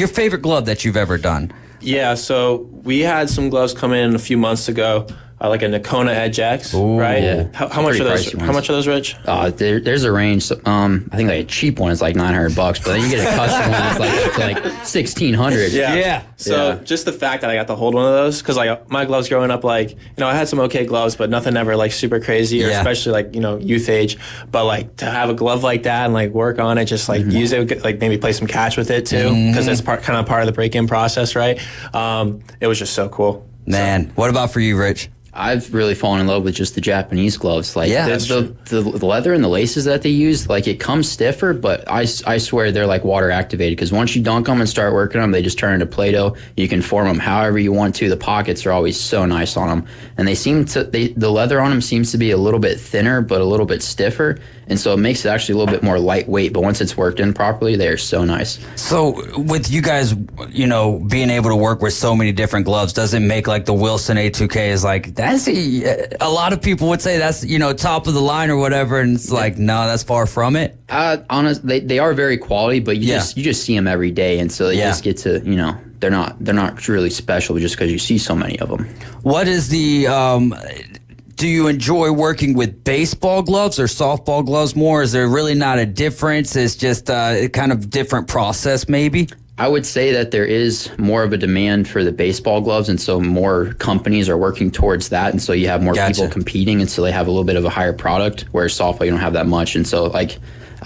favorite glove that you've ever done? Yeah, so we had some gloves come in a few months ago. Like a Nakona Edge X, right? Yeah. How much are those? How much are those, Rich? There's a range. I think like a cheap one is like $900, but then you get a custom one that's like $1,600. Yeah. So just the fact that I got to hold one of those, because like my gloves growing up, like I had some okay gloves, but nothing ever like super crazy, or especially like youth age. But like to have a glove like that and like work on it, just like use it, like maybe play some catch with it too, because it's kind of part of the break-in process, right? It was just so cool. Man, what about for you, Rich? I've really fallen in love with just the Japanese gloves. Like the leather and the laces that they use, like it comes stiffer, but I swear they're like water activated, because once you dunk them and start working them, they just turn into Play-Doh. You can form them however you want to. The pockets are always so nice on them, and the leather on them seems to be a little bit thinner, but a little bit stiffer, and so it makes it actually a little bit more lightweight. But once it's worked in properly, they are so nice. So with you guys, being able to work with so many different gloves, does it make like the Wilson A2K is like that's a lot of people would say that's top of the line or whatever, and it's like no, that's far from it. Honestly, they are very quality, but you just see them every day, and so they just get to they're not really special just because you see so many of them. What is the do you enjoy working with baseball gloves or softball gloves more? Is there really not a difference? It's just a kind of different process, maybe? I would say that there is more of a demand for the baseball gloves, and so more companies are working towards that, and so you have more people competing, and so they have a little bit of a higher product, whereas softball, you don't have that much, and so I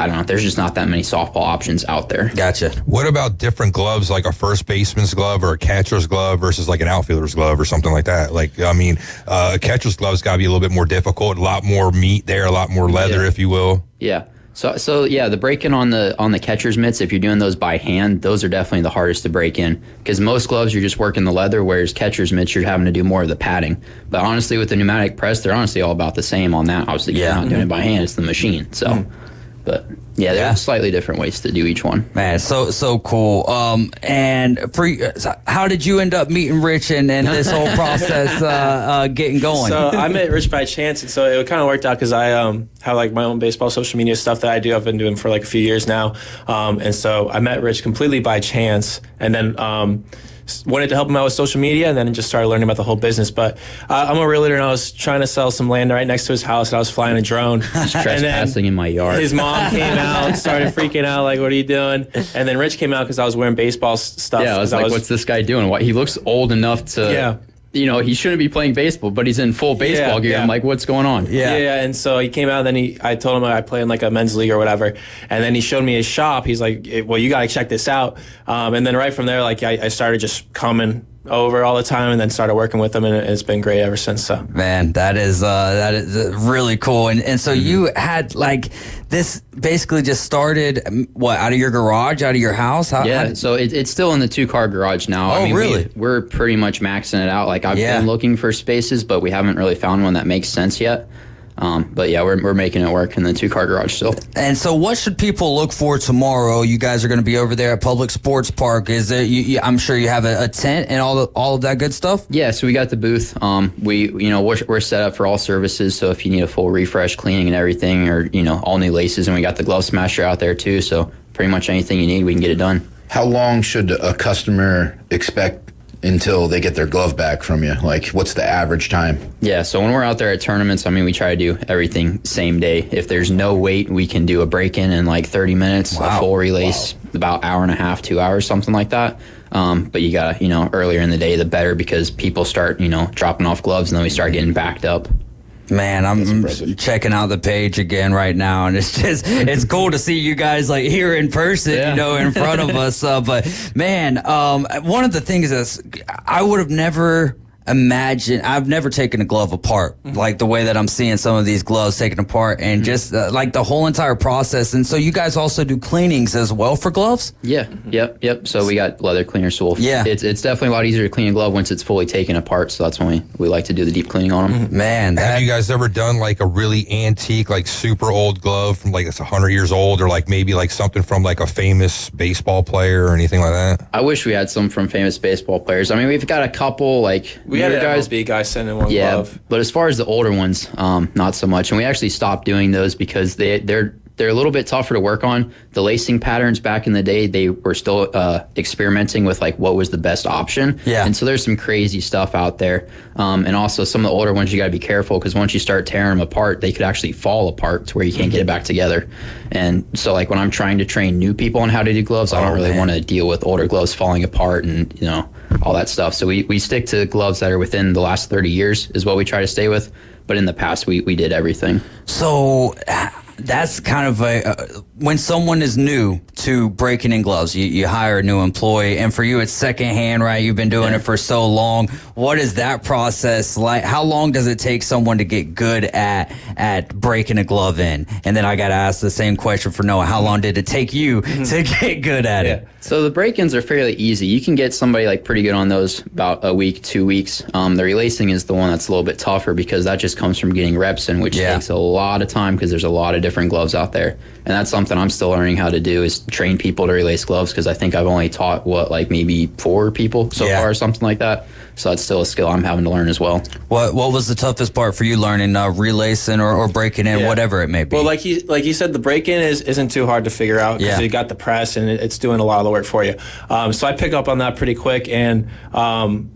don't know, there's just not that many softball options out there. Gotcha. What about different gloves, like a first baseman's glove or a catcher's glove versus like an outfielder's glove or something like that? A catcher's glove's got to be a little bit more difficult, a lot more meat there, a lot more leather, if you will. Yeah. So the break-in on the catcher's mitts, if you're doing those by hand, those are definitely the hardest to break in, because most gloves you're just working the leather, whereas catcher's mitts you're having to do more of the padding. But honestly, with the pneumatic press, they're honestly all about the same on that. Obviously, you're not doing it by hand; it's the machine. So, but yeah, there are slightly different ways to do each one. Man, so cool. And for how did you end up meeting Rich and this whole process getting going? So I met Rich by chance, and so it kind of worked out because I have like my own baseball social media stuff that I do. I've been doing for like a few years now, and so I met Rich completely by chance, and then wanted to help him out with social media, and then just started learning about the whole business. But I'm a realtor, and I was trying to sell some land right next to his house, and I was flying a drone. Just trespassing in my yard. His mom came out, started freaking out, like, what are you doing? And then Rich came out because I was wearing baseball stuff. Yeah, I was like, what's this guy doing? Why, he looks old enough to... Yeah. You know, he shouldn't be playing baseball, but he's in full baseball gear. I'm like, what's going on? Yeah. And so he came out, and then I told him I play in like a men's league or whatever. And then he showed me his shop. He's like, well, you got to check this out. And then right from there, like I started just coming over all the time, and then started working with him, and it's been great ever since. So man, that is really cool. And so you had like this basically just started out of your garage, out of your house? So it's still in the 2-car garage now. Oh, really? We're pretty much maxing it out. Like I've been looking for spaces, but we haven't really found one that makes sense yet. But yeah, we're making it work in the 2-car garage still. And so what should people look for tomorrow? You guys are going to be over there at Public Sports Park. Is there, I'm sure you have a tent and all of that good stuff? Yeah, so we got the booth. We're set up for all services. So if you need a full refresh, cleaning and everything, or, all new laces, and we got the glove smasher out there too. So pretty much anything you need, we can get it done. How long should a customer expect until they get their glove back from you? Like, what's the average time? Yeah, so when we're out there at tournaments, we try to do everything same day. If there's no wait, we can do a break-in in like 30 minutes, a full release, about hour and a half, 2 hours, something like that. But you gotta, earlier in the day, the better, because people start, dropping off gloves, and then we start getting backed up. Man, I'm checking out the page again right now, and it's cool to see you guys like here in person, in front of us. But man, one of the things is I would have never imagined. I've never taken a glove apart like the way that I'm seeing some of these gloves taken apart, and just like the whole entire process. And so you guys also do cleanings as well for gloves? Yeah. Yep. So we got leather cleaner. So it's definitely a lot easier to clean a glove once it's fully taken apart. So that's when we like to do the deep cleaning on them. Man, have you guys ever done like a really antique, like super old glove from like it's 100 years old, or like maybe like something from like a famous baseball player or anything like that? I wish we had some from famous baseball players. We've got a couple like we had an MLB guy sending one glove. But as far as the older ones, not so much. And we actually stopped doing those because they're a little bit tougher to work on. The lacing patterns back in the day, they were still experimenting with like what was the best option. Yeah. And so there's some crazy stuff out there. And also some of the older ones, you got to be careful, because once you start tearing them apart, they could actually fall apart to where you can't get it back together. And so like when I'm trying to train new people on how to do gloves, I don't really want to deal with older gloves falling apart and all that stuff. So we stick to gloves that are within the last 30 years is what we try to stay with. But in the past, we did everything. So that's kind of when someone is new to breaking in gloves, you hire a new employee, and for you it's secondhand, right? You've been doing it for so long. What is that process like? How long does it take someone to get good at breaking a glove in? And then I got to ask the same question for Noah. How long did it take you to get good at it? So the break-ins are fairly easy. You can get somebody like pretty good on those about a week, 2 weeks. The relacing is the one that's a little bit tougher, because that just comes from getting reps in, which takes a lot of time, because there's a lot of different gloves out there. And that's something I'm still learning how to do, is train people to relace gloves, because I think I've only taught maybe 4 people so far, or something like that. So that's still a skill I'm having to learn as well. What was the toughest part for you learning relacing or breaking in, whatever it may be? Well, like you said, the break-in isn't too hard to figure out, because you got the press and it's doing a lot of the work for you. So I pick up on that pretty quick, and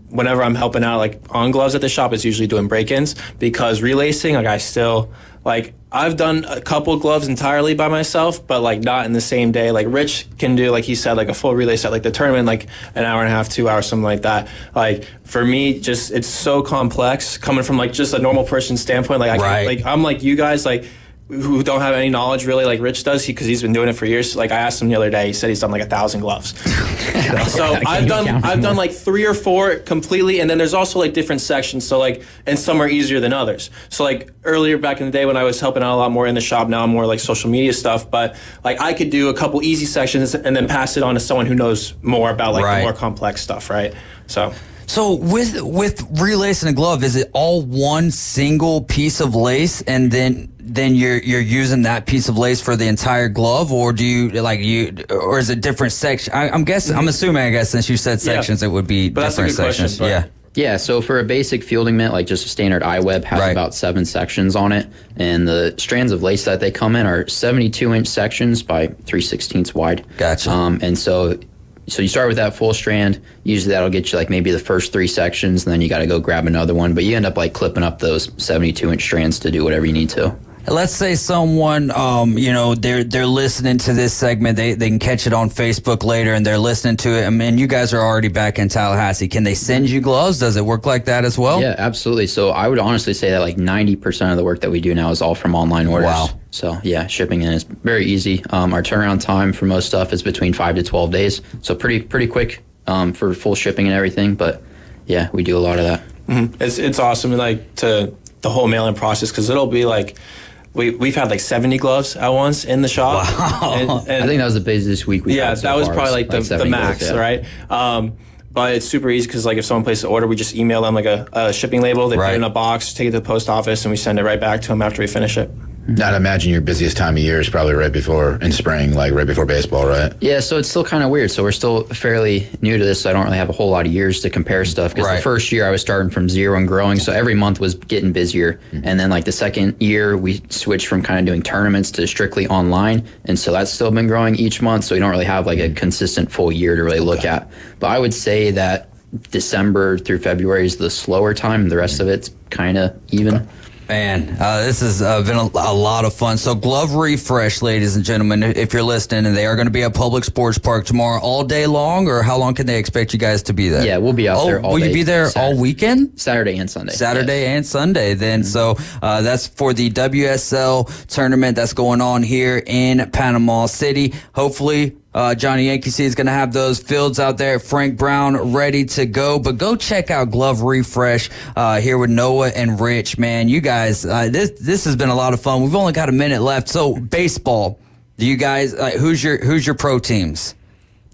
whenever I'm helping out like on gloves at the shop, it's usually doing break-ins, because relacing, like I still I've done a couple gloves entirely by myself, but like not in the same day. Like Rich can do, like he said, like a full relace at like the tournament, like an hour and a half, 2 hours, something like that. Like for me, just it's so complex coming from like just a normal person's standpoint. Like I'm like you guys, like who don't have any knowledge really, like Rich does, because he's been doing it for years. Like I asked him the other day, he said he's done like 1,000 gloves. So I've done like 3 or 4 completely, and then there's also like different sections. So like, and some are easier than others. So like earlier back in the day when I was helping out a lot more in the shop, now I'm more like social media stuff. But like I could do a couple easy sections and then pass it on to someone who knows more about like the more complex stuff, right? So with relacing a glove, is it all one single piece of lace, and then you're using that piece of lace for the entire glove, or do you or is it different sections? I'm assuming, I guess, since you said sections, it would be different sections. Yeah, so for a basic fielding mitt, like just a standard iWeb has about 7 sections on it, and the strands of lace that they come in are 72-inch sections by 3/16 wide. Gotcha. And so So you start with that full strand. Usually that'll get you like maybe the first 3 sections, and then you got to go grab another one. But you end up like clipping up those 72-inch strands to do whatever you need to. Let's say someone, they're listening to this segment. They can catch it on Facebook later, and they're listening to it. I mean, you guys are already back in Tallahassee. Can they send you gloves? Does it work like that as well? Yeah, absolutely. So I would honestly say that like 90% of the work that we do now is all from online orders. Wow. So yeah, shipping in is very easy. Our turnaround time for most stuff is between 5 to 12 days. So pretty quick for full shipping and everything. But yeah, we do a lot of that. Mm-hmm. It's awesome, like to the whole mailing process, because it'll be like. We've had like 70 gloves at once in the shop. Wow. And I think that was the busiest week we've had so that was far. probably like the max, gloves, yeah. right? But it's super easy because like if someone places an order, we just email them like a shipping label. They put it in a box, take it to the post office, and we send it right back to them after we finish it. I'd imagine your busiest time of year is probably right before in spring, like right before baseball, right? Yeah, so it's still kind of weird. So we're still fairly new to this, so I don't really have a whole lot of years to compare stuff. Because the first year I was starting from zero and growing, so every month was getting busier. And then like the second year, we switched from kind of doing tournaments to strictly online. And so that's still been growing each month, so we don't really have like a consistent full year to really look at. But I would say that December through February is the slower time. The rest of it's kind of even. Man, this has been a lot of fun. So Glove Refresh, ladies and gentlemen, if you're listening, and they are going to be at Public Sports Park tomorrow all day long, or how long can they expect you guys to be there? Yeah, we'll be out there all day. Will you be there all weekend? Saturday and Sunday. Saturday and Sunday then. So that's for the WSL tournament that's going on here in Panama City. Hopefully, Johnny Yankee is going to have those fields out there, Frank Brown, ready to go. But go check out Glove Refresh here with Noah and Rich. Man, you guys, this has been a lot of fun. We've only got a minute left. So baseball, do you guys, who's your pro teams?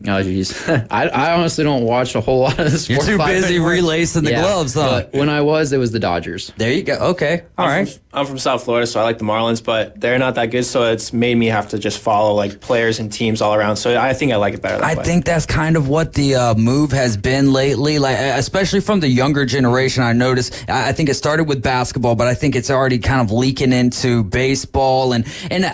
Oh, geez. I honestly don't watch a whole lot of the sports. You're too busy relacing the gloves, huh? But when I was, it was the Dodgers. There you go. Okay. All right. I'm from South Florida, so I like the Marlins, but they're not that good, so it's made me have to just follow like players and teams all around. So I think I like it better that way. I think that's kind of what the move has been lately, like especially from the younger generation. I noticed. I think it started with basketball, but I think it's already kind of leaking into baseball, and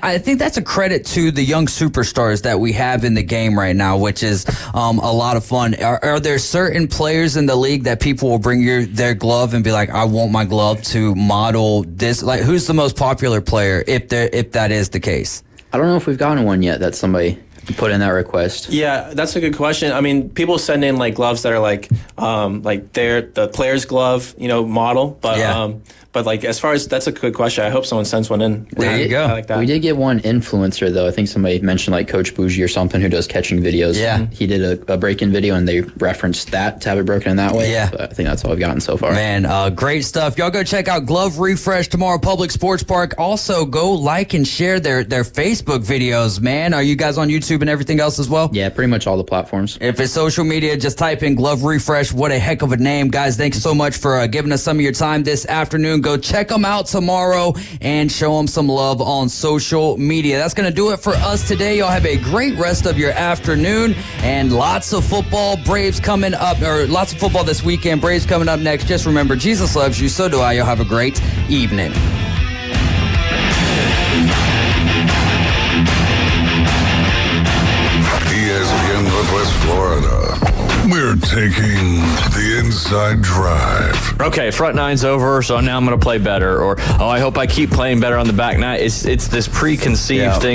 I think that's a credit to the young superstars that we have in the game right now, which is a lot of fun. Are there certain players in the league that people will bring their glove and be like, I want my glove to model this? Like, who's the most popular player if that is the case? I don't know if we've gotten one yet that somebody put in that request. Yeah, that's a good question. I mean, people send in like gloves that are like they're the player's glove, model, but but like as far as that's a good question. I hope someone sends one in. There you go. I like that. We did get one influencer though. I think somebody mentioned like Coach Bougie or something who does catching videos. Yeah, he did a break-in video and they referenced that to have it broken in that way. Yeah, but I think that's all we've gotten so far. Man, great stuff. Y'all go check out Glove Refresh tomorrow, Public Sports Park. Also, go like and share their Facebook videos. Man, are you guys on YouTube and everything else as well? Yeah, pretty much all the platforms. If it's social media, just type in Glove Refresh. What a heck of a name, guys! Thanks so much for giving us some of your time this afternoon. Go check them out tomorrow and show them some love on social media. That's going to do it for us today. Y'all have a great rest of your afternoon and lots of football. Braves coming up, or lots of football this weekend. Braves coming up next. Just remember, Jesus loves you. So do I. Y'all have a great evening. ESPN Northwest Florida. We're taking the inside drive. Okay, front nine's over, so now I'm going to play better. Or, I hope I keep playing better on the back nine. It's this preconceived thing.